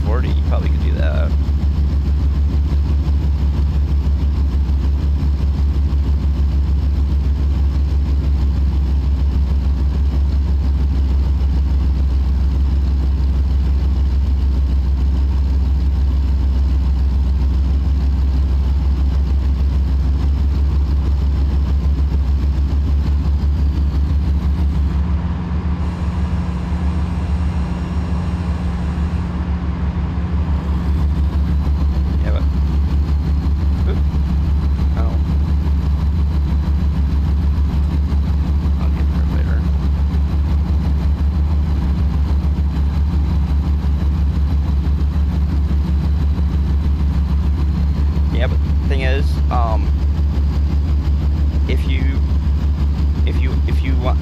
1040, you probably could do that.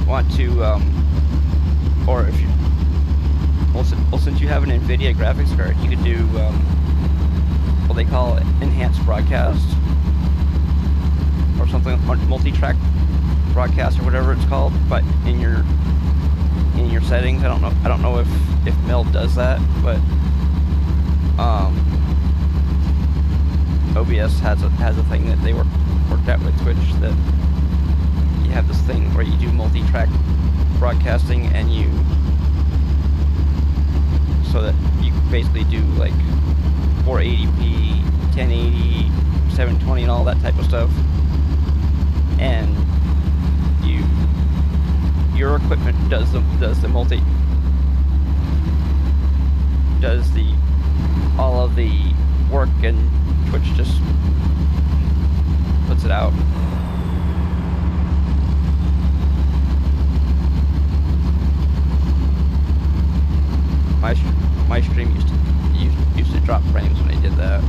Want to, or if you, well, since you have an NVIDIA graphics card, you could do what they call enhanced broadcast, or something, multi-track broadcast, or whatever it's called. But in your settings, I don't know if Meld does that, but OBS has a thing that they worked out with Twitch, that you have this thing where you do multi-track broadcasting, and so that you basically do like 480p, 1080, 720, and all that type of stuff, and your equipment does all of the work, and Twitch just puts it out. My stream used to drop frames when I did that.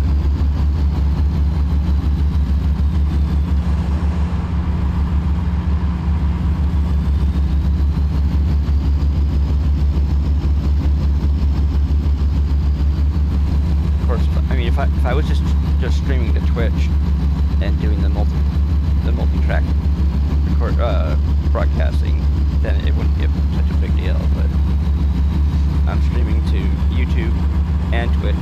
Of course, I mean, if I was just streaming to Twitch and doing the multi-track broadcasting, then it wouldn't be such a big deal. But I'm streaming to YouTube and Twitch.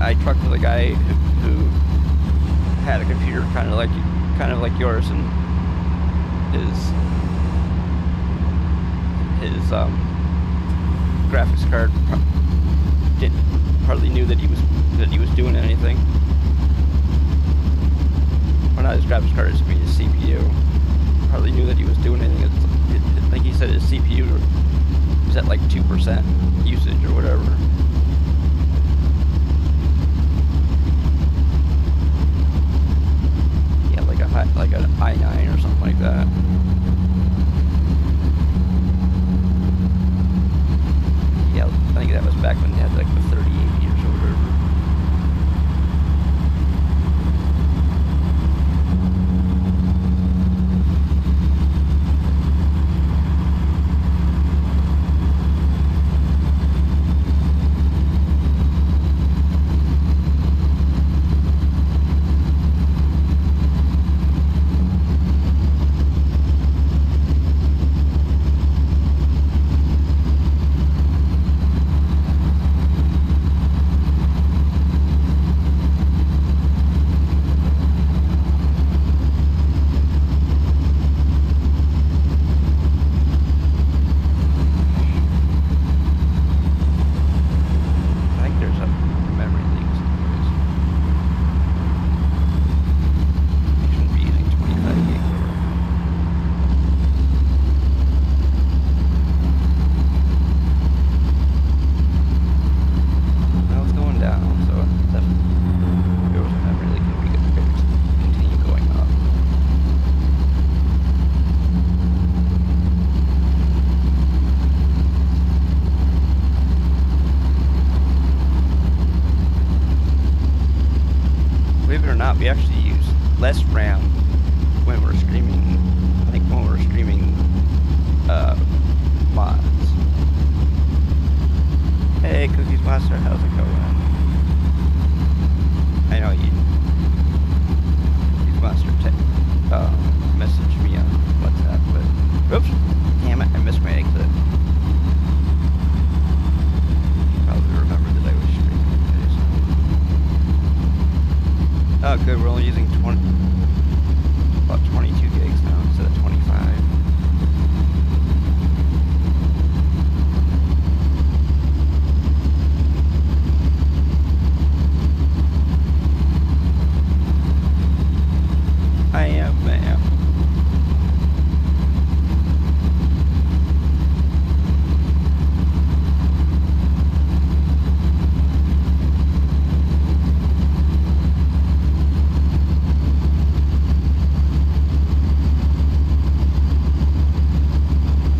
I trucked with a guy who had a computer kind of like yours, and his graphics card hardly knew that he was doing anything. Or not his graphics card, I mean his CPU. Hardly knew that he was doing anything. I think he said his CPU was at like 2% usage or whatever. Like an i9 or something like that. Yeah, I think that was back when they had like the 3080 or whatever. we actually use less RAM when we're streaming, like when we're streaming mods. Hey, Cookies Monster, how's it going? I know you. Cookies Monster message me on WhatsApp, but oops, damn it, I missed my exit. You probably remember that I was streaming today. So. Oh, good. We're only using about 22 gigs now instead of 25. I am, ma'am.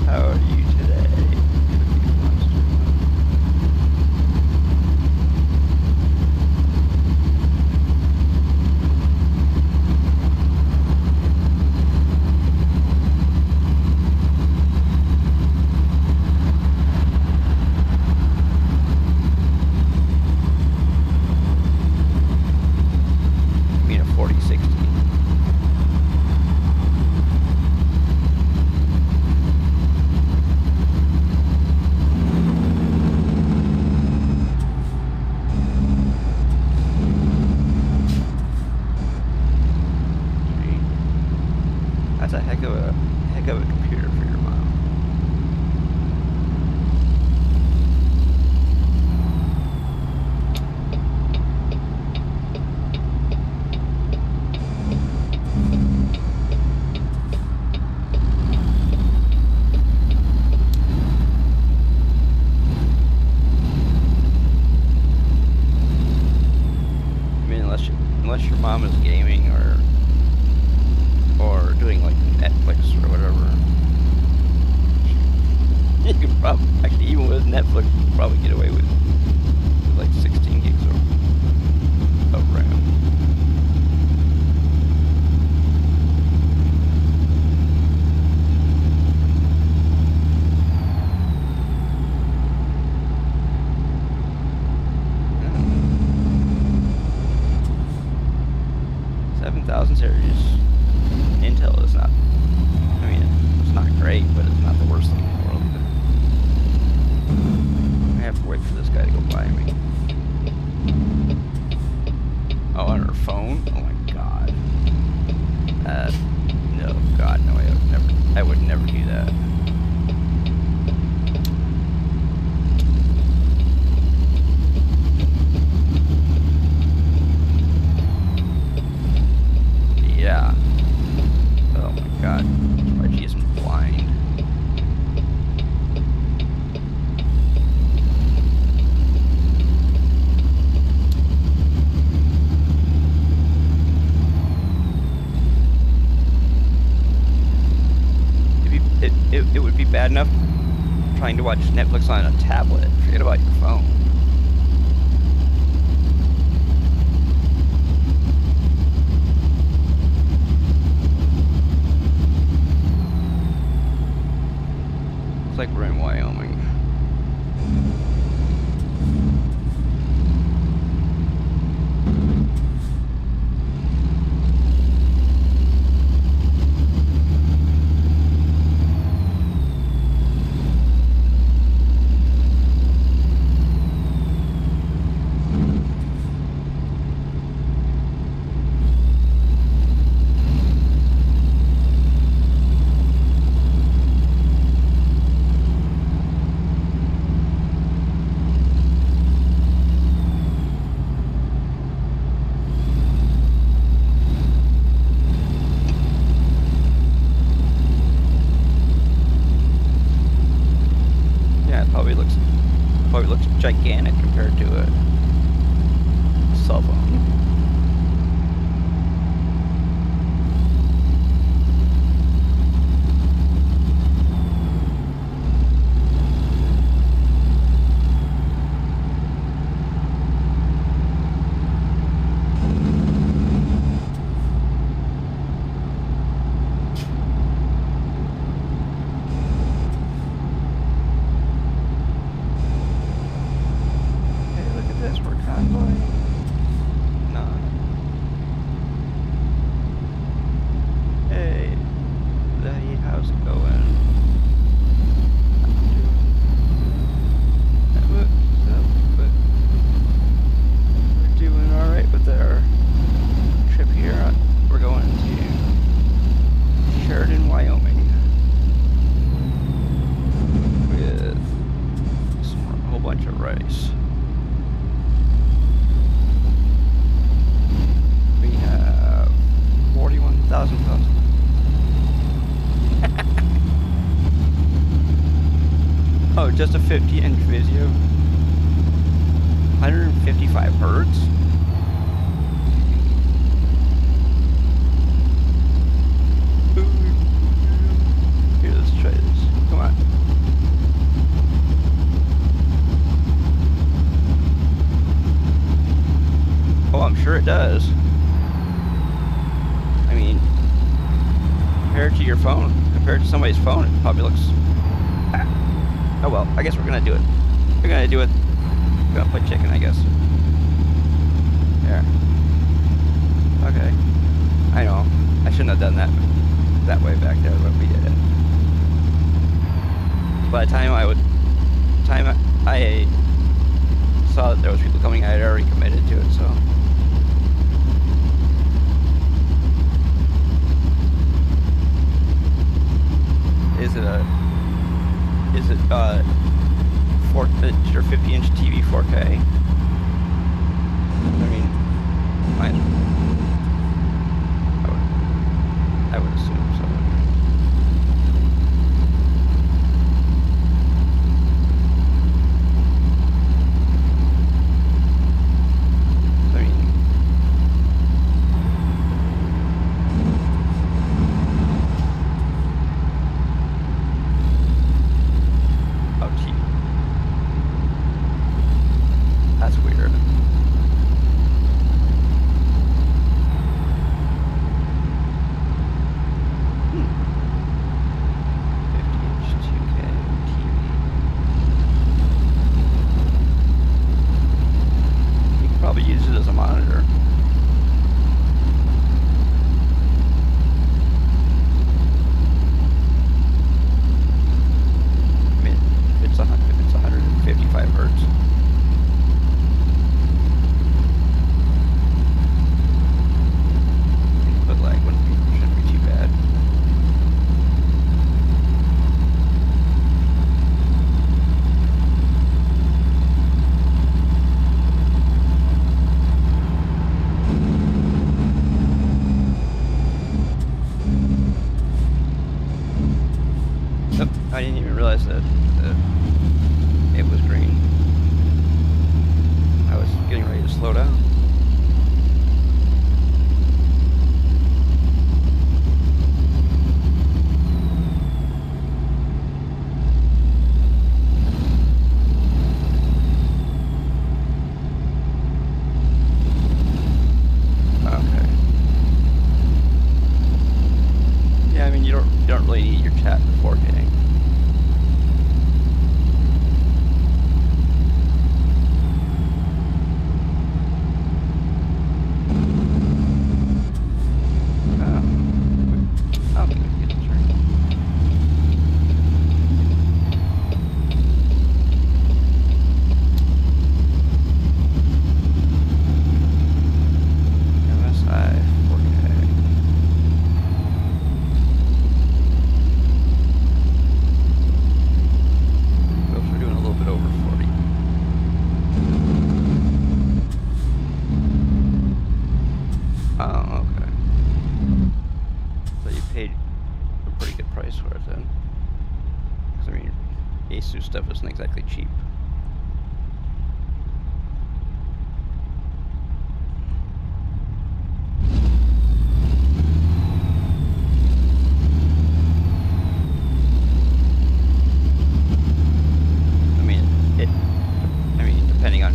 How are you today, Cookies Monster? I mean a 4060. That's a heck of a computer for your mom. I mean, unless your mom is gaming or doing like Netflix or whatever. You could probably, actually, even with Netflix, you could probably get away with like 16 gigs of RAM. Yeah. 7,000 series. Intel is not, I mean, it's not great, but it's not the worst thing in the world either. I have to wait for this guy to go by me. Oh, on her phone? Oh my god. No, god, no, I would never do that. Yeah. Oh my god, that's why she isn't blind. It would be bad enough trying to watch Netflix on a tablet. Forget about your phone. It's like we're in Wyoming. Probably looks gigantic compared to a cell phone. price. We have 41,000 pounds. Oh, just a 50-inch Vizio. 155 hertz? Here, let's try this. Come on. Oh, I'm sure it does. I mean, compared to your phone, compared to somebody's phone, it probably looks... Oh well, I guess we're gonna do it. We're gonna do it. We're gonna play chicken, I guess. There. Okay. I know. I shouldn't have done that way back there, but we did it. By the time I saw that there was people coming, I had already committed to it, so. Is it your 50-inch TV 4K? I mean, I would assume so. I mean, oh, gee. That's weird. Use it as a monitor. I mean, if it's 155 hertz. Input lag shouldn't be too bad. I didn't even realize that it was green. I was getting ready to slow down. Okay. Yeah, I mean you don't really need your chat before getting. Stuff isn't exactly cheap. I mean, depending on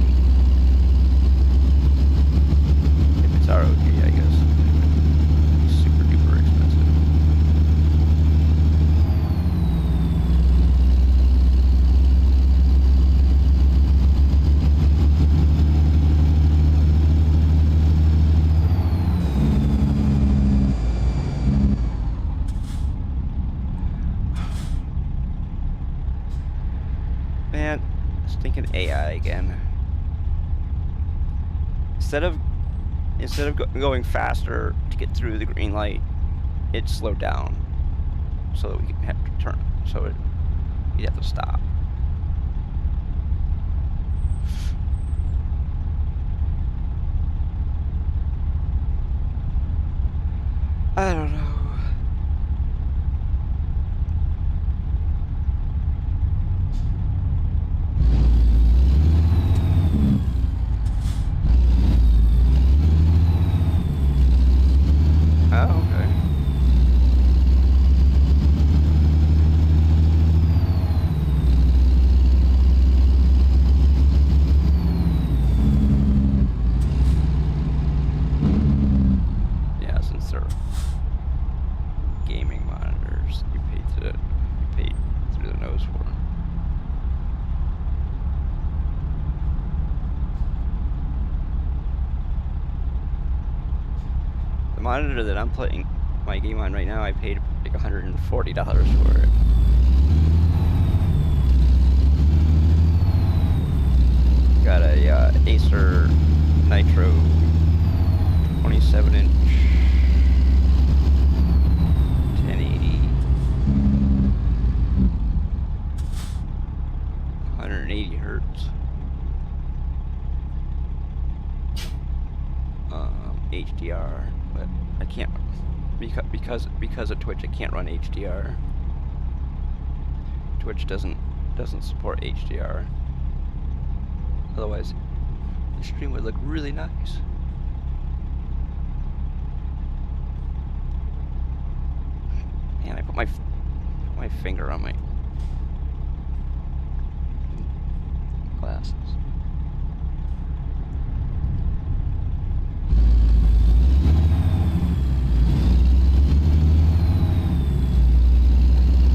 if it's ROG, I guess, it's super duper expensive. Man, stinking AI again. Instead of going faster to get through the green light, it slowed down, so that we have to turn. So you'd have to stop. monitor that I'm playing my game on right now, I paid like $140 for it. Got a Acer Nitro 27-inch 1080 180 hertz HDR, but I can't because of Twitch. I can't run HDR. Twitch doesn't support HDR. Otherwise, the stream would look really nice. Man, I put my finger on my glasses.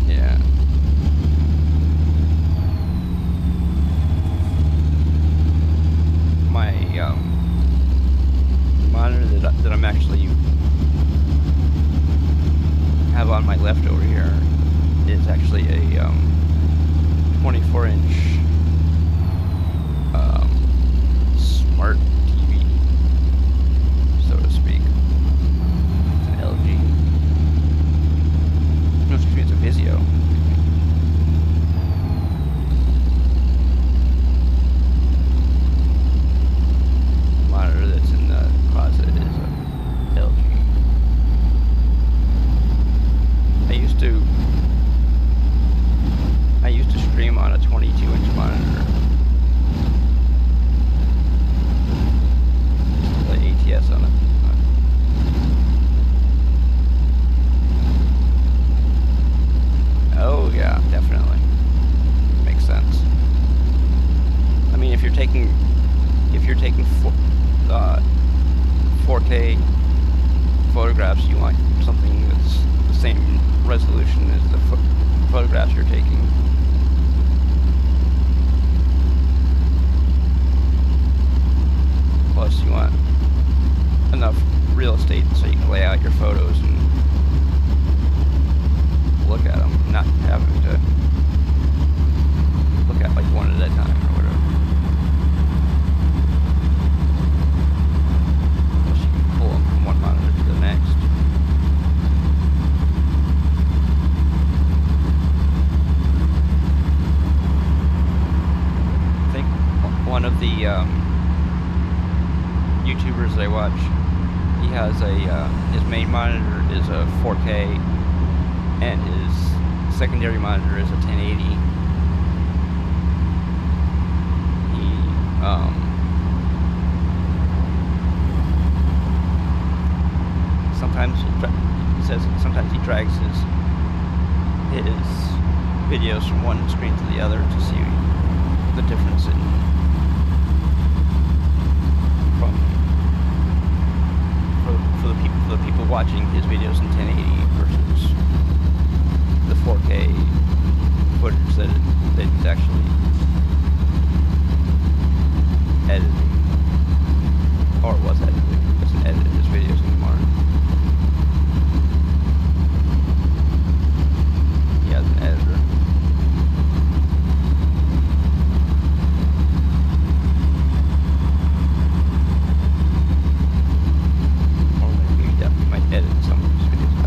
Yeah. My monitor that I'm actually have on my left over here is actually a 24-inch smart TV, so to speak. It's an LG. No, excuse me, it's a Vizio. The monitor that's in the closet is a LG. I used to stream on a 22-inch monitor. Play ATS on it. Oh yeah, definitely. Makes sense. I mean, if you're taking 4K photographs, you want something that's the same resolution as the photographs you're taking. Plus, you want enough real estate so you can lay out your photos and look at them, not having to look at like one at a time or whatever. Plus, you can pull them from one monitor to the next. I think one of the YouTubers that I watch, he has his main monitor is a 4K and his secondary monitor is a 1080. He says sometimes he drags his videos from one screen to the other to see the difference in for the people watching his videos in 1080 versus the 4K footage that he's actually editing, or was editing. He doesn't edit his videos anymore. He has an editor. Or maybe he might edit some of his videos.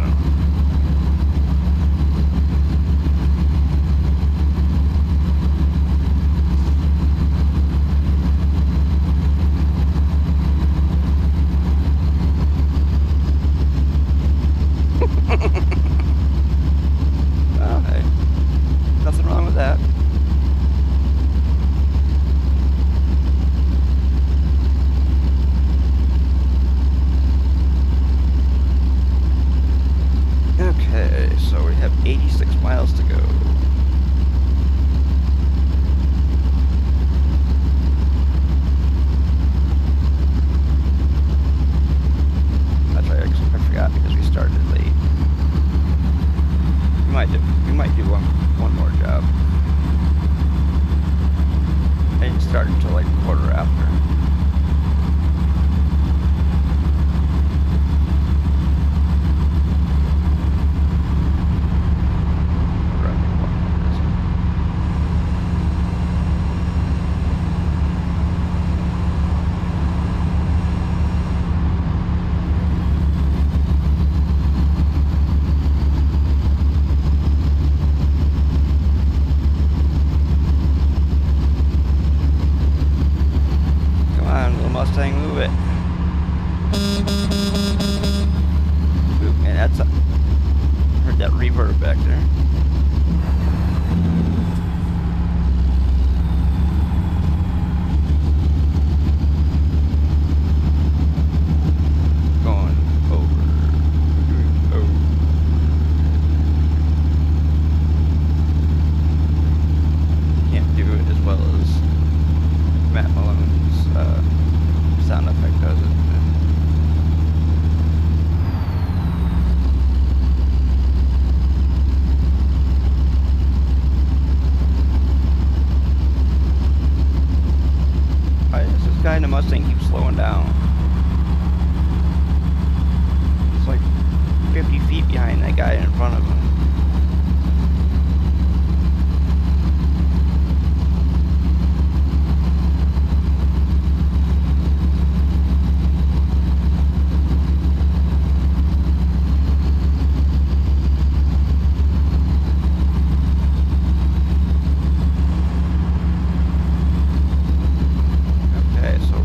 Mustang, move it. Ooh, man, that's heard that reverb back there. Going over. Oh. Can't do it as well as Matt Malone's sound effect does it. This guy in the Mustang keeps slowing down. It's like 50 feet behind that guy in front of him.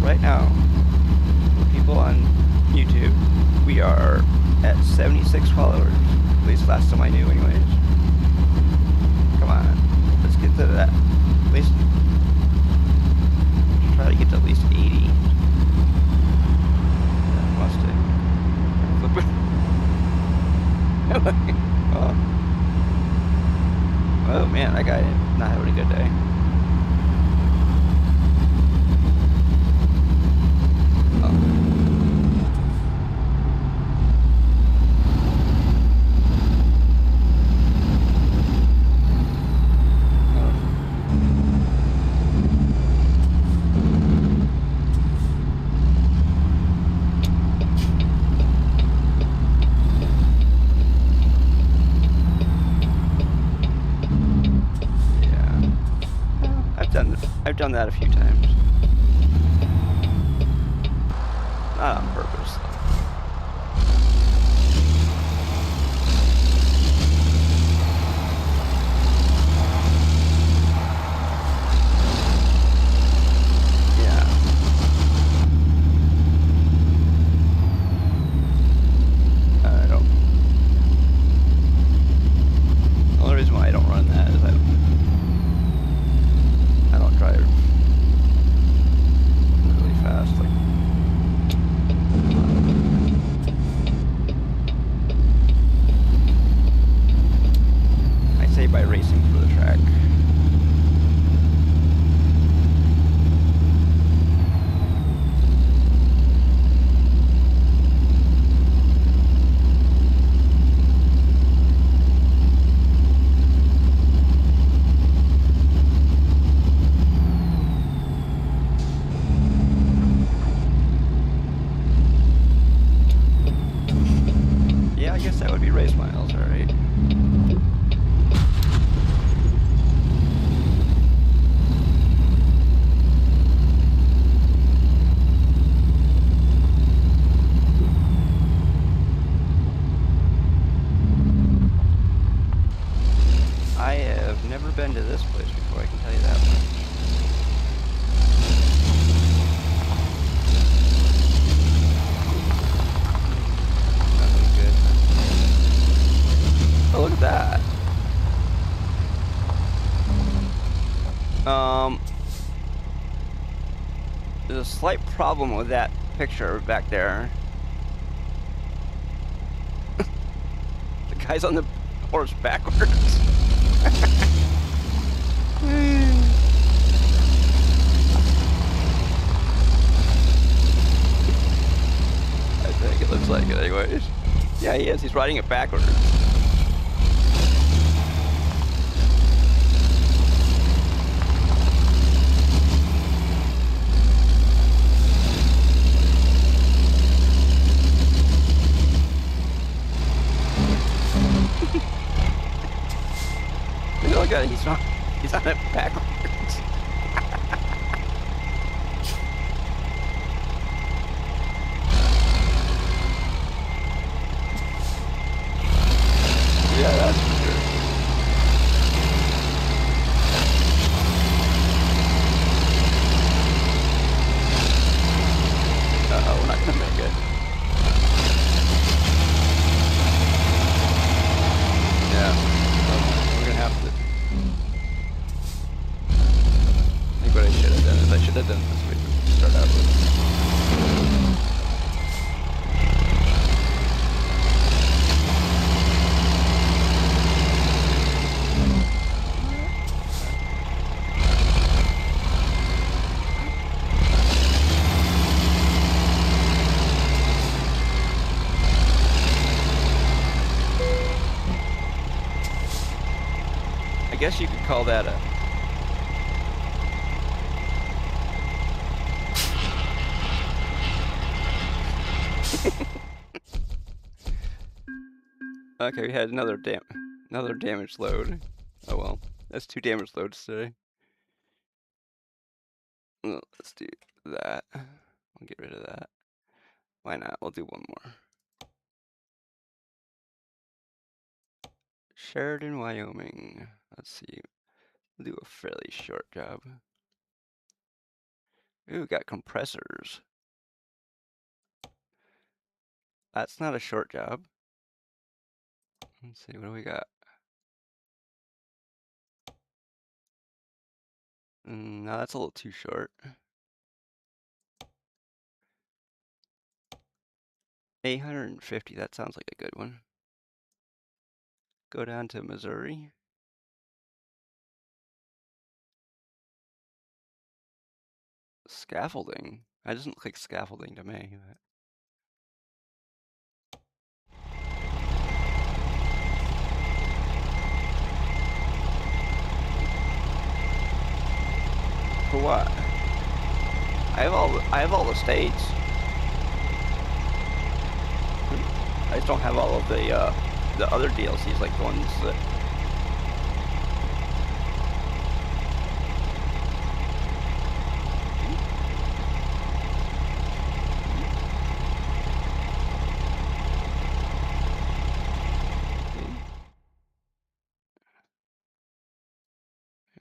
Right now, for people on YouTube, we are at 76 followers. At least last time I knew anyways. Come on, let's get to that. At least, try to get to at least 80. That Mustang. Flip it. Oh man, that guy not having a good day. I've done that a few times. Not on purpose, though. Yeah. I don't. The only reason why I don't run that is I don't drive really fast. Like, I say by racing for the track. Yeah, I guess that would be race miles, alright. I have never been to this place before, I can tell you that much. Oh, look at that. There's a slight problem with that picture back there. The guy's on the horse backwards. I think it looks like it anyways. Yeah, he is. He's riding it backwards. Look at it, he's on it backwards. should have done it this way to start out with. I guess you could call that a... Okay, we had another damage load. Oh well, that's 2 damage loads today. Well, let's do that. We'll get rid of that. Why not? We'll do one more. Sheridan, Wyoming. Let's see. We'll do a fairly short job. Ooh, got compressors. That's not a short job. Let's see, what do we got? No, that's a little too short. 850, that sounds like a good one. Go down to Missouri. Scaffolding? That doesn't look like scaffolding to me. But... For what? I have all the states. I just don't have all of the other DLCs, like the ones that...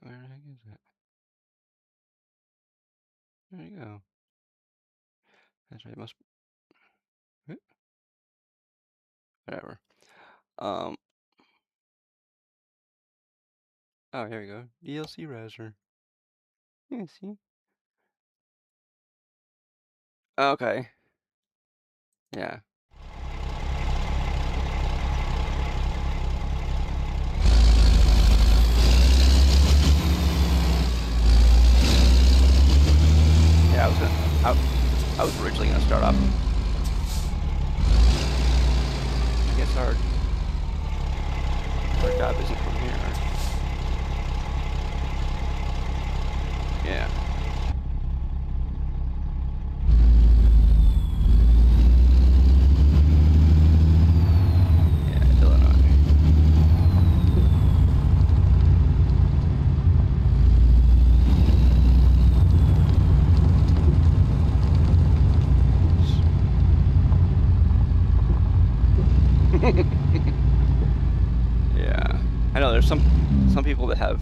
Where the heck is it? There you go. That's right, must... Whatever. Oh, here we go. DLC Razor. Yeah, see? Okay. Yeah. Yeah, I was originally gonna start off. I guess our job isn't from here. Yeah. Yeah, Illinois. Yeah, I know there's some people that have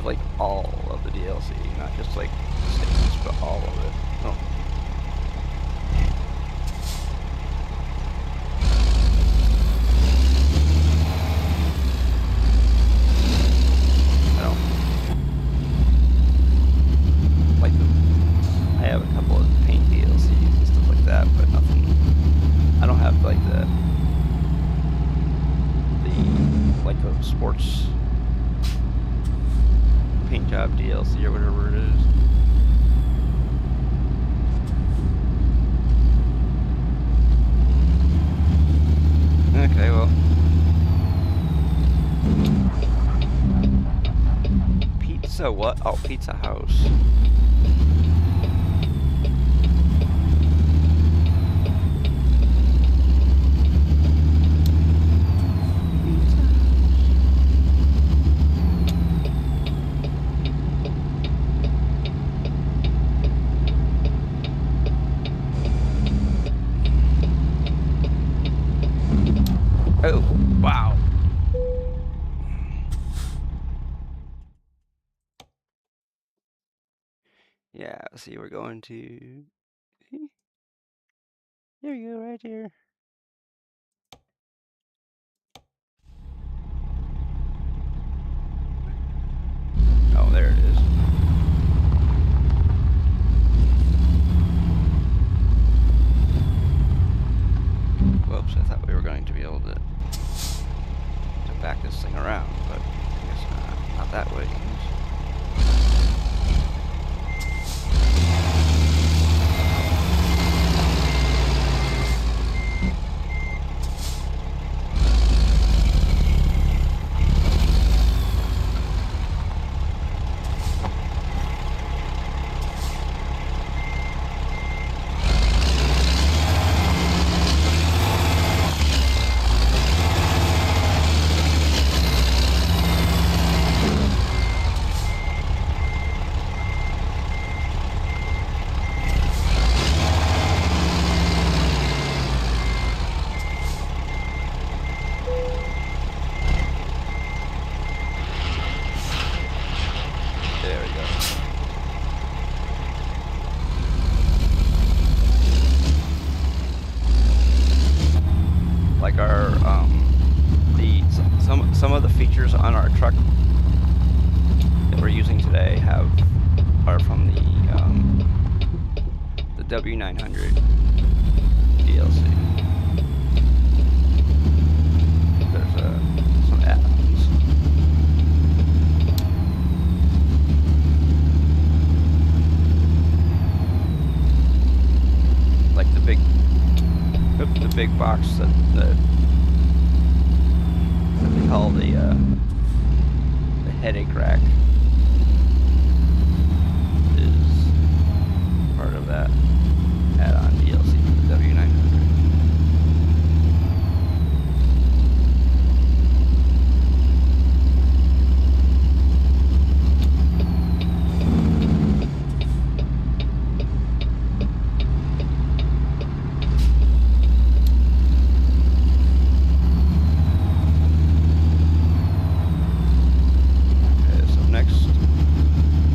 like all of the DLC, not just like statements, but all of it. Oh. I don't like them. I have a couple of paint DLCs and stuff like that, but nothing. I don't have like the sports paint job DLC or whatever it is. Okay, well. Pizza what? Oh, Pizza House. Oh, wow. Yeah, see, we're going to... There you go, right here. Oh, there it is. W900 DLC. There's some add-ons. Like the big box that they call the headache rack is part of that add-on DLC for the W900.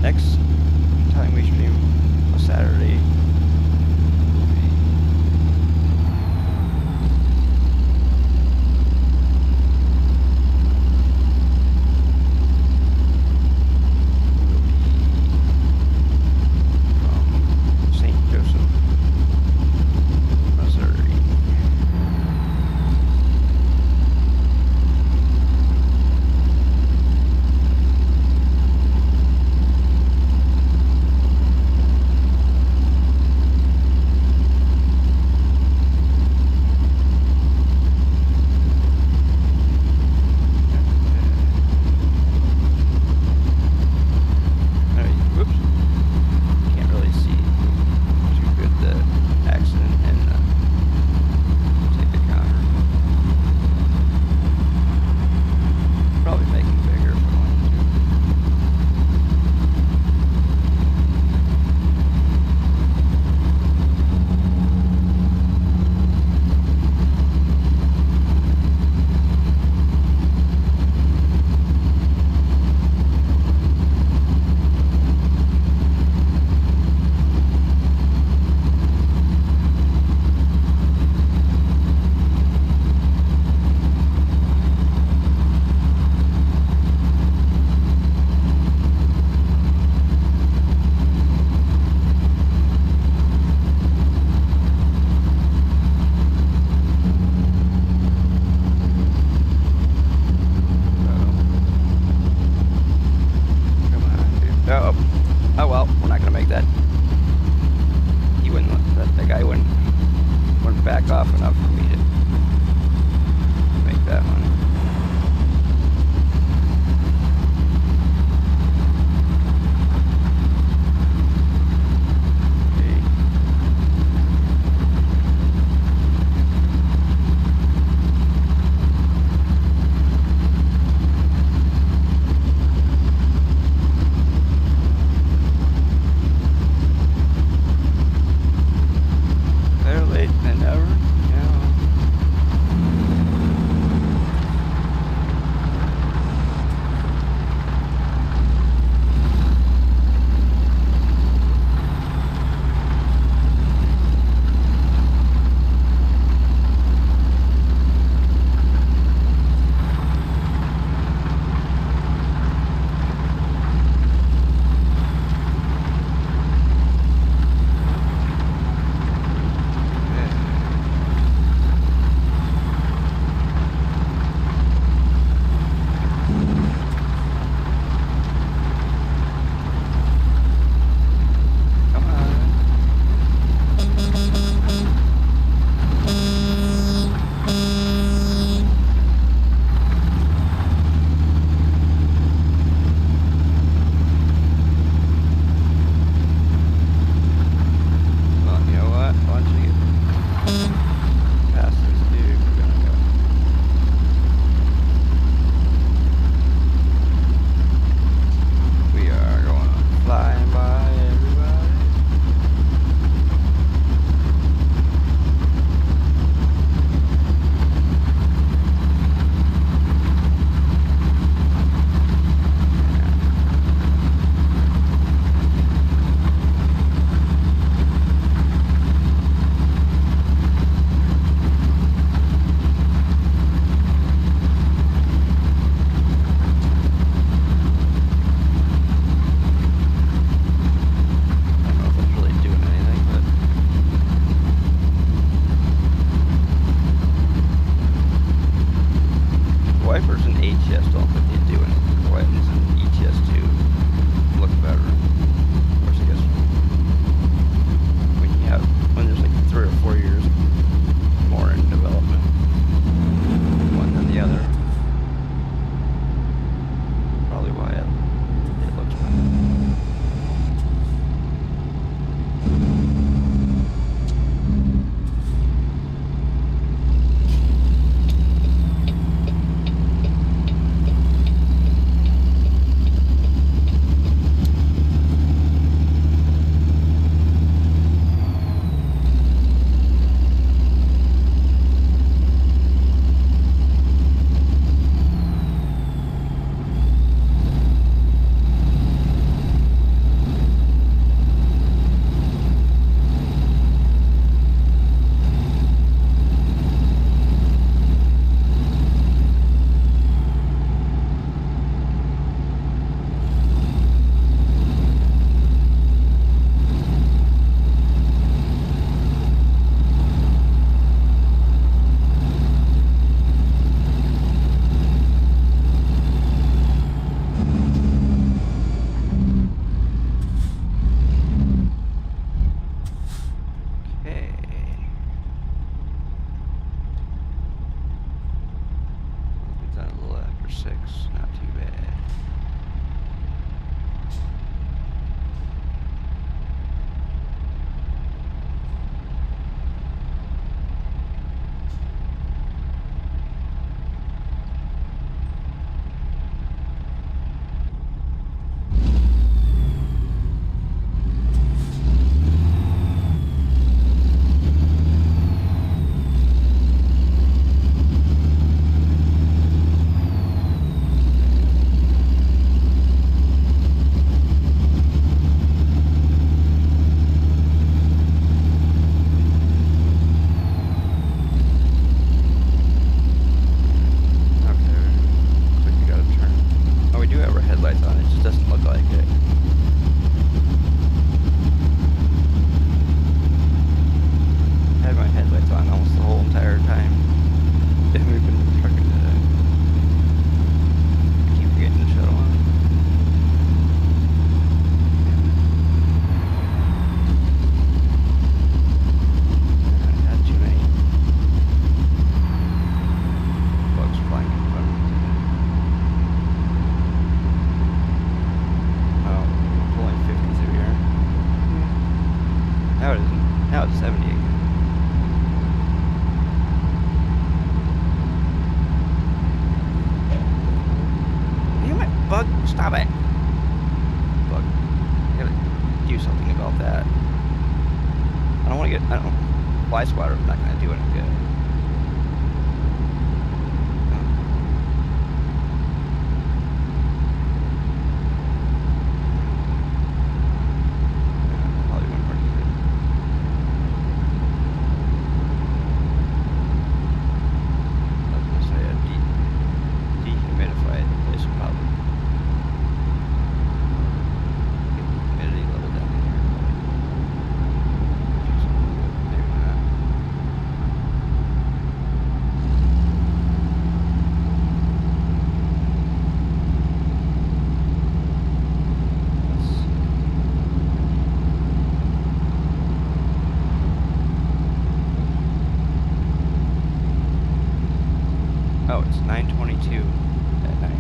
Next time we stream on Saturday will be from St. Joseph, Missouri. Oh well, we're not gonna make that. He wouldn't. That guy wouldn't back off enough for me to make that one. Better late than never, you know. Now it isn't. Now it's 70 again. Damn it, bug! Stop it! Bug. I gotta do something about that. I don't want to get. I don't. Fly swatter's not gonna do any good. Oh, it's 9:22 at night.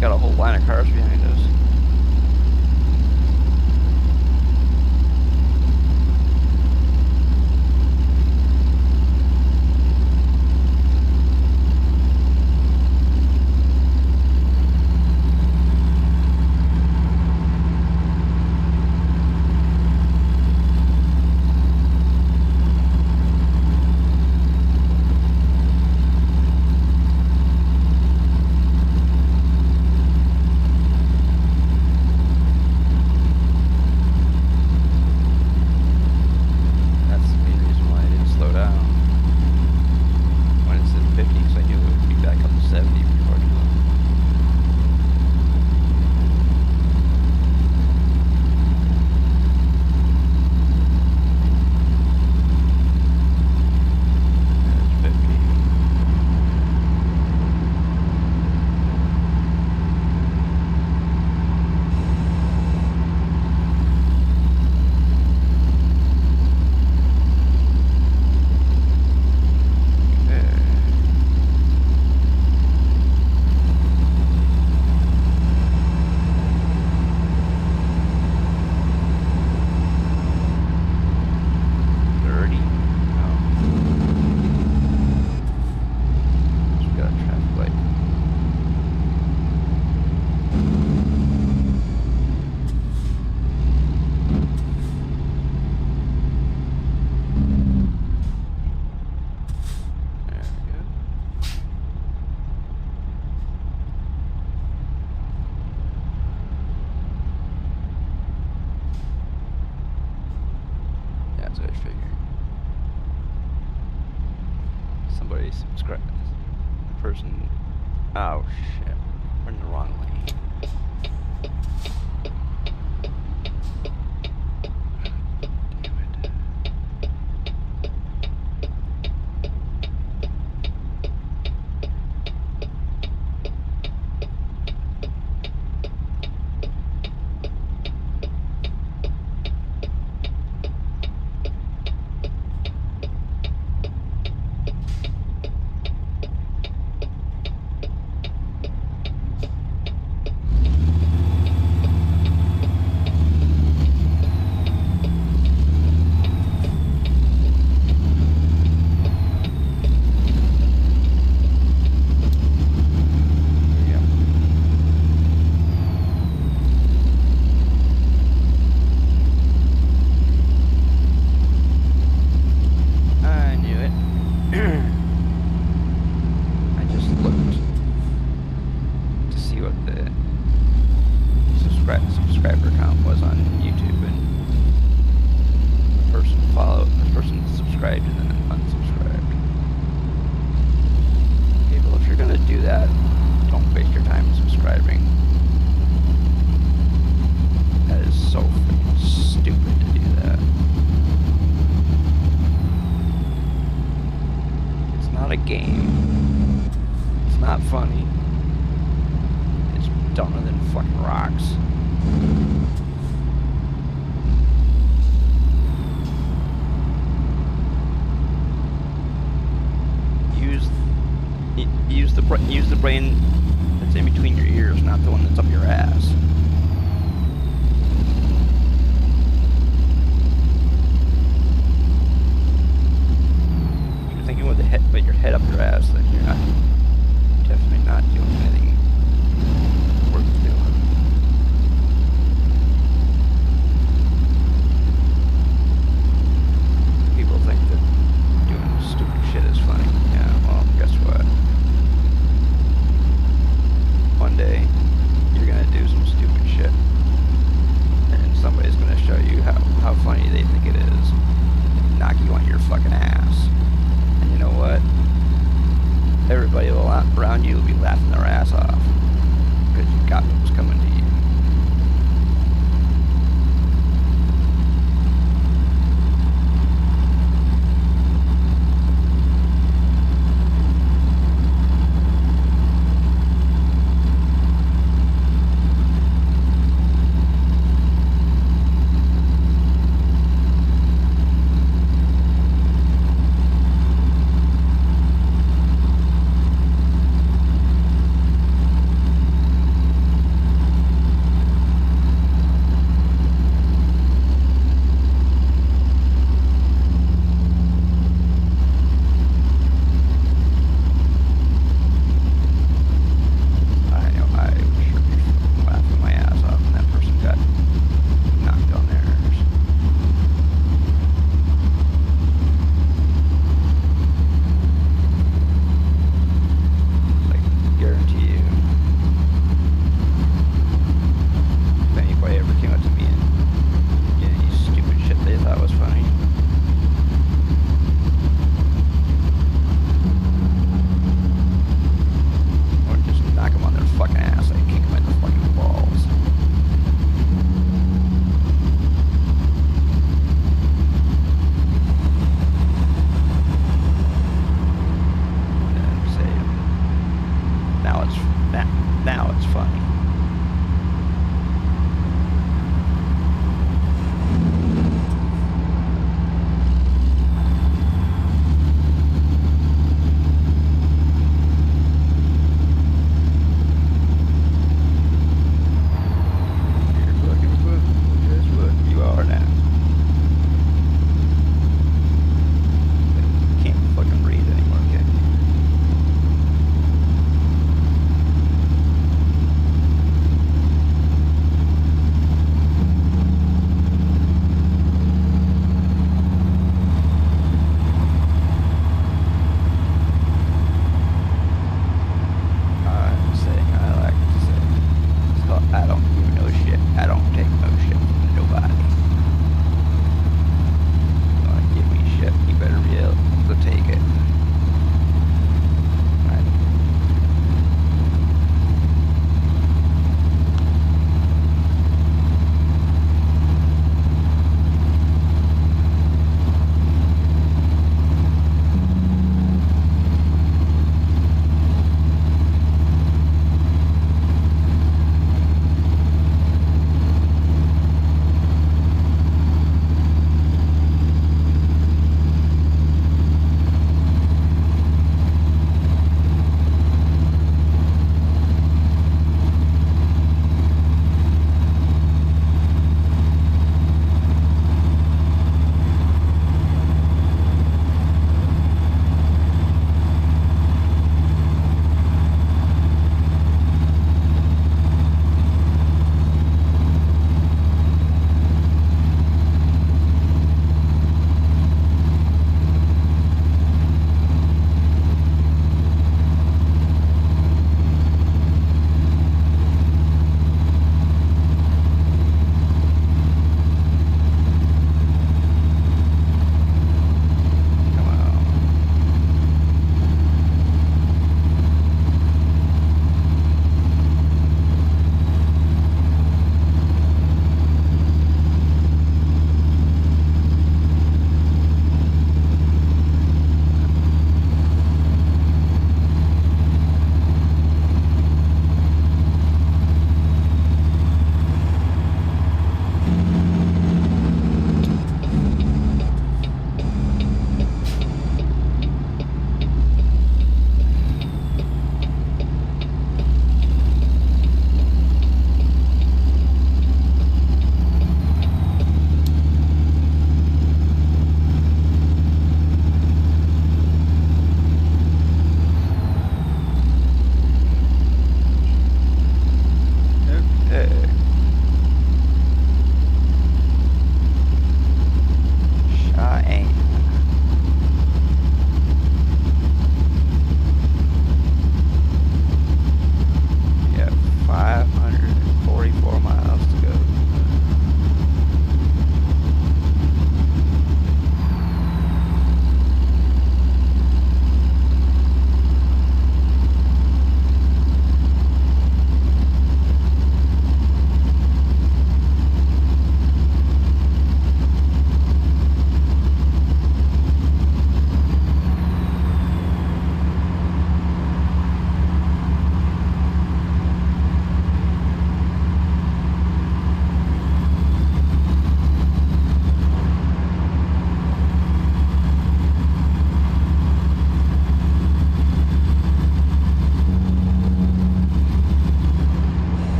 Got a whole line of cars behind us. That's what I figured. Somebody subscribed. The person. Oh shit. We're in the wrong lane. Damn it. use the brain that's in between your ears, not the one that's up your ass. If you're thinking with your head up your ass, then you're definitely not doing anything worth doing. People think that doing stupid shit is funny. Yeah, well, guess what? One day, you're gonna do some stupid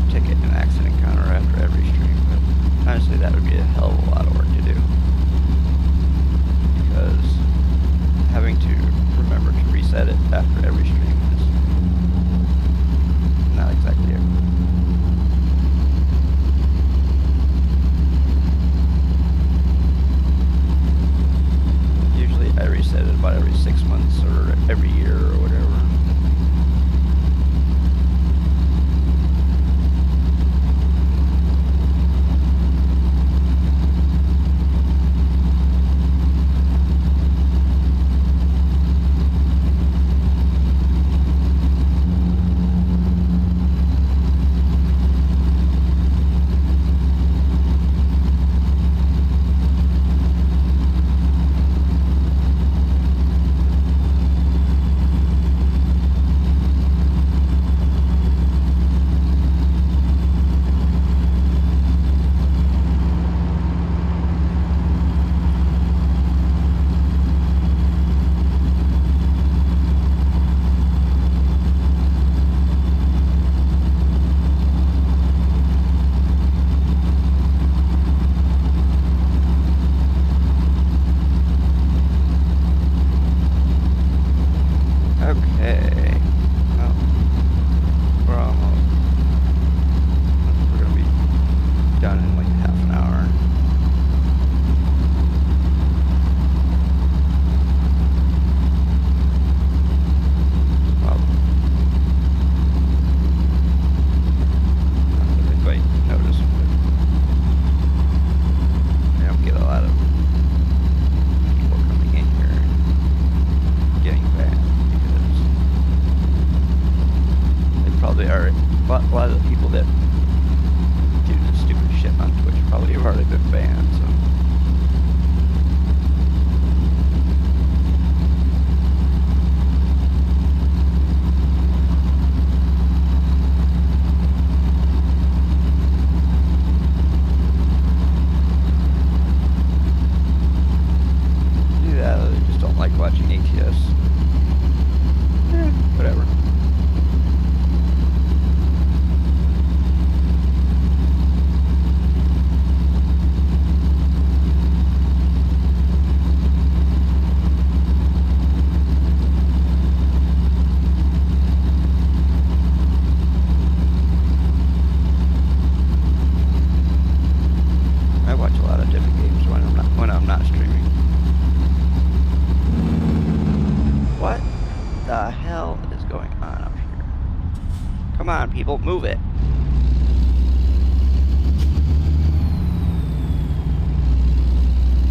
ticket and accident counter after every stream, but honestly that would be a hell of a lot of work to do. Because having to remember to reset it after every stream is not exactly it. Usually I reset it about every 6 months or every year or whatever. A lot of the people that do this stupid shit on Twitch probably have already been banned, so. Yeah, they just don't like watching ATS. Whatever. I watch a lot of different games when I'm not streaming. What the hell is going on up here? Come on, people, move it.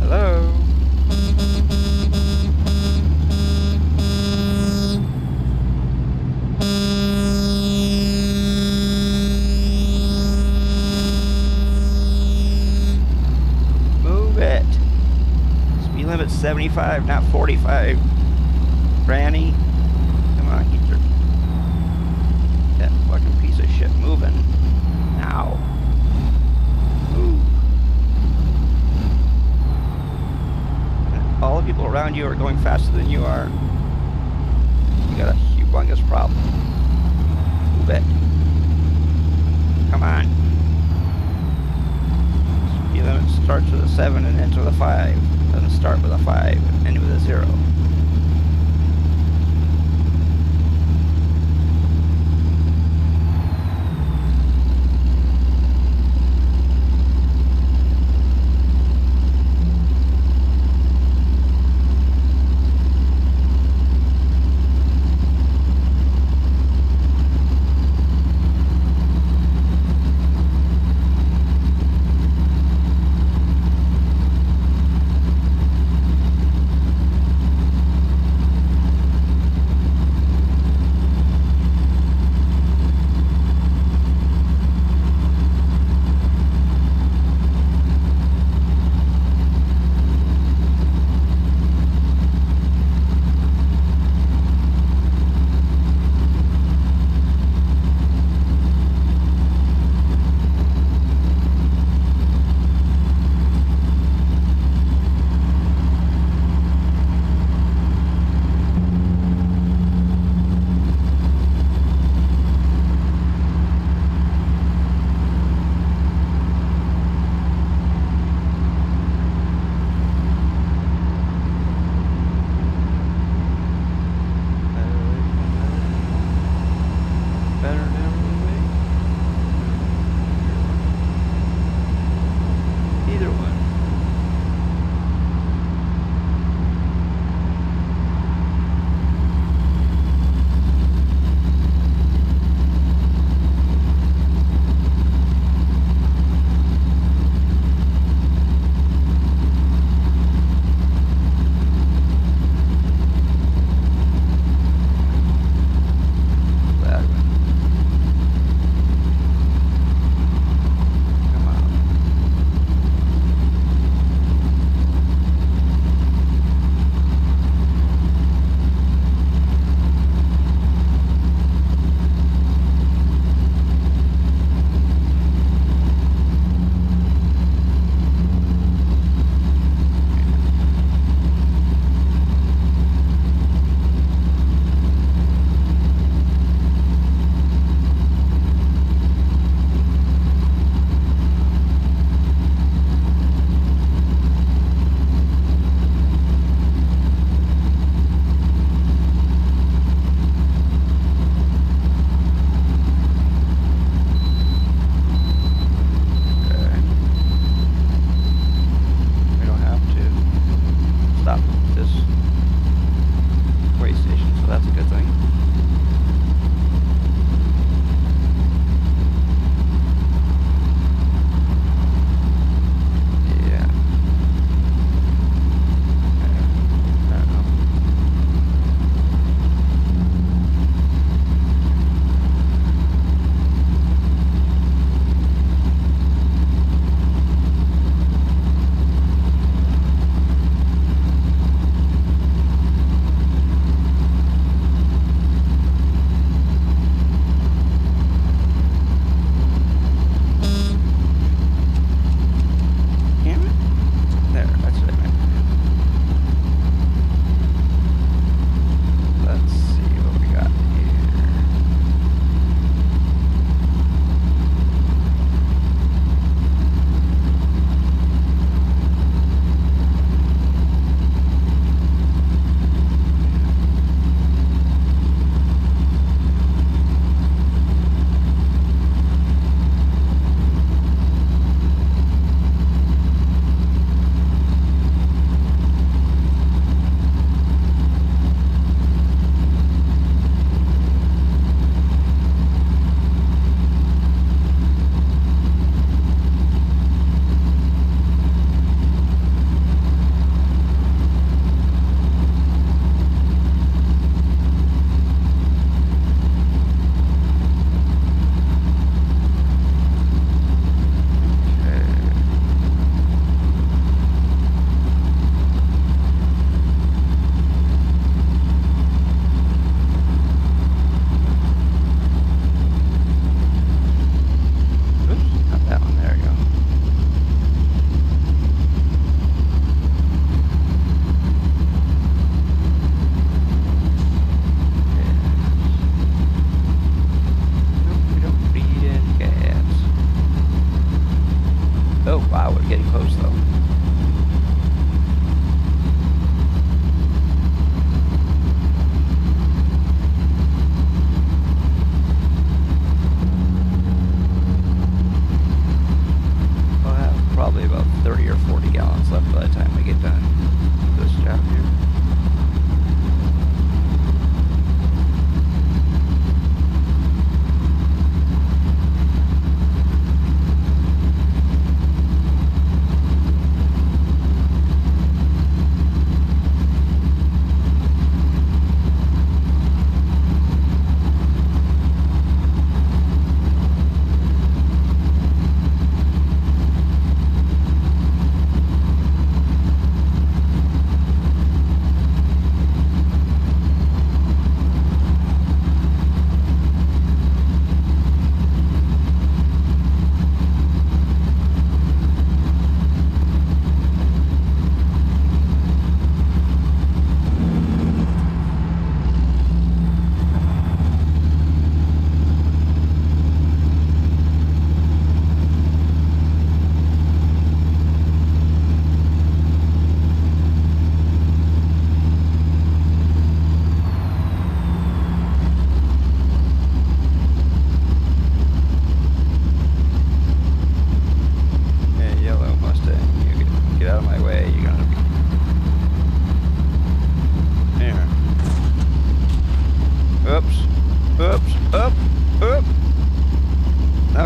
Hello? Move it. Speed limit's 75, not 45. Granny, come on, get your that fucking piece of shit moving. Now. Move. And all the people around you are going faster than you are. You got a humongous problem. Move it. Come on. Speed limit starts with a 7 and ends with a 5. Doesn't start with a 5 and end with a 0.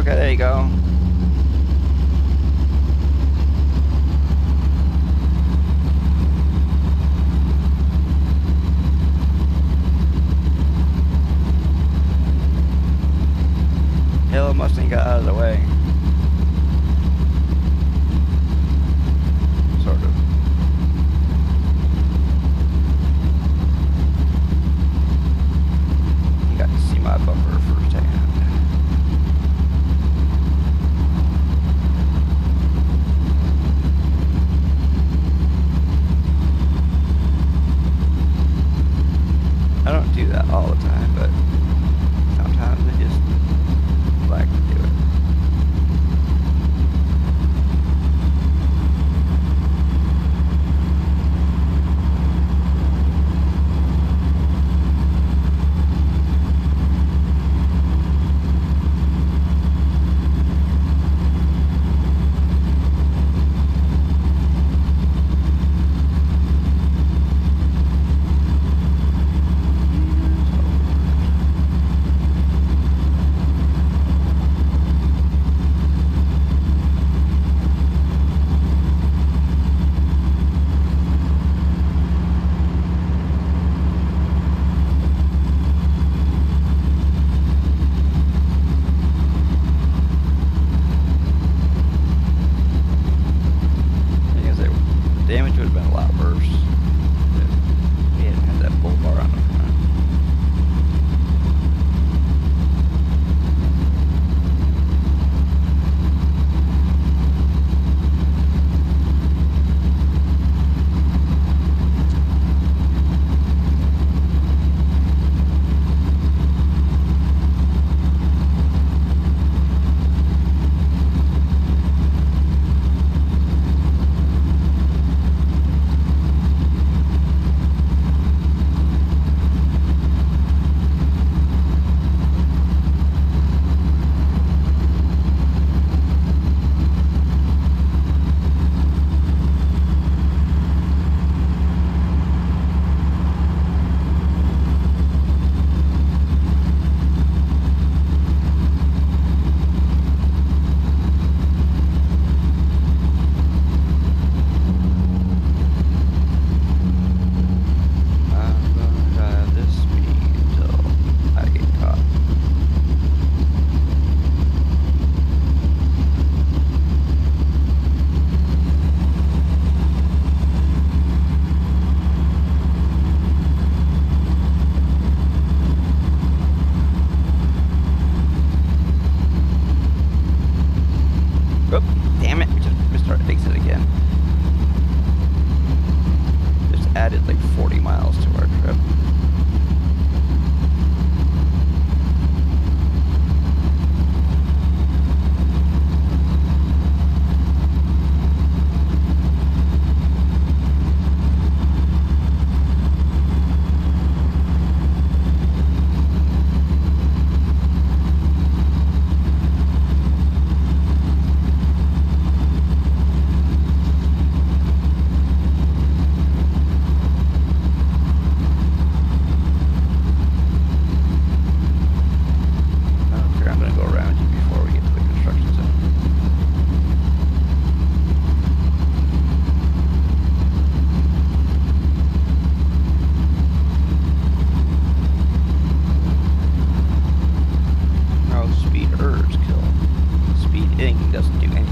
Okay, there you go. Yellow Mustang got out of the way. Sort of. You got to see my bumper firsthand. I don't do that all the time, but sometimes I just like to do it. Damage would have been a lot worse if we hadn't had that bull bar on the front. Oop, damn it, we just missed our exit again. Just added like 40 miles to our trip. Doesn't do anything.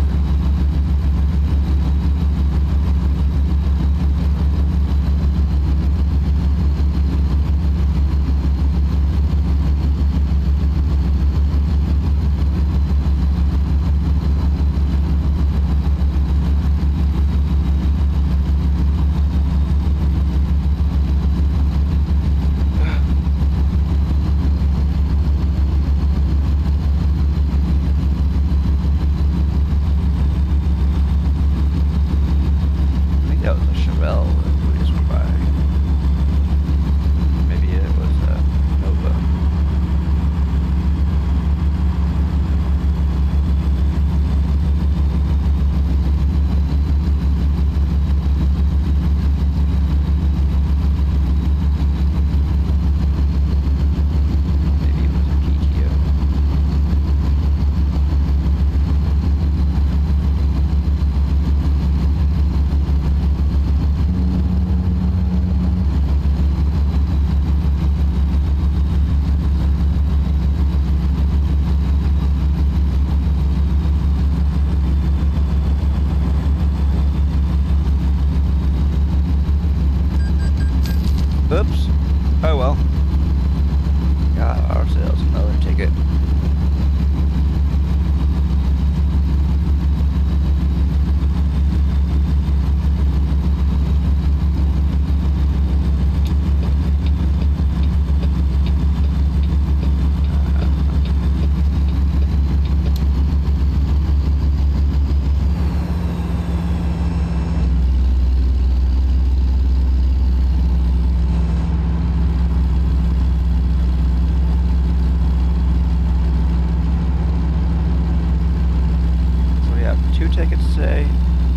2 tickets today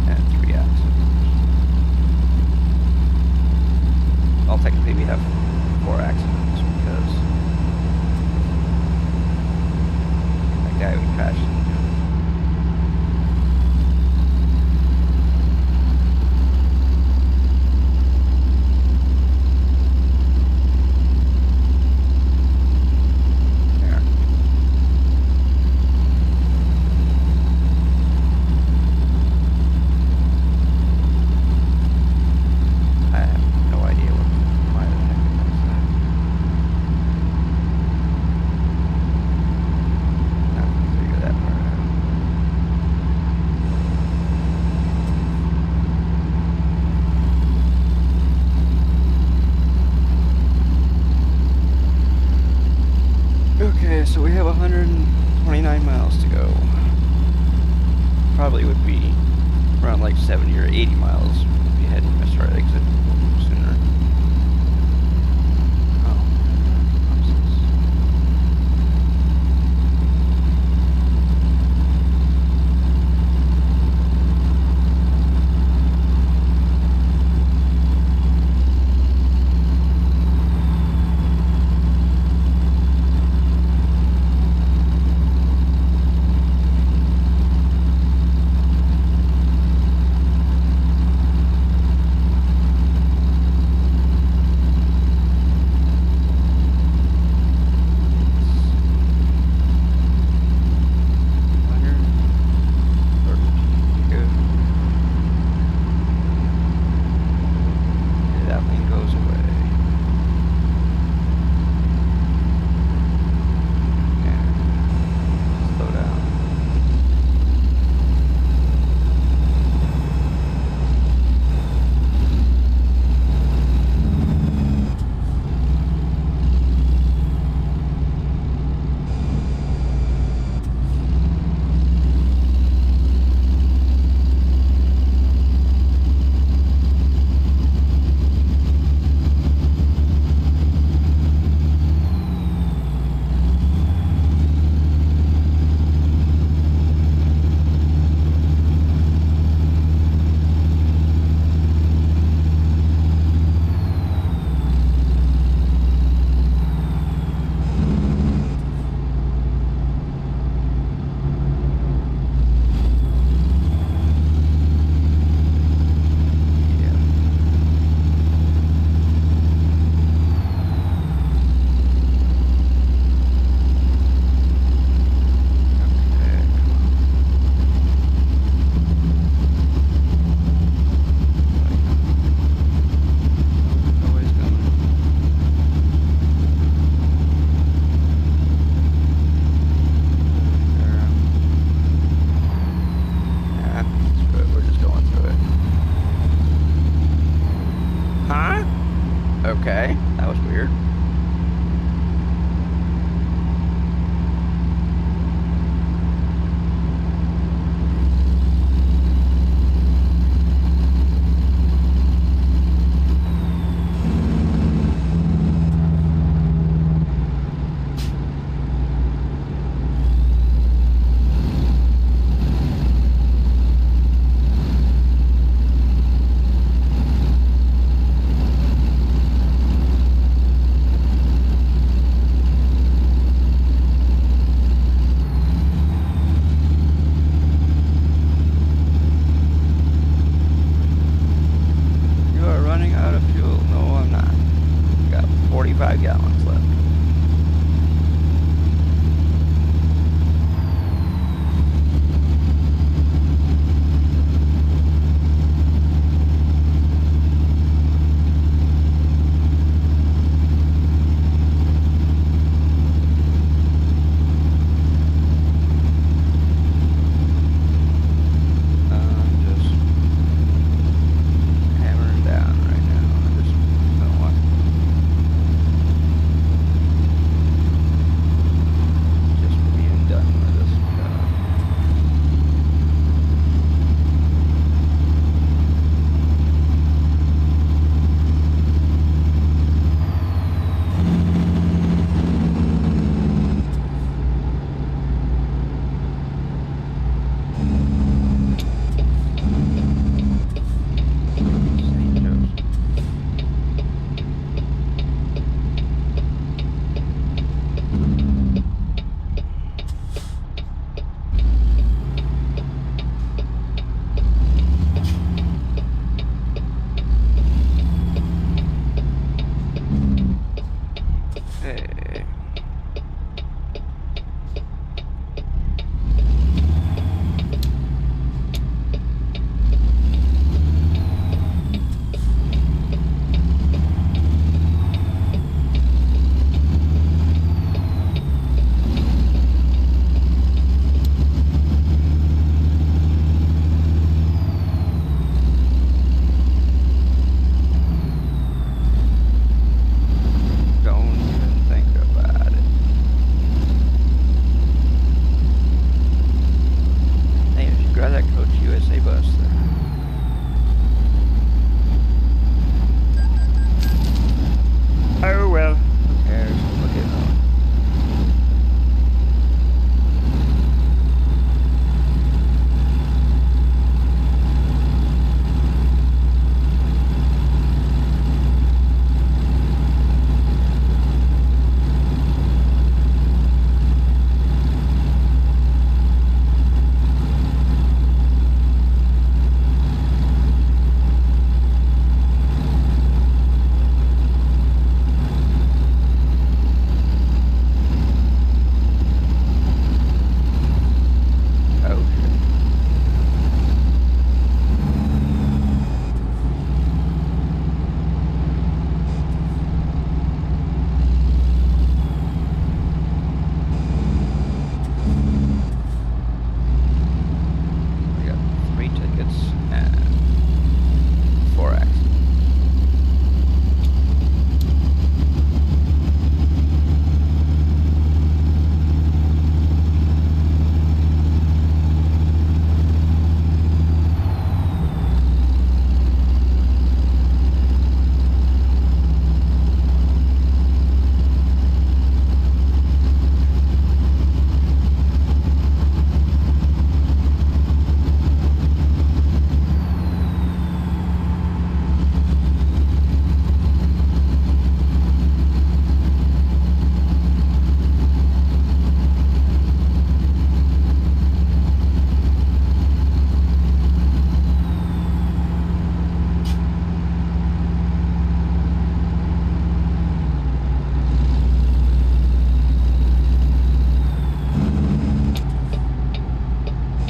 and 3 accidents. Well, technically we have 4 accidents because that guy we crashed into. Okay, so we have 129 miles to go. Probably would be around like 70 or 80 miles if we hadn't missed our exit sooner. Oh, nonsense.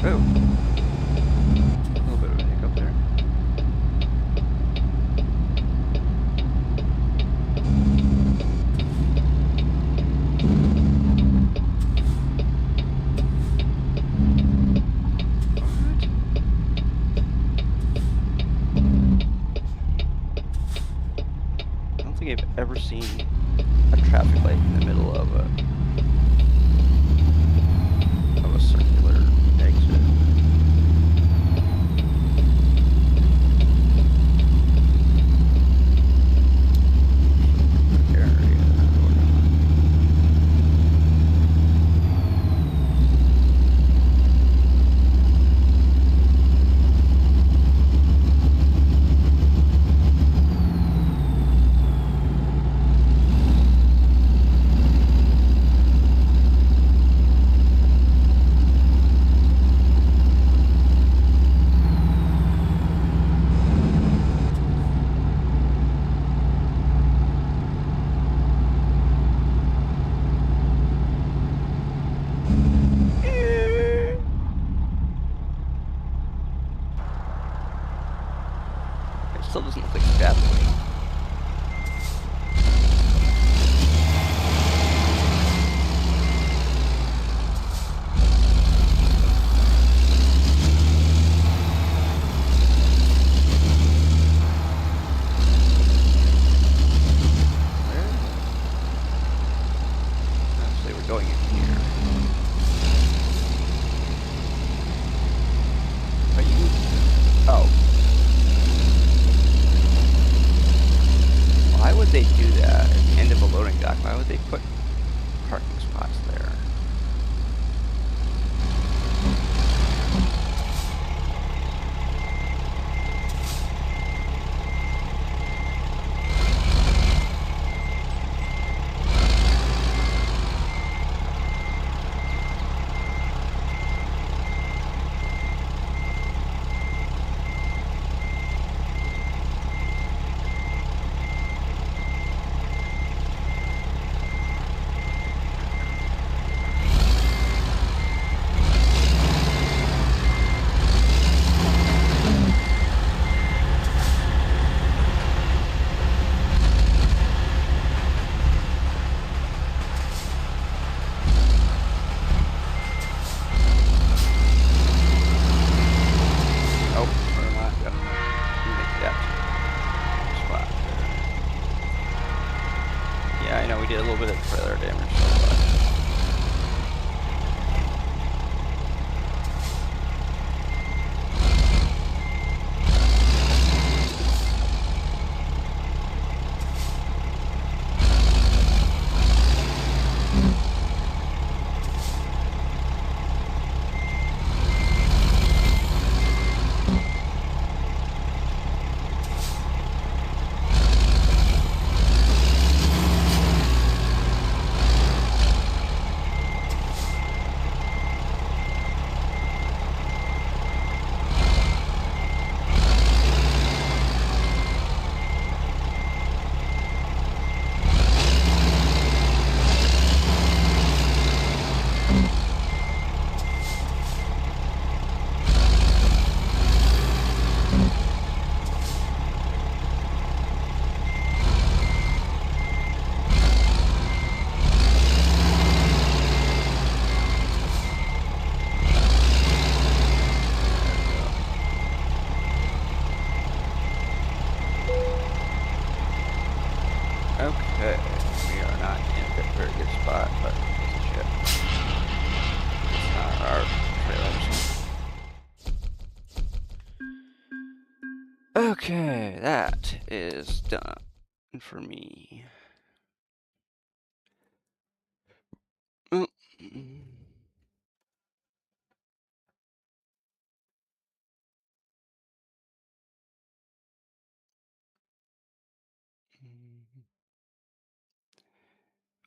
Oh, a little bit of a hiccup there. What? I don't think I've ever seen a traffic light in the middle of a circular exit. Area or not. It still doesn't look like it's bad boy. Actually, we're going in here. Are you? Oh. Why would they do that at the end of a loading dock? Why would they put parking spots there? Did a little bit of trailer damage, so okay, we are not in a very good spot, but shit. It's not our trailers. Okay, that is done for me. Oh.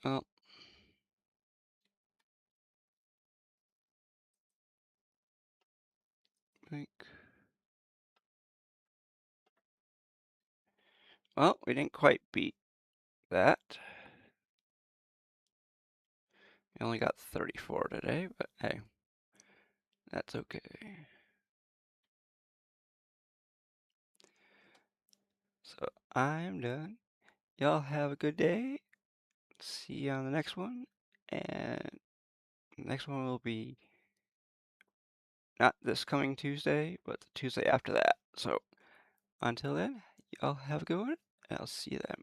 Well, think. Well, we didn't quite beat that. We only got 34 today, but hey. That's okay. So I'm done. Y'all have a good day. See you on the next one. And the next one will be not this coming Tuesday, but the Tuesday after that. So until then, y'all have a good one, and I'll see you then.